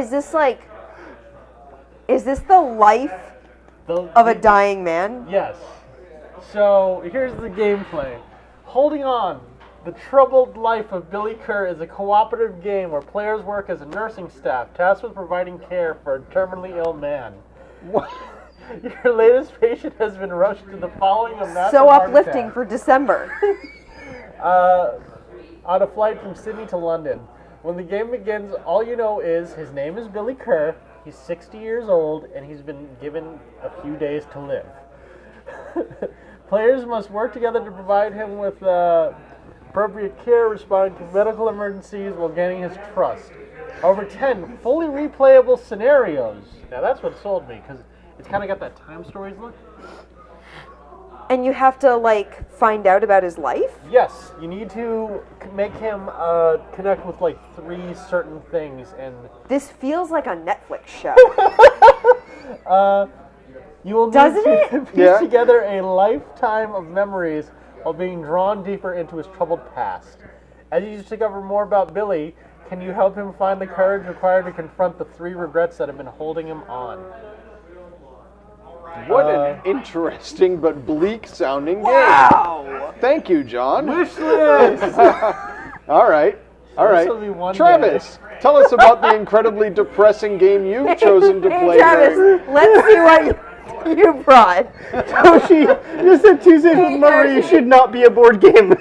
Is this the life of a dying man? Yes. So here's the gameplay. Holding on. The Troubled Life of Billy Kerr is a cooperative game where players work as a nursing staff tasked with providing care for a terminally ill man. What? Your latest patient has been rushed to the following of massive So heart uplifting attack. for December. On a flight from Sydney to London. When the game begins, all you know is his name is Billy Kerr, he's 60 years old, and he's been given a few days to live. Players must work together to provide him with appropriate care, responding to medical emergencies while gaining his trust. Over 10 fully replayable scenarios. Now that's what sold me, because it's kind of got that Time Stories look. And you have to, like, find out about his life? Yes, you need to make him connect with like 3 certain things, and This feels like a Netflix show. you will need Doesn't to it? piece Yeah. together a lifetime of memories while being drawn deeper into his troubled past. As you discover more about Billy, can you help him find the courage required to confront the 3 regrets that have been holding him on? What an interesting but bleak-sounding game. Wow! Thank you, John. Wish list! All right. All right. This'll be one Travis, tell us about the incredibly depressing game you've chosen to Hey, play. Travis, during- let's see what you brought. Toshi, you said Tuesdays with Hey, Murray Toshi. should not be a board game.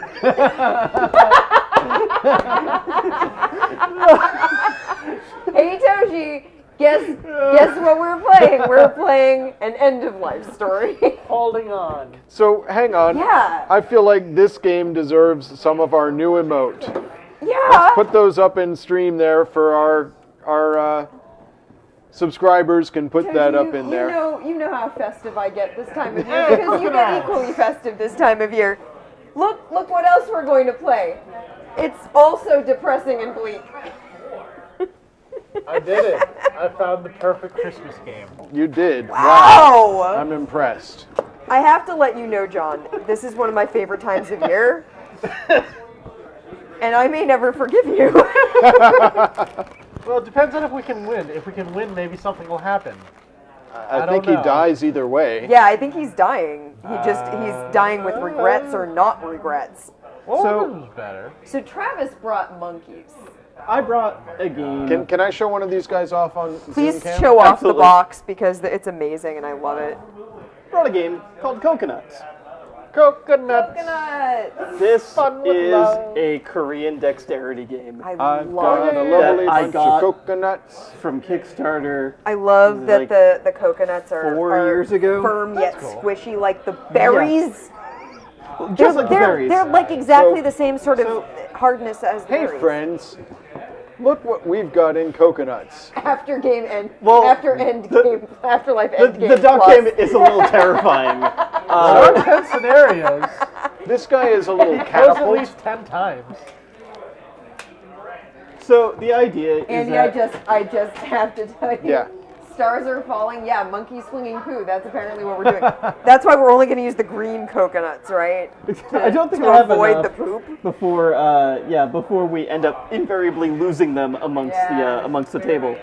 Hey, Toshi, guess what we're playing? We're playing an end-of-life story. Holding on. So, hang on. Yeah. I feel like this game deserves some of our new emote. Yeah. Put those up in stream there for our subscribers can put that up in there. You know how festive I get this time of year because you get equally festive this time of year. Look what else we're going to play. It's also depressing and bleak. I did it. I found the perfect Christmas game. You did. Wow. I'm impressed. I have to let you know, John, this is one of my favorite times of year. And I may never forgive you. Well, it depends on if we can win. If we can win, maybe something will happen. I don't think he know. dies either way. Yeah, I think he's dying. He's dying with regrets or not regrets. Well, So- one was better. So Travis brought monkeys. I brought a game. Can I show one of these guys off on Please Zoom cam? show off Absolutely. the box because it's amazing and I love it. brought a game called Coconuts. Coconuts. Coconuts. This Fun with is love. a Korean dexterity game I I've love got a it. lovely That I bunch got- of coconuts. from Kickstarter. I love that Like the coconuts are 4 years ago? firm yet That's cool. squishy, like the berries. Just like the berries. They're like exactly So- the same sort of so- hardness as Hey, berries. friends. Look what we've got in coconuts. After game end. Well, Afterlife The, end game. the duck plus. game is a little terrifying. There are 10 scenarios. This guy is a little Goes at catapult. least 10 times. So the idea is Andy, that I just have to tell you. Yeah. Stars are falling. Yeah, monkey swinging poo. That's apparently what we're doing. That's why we're only going to use the green coconuts, right? I don't think to I have avoid enough the poop. before we end up invariably losing them amongst the table.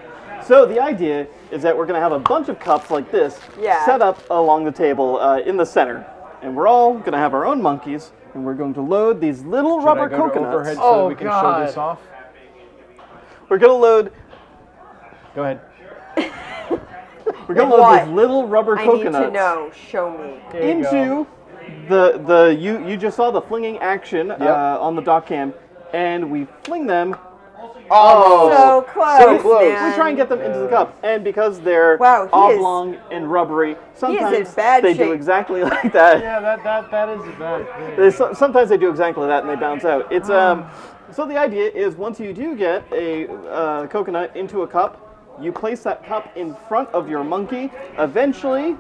So the idea is that we're going to have a bunch of cups like this Yeah. set up along the table in the center, and we're all going to have our own monkeys, and we're going to load these little Should rubber I go to coconuts. overhead so Oh, that we can show this God. off? We're going to load. Go ahead. We're going to What? load these little rubber I coconuts need to know. Show me. There you go. into you just saw the flinging action on the dock cam, and we fling them. Almost. So close. So close. Man. We try and get them into the cup, and because they're Wow, he is- oblong and rubbery, sometimes bad they do shape. exactly like that. Yeah, that is a bad thing. Sometimes they do exactly that, and they bounce out. It's so the idea is once you do get a coconut into a cup, you place that cup in front of your monkey. Eventually,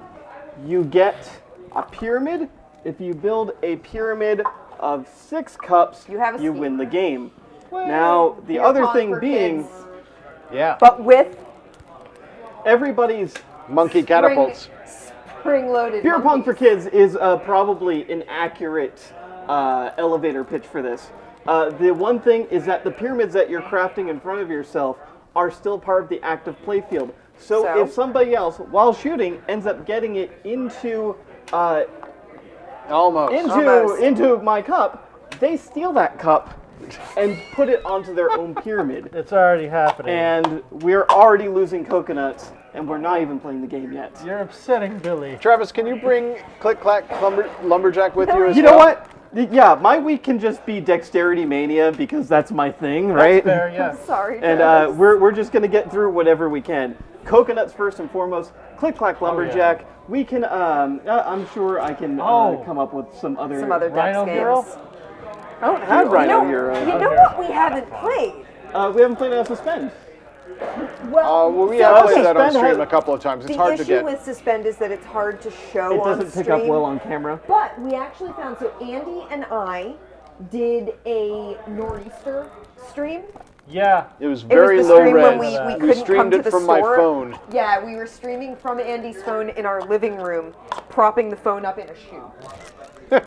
you get a pyramid. If you build a pyramid of 6 cups, You have a scheme. win the game. Now, the Beer other pong thing for being, kids, Yeah. but with everybody's Monkey catapults. spring-loaded beer pong monkeys. for kids is probably an accurate elevator pitch for this. The one thing is that the pyramids that you're crafting in front of yourself are still part of the active playfield. So So? if somebody else, while shooting, ends up getting it into Almost. into my cup, they steal that cup and put it onto their own pyramid. It's already happening. And we're already losing coconuts, and we're not even playing the game yet. You're upsetting Billy. Travis, can you bring Click Clack Lumberjack with you as You well? know what? Yeah, my week can just be dexterity mania because that's my thing, right? There, yes. Sorry, And Travis. we're just gonna get through whatever we can. Coconuts first and foremost. Click Clack Lumberjack. We can. I'm sure I can come up with some other. Some other Dex Rhino games. Hero? I don't have Rhino Hero. You know what we haven't played? We haven't played on Suspend. Well, Well, we so, have okay, played that on Suspend stream has- a couple of times. It's the hard to issue get. with Suspend is that it's hard to show It on doesn't pick stream. up well on camera. But we actually found, so Andy and I did a Nor'easter stream. Yeah. It was It very was the low stream res. when we We couldn't come streamed to it the from my store. phone. Yeah, we were streaming from Andy's phone in our living room, propping the phone up in a shoe.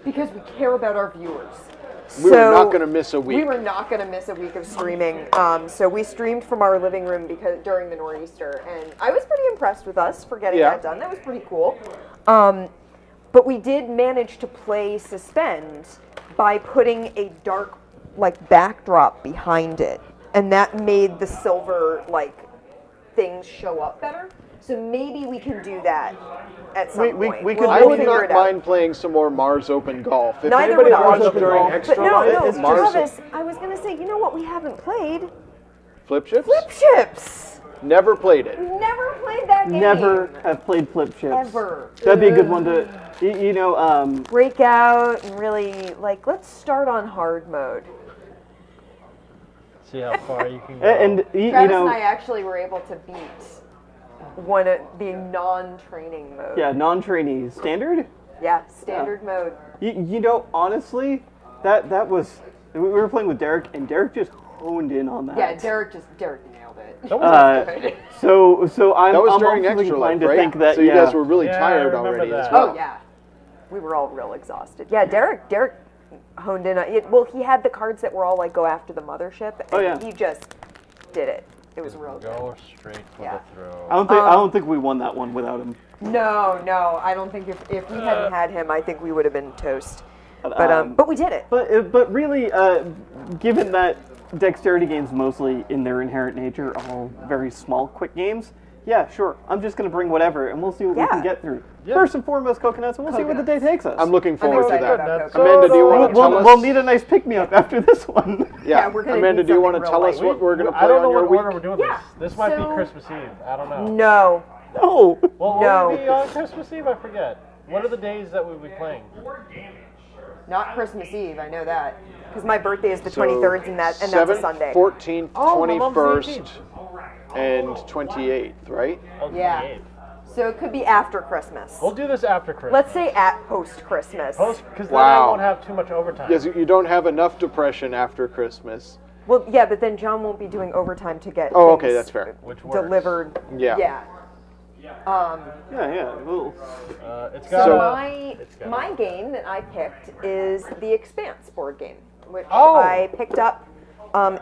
Because we care about our viewers. We were not going to miss a week. We were not going to miss a week of streaming. So we streamed from our living room because during the Nor'easter, and I was pretty impressed with us for getting Yeah. that done. That was pretty cool. But we did manage to play Suspend by putting a dark, backdrop behind it, and that made the silver things show up better. So maybe we can do that at some point. we could- We'll I would figure not it out. mind playing some more Mars Open Golf. If Neither anybody would I. watched Open during Golf. Extra But no, Life, Mars Travis, I was going to say, you know what we haven't played? Flip Chips? Flip Chips! Never played it. Never played that game. Never have played Flip Chips. Ever. That'd be a good one to. You know. Break out and really, let's start on hard mode. See how far you can go. And you Travis know. and I actually were able to beat one of the non-training mode. Yeah, non-trainee standard. Yeah, standard mode. You know, honestly, that was we were playing with Derek, and Derek just honed in on that. Yeah, Derek nailed it. That was So I'm That was I'm during also Extra Life, inclined to right? think that so you yeah. guys were really Yeah, I tired remember already that. as well. Oh yeah, we were all real exhausted. Yeah, Derek honed in on it. Well, he had the cards that were all go after the mothership. And Oh, yeah. he just did it. It was real good. Go straight for Yeah. the throw. I don't think we won that one without him. No, I don't think if we hadn't had him, I think we would have been toast. But we did it. But really, given that dexterity games mostly in their inherent nature are all very small, quick games, yeah, sure. I'm just going to bring whatever, and we'll see what we can Yeah. get through. First and foremost, coconuts, and we'll see where the day takes us. I'm looking forward to excited that. about Coconuts. Amanda, do you want to tell us? We'll need a nice pick-me-up after this one. Yeah, we're gonna Amanda, need do you want to something tell real us light. what we're going to play I don't know on your what week? order we're doing Yeah, this. This might be so- Christmas Eve. I don't know. No, No. Well, No. will it be on Christmas Eve? I forget. What are the days that we'll be playing? not Christmas Eve. I know that because my birthday is the So, 23rd, and that's a 7th, Sunday. 14th, Oh, my mom's 21st, and 28th, right? Oh, Yeah. 28th. So it could be after Christmas. We'll do this after Christmas. Let's say at post Christmas. Because then Wow. I won't have too much overtime. Because you don't have enough depression after Christmas. Well, yeah, but then John won't be doing overtime to get Oh, okay, things that's fair. Which works. delivered. Yeah. Yeah. Yeah. Well, It's So got my game that I picked is the Expanse board game, which Oh. I picked up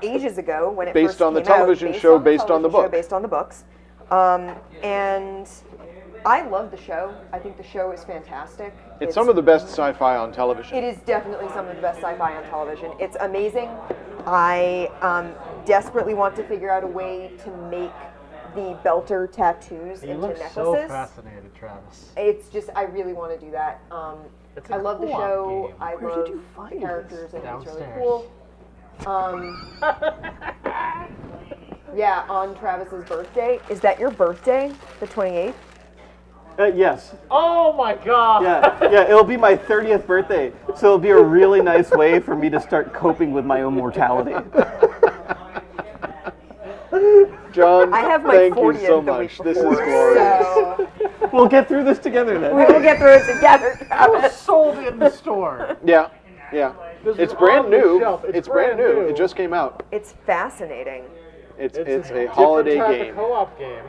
ages ago when it Based first on the came out, television show, based on the television show, book. based on the books, and I love the show. I think the show is fantastic. It's some of the best sci-fi on television. It is definitely some of the best sci-fi on television. It's amazing. I desperately want to figure out a way to make the Belter tattoos You into look necklaces. so fascinated, Travis. It's just, I really want to do that. It's a I love the co-op show. game. I Where love did you the find characters. this? I think it's really Downstairs. cool. Yeah, on Travis's birthday. Is that your birthday, the 28th? Yes. Oh my god! Yeah, it'll be my 30th birthday, so it'll be a really nice way for me to start coping with my own mortality. John, I have my thank you 40th so the week much. This is before, glorious. so We'll get through this together then. we will get through it together, It was Travis. sold in the store. Yeah, yeah. This It's is brand on the new. shelf. It's brand new. It just came out. It's fascinating. It's It's a holiday different type game. of co-op game.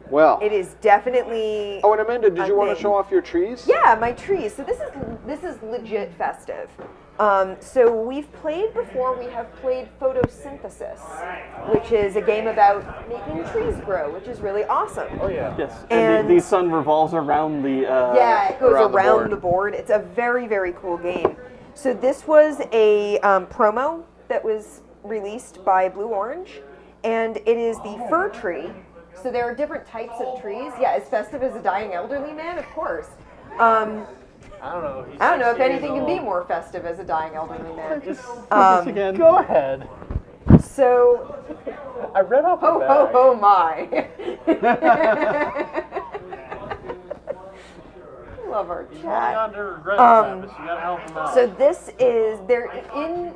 Well. It is definitely. Oh, and Amanda, did you want to thing. show off your trees? Yeah, my trees. So this is legit festive. So we've played before. We have played photosynthesis, which is a game about making trees grow, which is really awesome. Oh yeah. Yes, And- the sun revolves around the. Yeah, it goes around the around board. the board. It's a very, very cool game. So this was a promo that was released by Blue Orange, and it is the fir tree. So there are different types of trees. Yeah, as festive as a dying elderly man, of course. I don't know. He's I don't know if 60 years anything can be old. more festive as a dying elderly man. This Um, again. Go ahead. So, I read off ho the ho bag. ho my. Love our He's chat. holding on to regret, Travis. You gotta help him out. So this is, they're in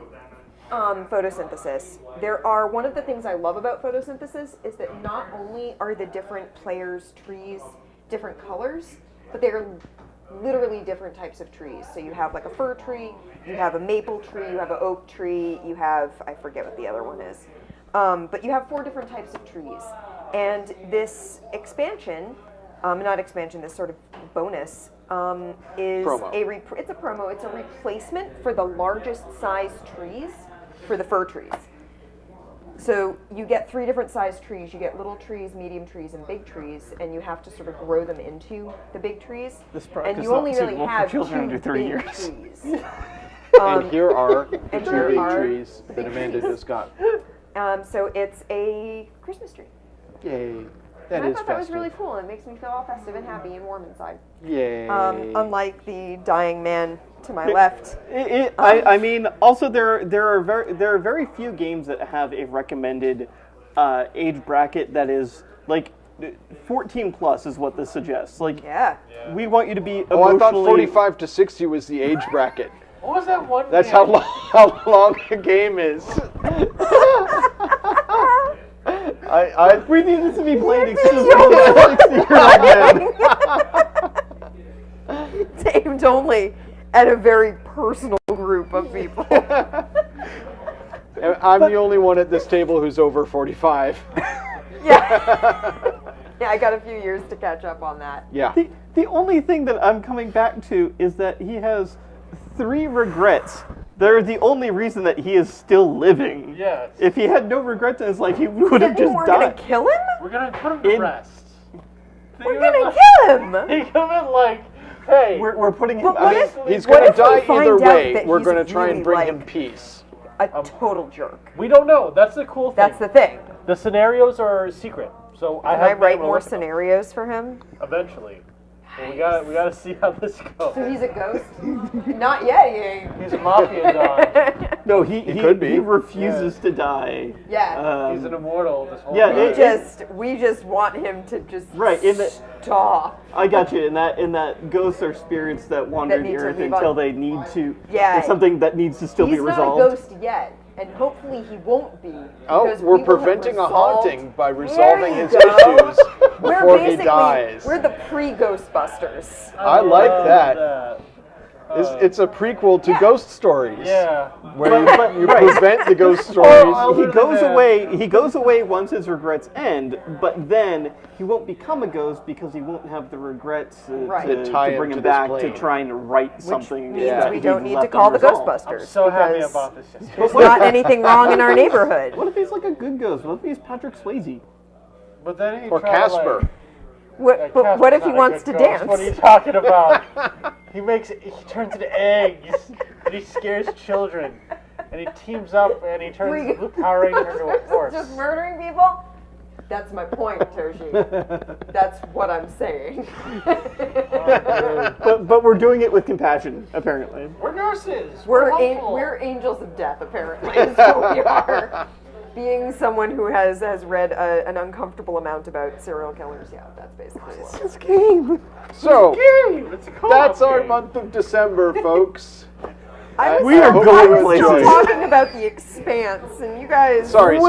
photosynthesis. There are, one of the things I love about photosynthesis is that not only are the different players' trees different colors, but they're literally different types of trees. So you have like a fir tree, you have a maple tree, you have an oak tree, you have, I forget what the other one is. But you have 4 different types of trees. And this expansion, not expansion, this sort of bonus, is Promo. it's a promo. It's a replacement for the largest size trees for the fir trees. So you get 3 different size trees. You get little trees, medium trees, and big trees, and you have to sort of grow them into the big trees. This product and is you not only really suitable for have children 2 under 3 big years. trees. And here are the and 2 here big are trees the that big Amanda trees. just got. So it's a Christmas tree. Yay. That And I is thought that was festive. really cool. It makes me feel all festive and happy and warm inside. Yay. Unlike the dying man to my left. I mean, also there are very few games that have a recommended age bracket that is like 14 plus is what this suggests. Like, Yeah. we want you to be Oh, I thought emotionally. 45 to 60 was the age bracket. What was that one? That's game? how long a game is. We need this to be played exclusively by 60-year-old men. It's aimed only at a very personal group of people. I'm the only one at this table who's over 45. Yeah. Yeah, I got a few years to catch up on that. Yeah. The only thing that I'm coming back to is that he has 3 regrets. They're the only reason that he is still living. Yes. If he had no regrets in his life, he would have just We're gonna died. kill him? We're gonna put him to In- rest. We're gonna kill him! He come in like, hey. We're putting him But what out. if- He's what going to if we die find either out way. that We're he's going to try really and bring like him peace. A total jerk. We don't know. That's the cool thing. That's the thing. The scenarios are secret. So Can I write more scenarios for him? Eventually. Well, we gotta see how this So goes. he's a ghost? Not yet, he ain't. He's a mafia dog. No, he could be. He refuses to die. Yeah. He's an immortal this whole yeah, time. we just want him to just Right, in the- stop. I got you. In that ghosts are spirits that wander need the to earth leave until on- they need to. Yeah. There's something that needs to still He's be not resolved. a ghost yet, and hopefully he won't be. Oh, because we're we will have preventing a resolved- haunting by There resolving you his go. issues We're before he basically dies. we're the pre-Ghostbusters. I like love that. It's a prequel to Ghost Stories. Yeah. Where But- you right. prevent the ghost He stories. goes away. He goes away once his regrets end, but then he won't become a ghost because he won't have the regrets Right. to, To tie him bring to him this back plane. to try and right something. Means that we he don't need to left call the unresolved. Ghostbusters. I'm so happy because about this. There's not anything wrong in our neighborhood. What if he's like a good ghost? What if he's Patrick Swayze? But then he Or tried to, Casper. like, But what if he wants to dance? What are you talking about? He turns into eggs, and he scares children, and he teams up, and he turns the Blue Power Ranger into a horse. Just murdering people? That's my point, Toshi. That's what I'm saying. But we're doing it with compassion, apparently. We're nurses. We're angels of death, apparently, is what we are. Being someone who has read an uncomfortable amount about serial killers, yeah, that's basically what. This game. So, It's a co-op that's our game. month of December, folks. We are going places. I'm talking about The Expanse, and you guys... Sorry.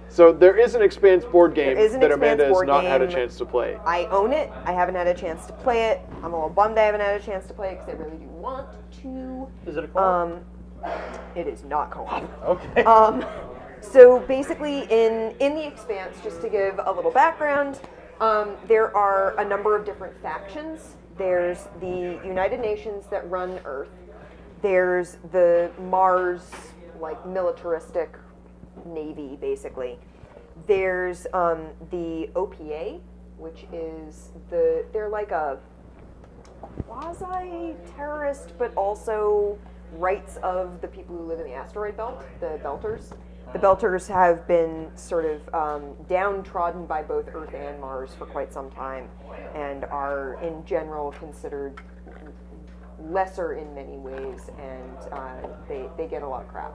So there is an Expanse board game There is an that Expanse Amanda has board not had a game. chance to play. I own it. I haven't had a chance to play it. I'm a little bummed I haven't had a chance to play it because I really do want to. Is it a co-op? It is not co-op. Okay. So basically, in The Expanse, just to give a little background, there are a number of different factions. There's the United Nations that run Earth. There's the Mars, like, militaristic navy, basically. There's the OPA, which is they're like a quasi-terrorist, but also rights of the people who live in the asteroid belt, the Belters. The Belters have been sort of downtrodden by both Earth and Mars for quite some time, and are in general considered lesser in many ways, and they get a lot of crap.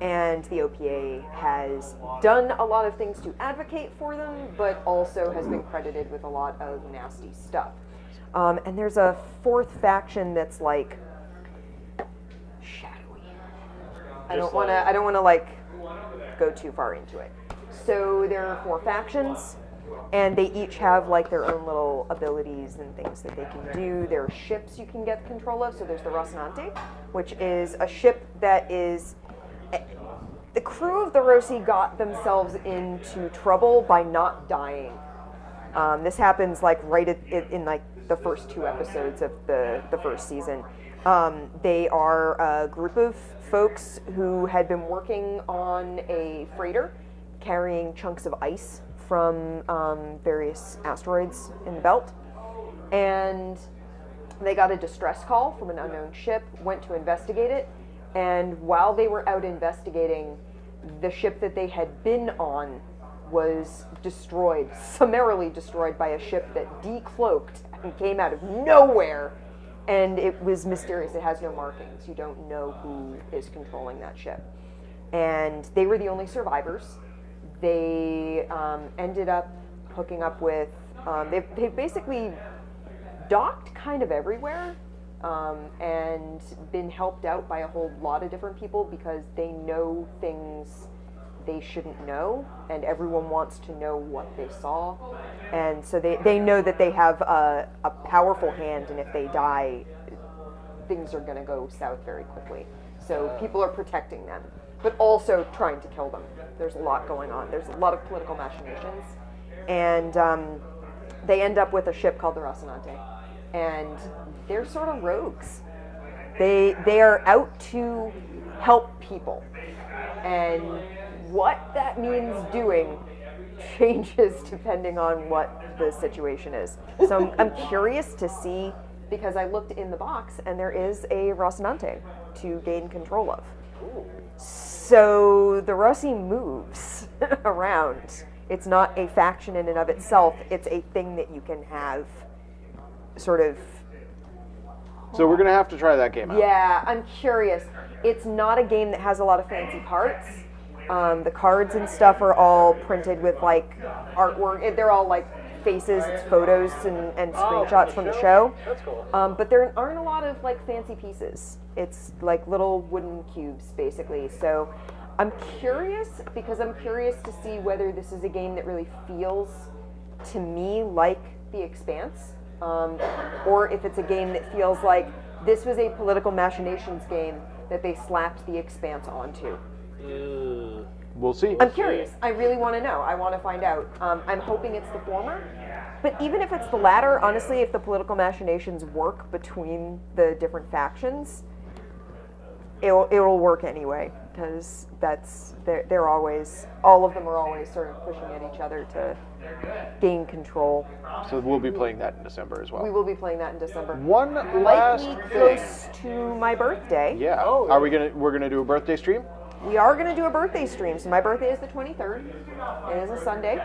And the OPA has done a lot of things to advocate for them, but also has been credited with a lot of nasty stuff. And there's a fourth faction that's like shadowy. I don't want to like go too far into it. So there are 4 factions, and they each have like their own little abilities and things that they can do. There are ships you can get control of. So there's the Rocinante, which is a ship that is... The crew of the Rossi got themselves into trouble by not dying. This happens like right in like the first 2 episodes of the first season. They are a group of folks who had been working on a freighter carrying chunks of ice from various asteroids in the belt. And they got a distress call from an unknown ship, went to investigate it, and while they were out investigating, the ship that they had been on was destroyed, summarily destroyed by a ship that decloaked and came out of nowhere. And it was mysterious. It has no markings. You don't know who is controlling that ship. And they were the only survivors. They ended up hooking up with... They've basically docked kind of everywhere and been helped out by a whole lot of different people because they know things they shouldn't know, and everyone wants to know what they saw. And so they know that they have a powerful hand, and if they die, things are going to go south very quickly. So people are protecting them, but also trying to kill them. There's a lot going on. There's a lot of political machinations. And they end up with a ship called the Rocinante. And they're sort of rogues. They are out to help people. And what that means doing changes depending on what the situation is. So I'm curious to see, because I looked in the box and there is a Rocinante to gain control of. So the Rossi moves around. It's not a faction in and of itself. It's a thing that you can have sort of... So we're going to have to try that game out. Yeah, I'm curious. It's not a game that has a lot of fancy parts. The cards and stuff are all printed with like artwork. They're all like faces, it's photos and screenshots from the show. That's cool. But there aren't a lot of like fancy pieces. It's like little wooden cubes basically. So I'm curious because I'm curious to see whether this is a game that really feels to me like The Expanse, or if it's a game that feels like this was a political machinations game that they slapped The Expanse onto. We'll see. I'm curious. I really want to know. I want to find out. I'm hoping it's the former. But even if it's the latter, honestly, if the political machinations work between the different factions, it'll work anyway. because they're always, all of them are always sort of pushing at each other to gain control. So we'll be playing that in December as well. We will be playing that in December. One last Lightly thing. close to my birthday. Yeah. Oh, We're gonna do a birthday stream? We are going to do a birthday stream. So my birthday is the 23rd. It is a Sunday.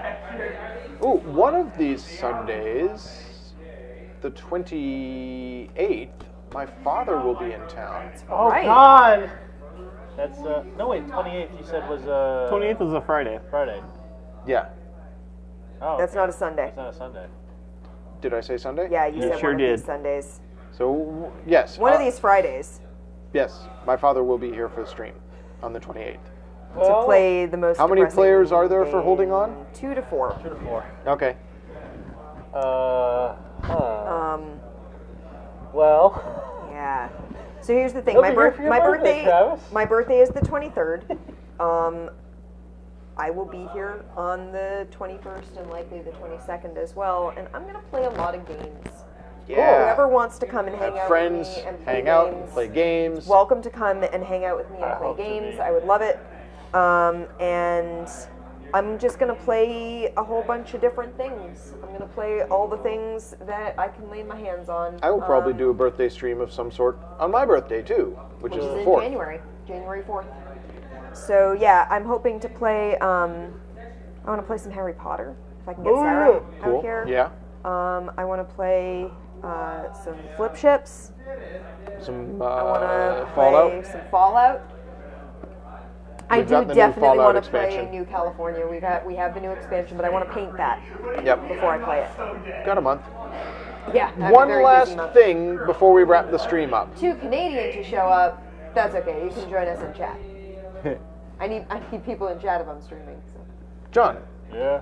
Ooh, one of these Sundays, the 28th, my father will be in town. Oh Right. God! That's no wait, 28th you said was 28th is a Friday. Friday. Yeah. Oh, That's okay. not a Sunday. That's not a Sunday. Did I say Sunday? Yeah, you said sure one of did. these Sundays. So, yes. One of these Fridays Yes, my father will be here for the stream on the 28th. to play the most. How many depressing players are there for game. holding on? 2 to 4. 2 to 4. Okay. Well. Yeah. So here's the thing. He'll My be here for your birthday, Travis. My birthday is the 23rd. I will be here on the 21st and likely the 22nd as well, and I'm gonna play a lot of games. Yeah. Whoever wants to come and hang Have out friends, with me and play hang out, games, play games. welcome to come and hang out with me and I play hope to games. be. I would love it. And I'm just gonna play a whole bunch of different things. I'm gonna play all the things that I can lay my hands on. I will probably do a birthday stream of some sort on my birthday too, which is the in 4th. January 4th. So yeah, I'm hoping to play. I want to play some Harry Potter if I can get Sarah Cool. out here. Yeah. I want to play some flip ships. Some I want to Fallout. play some Fallout. I We've do got the new definitely Fallout want to play expansion. New California. We have the new expansion, but I want to paint that Yep. before I play it. Got a month. Yeah. I have a One very last busy month. thing before we wrap the stream up. 2 Canadian to show up. That's okay. You can join us in chat. I need people in chat if I'm streaming. So. John, Yeah.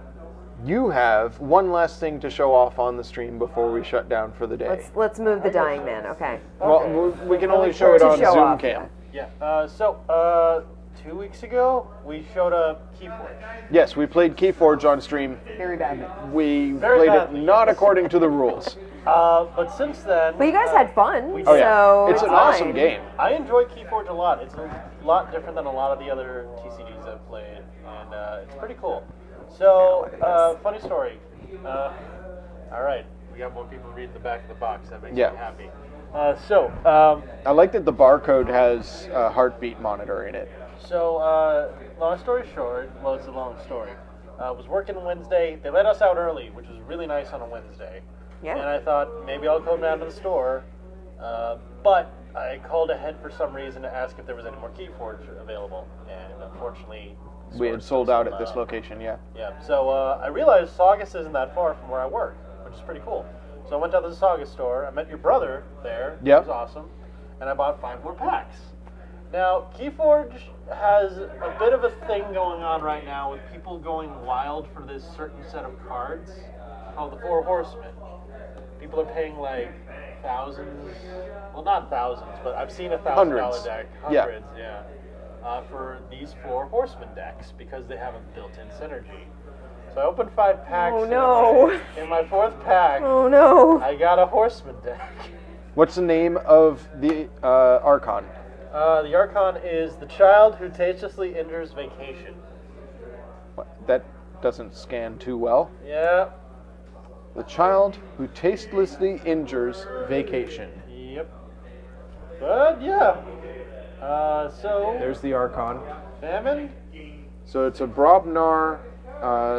you have one last thing to show off on the stream before we shut down for the day. Let's move the dying man. Okay. Well, we can only show it To on show Zoom off, cam. Yeah. So 2 weeks ago we showed up Keyforge. Yes, we played Keyforge on stream. Very badly. We Very played badly. it not according to the rules. But since then. But you guys had fun. we Oh did. yeah, So it's an awesome fine. game. I enjoy Keyforge a lot. It's a lot different than a lot of the other TCGs I've played, and it's pretty cool. So, funny story. All right, we got more people reading the back of the box. That makes Yeah. me happy. I like that the barcode has a heartbeat monitor in it. Long story short, well, it's a long story. I was working Wednesday. They let us out early, which was really nice on a Wednesday. Yeah. And I thought maybe I'll come down to the store, but I called ahead for some reason to ask if there was any more Keyforge available, and unfortunately, We had stores sold out at out. this location, yeah. Yeah, so I realized Saugus isn't that far from where I work, which is pretty cool. So I went down to the Saugus store. I met your brother there. Yep. It was awesome, and I bought 5 more packs. Now, Keyforge has a bit of a thing going on right now with people going wild for this certain set of cards called the Four Horsemen. People are paying like thousands, well, not thousands, but I've seen $1,000 Hundreds. deck, Yeah. hundreds, for these Four Horsemen decks because they have a built-in synergy. So I opened 5 packs. Oh, no. In my 4th pack, Oh no. I got a Horseman deck. What's the name of the Archon? The Archon is the child who tastelessly injures vacation. That doesn't scan too well. Yeah. The child who tastelessly injures vacation. Yep. But yeah. So There's the Archon. Famine. So it's a Brobnar,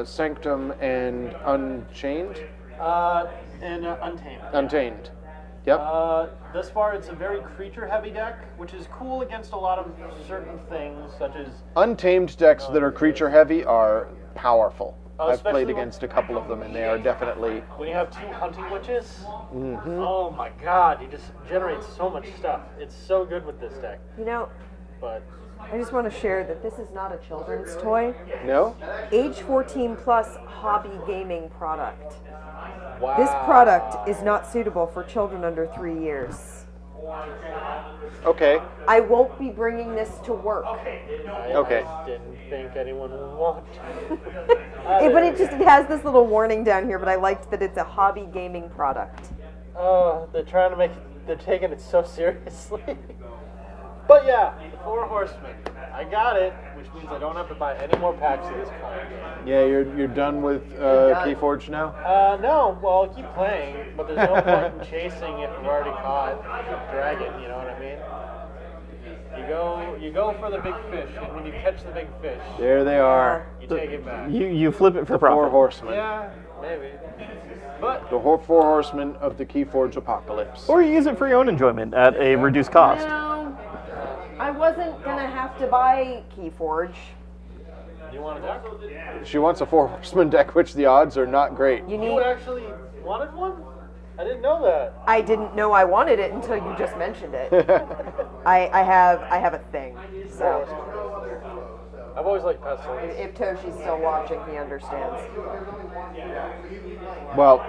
Sanctum, and Unchained? And Untamed. Untamed. Yep. Thus far, it's a very creature-heavy deck, which is cool against a lot of certain things, such as Untamed decks that are creature heavy are powerful. I've especially played against a couple of them, and they are definitely. when you have 2 hunting witches. Oh my god, you just generate so much stuff. It's so good with this deck. You know, But I just want to share that this is not a children's toy. No? Age 14 plus hobby gaming product. wow. This product is not suitable for children under 3 years. Okay. I won't be bringing this to work. Okay. I didn't think anyone would want to. But it has this little warning down here, but I liked that it's a hobby gaming product. Oh, they're taking it so seriously. But yeah, the Four Horsemen. I got it, which means I don't have to buy any more packs at this point. Yeah, you're done with done. Keyforge now? No, well, I'll keep playing, but there's no point in chasing if I've already caught a dragon, you know what I mean? You go for the big fish, and when you catch the big fish, There they are. you take it back. You flip it for Four profit. horsemen. Yeah, maybe. But The four horsemen of the Keyforge apocalypse. Or you use it for your own enjoyment at a reduced cost. No, I wasn't gonna have to buy Keyforge. you want a deck? She wants a four horseman deck, which the odds are not great. You You need. actually wanted one? I didn't know that. I didn't know I wanted it until you just mentioned it. I have a thing. So I've always liked pestilence. if Toshi's still watching, he understands. Well,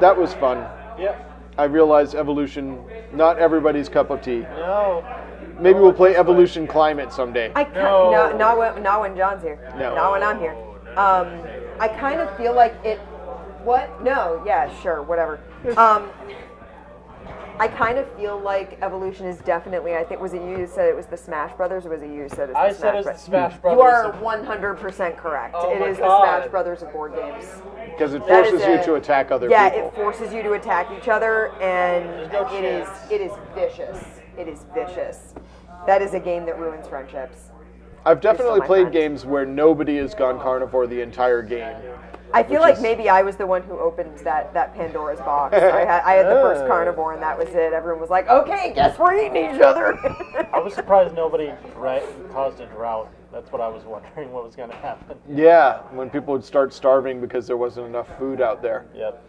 that was fun. Yep. I realize evolution, not everybody's cup of tea. No. Maybe we'll play Evolution Climate someday. I No. not when John's here. No. Not when I'm here. I kind of feel like it. What? No. Yeah. Sure. Whatever. I kind of feel like Evolution is definitely. I think was it you who said it was the Smash Brothers, or was it you who said it's the I Smash said it's the Brothers? Smash Brothers. You are 100% correct. Oh It my is God. the Smash Brothers of board games. Because it That forces is you a- to attack other Yeah, people. it forces you to attack each other, and There's no chance. it is vicious. It is vicious. That is a game that ruins friendships. I've definitely my played friends. games where nobody has gone carnivore the entire game. I feel Which like is- maybe I was the one who opened that Pandora's box. I had the first Oh. carnivore, and that was it. Everyone was like, "Okay, guess we're eating each other." I was surprised nobody caused a drought. That's what I was wondering what was going to happen. Yeah, when people would start starving because there wasn't enough food out there. Yep.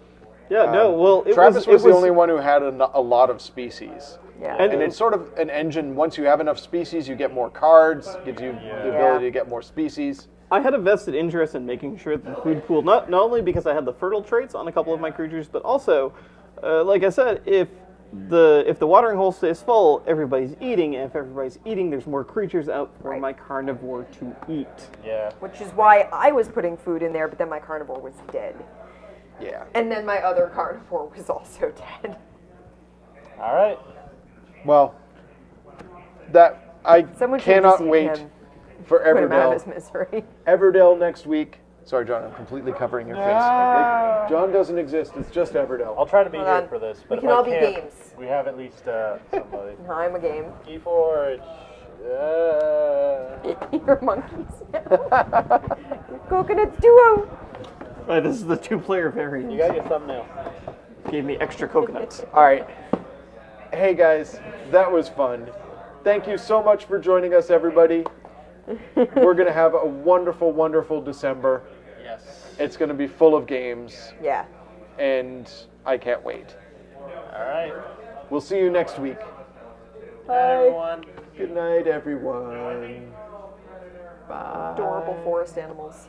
Yeah, no, well, it Travis was it the only one who had a lot of species. Yeah. And- And it's sort of an engine. Once you have enough species, you get more cards, gives you the ability to get more species. I had a vested interest in making sure that the food pool, not only because I had the fertile traits on a couple of my creatures, but also, like I said, if the watering hole stays full, everybody's eating, and if everybody's eating, there's more creatures out for Right. my carnivore to eat. Yeah. Which is why I was putting food in there, but then my carnivore was dead, Yeah. and then my other carnivore was also dead. All right. Well, that I Someone should cannot deceive wait him, for put him out of his Everdell. misery. Everdell next week. Sorry, John, I'm completely covering your face. Ah. John doesn't exist. It's just Everdell. I'll try to be Hold here on. for this, We but can if all I be can't, games. we have at least somebody. I'm a game. Keyforge. You're monkeys now. Coconuts duo. Right, this is the two-player variant. You got your thumbnail. Gave me extra coconuts. All right. Hey, guys, that was fun. Thank you so much for joining us, everybody. We're going to have a wonderful, wonderful December. Yes. It's going to be full of games, Yeah. and I can't wait. All right. We'll see you next week. Bye, everyone. Good night, everyone. Bye. Adorable forest animals.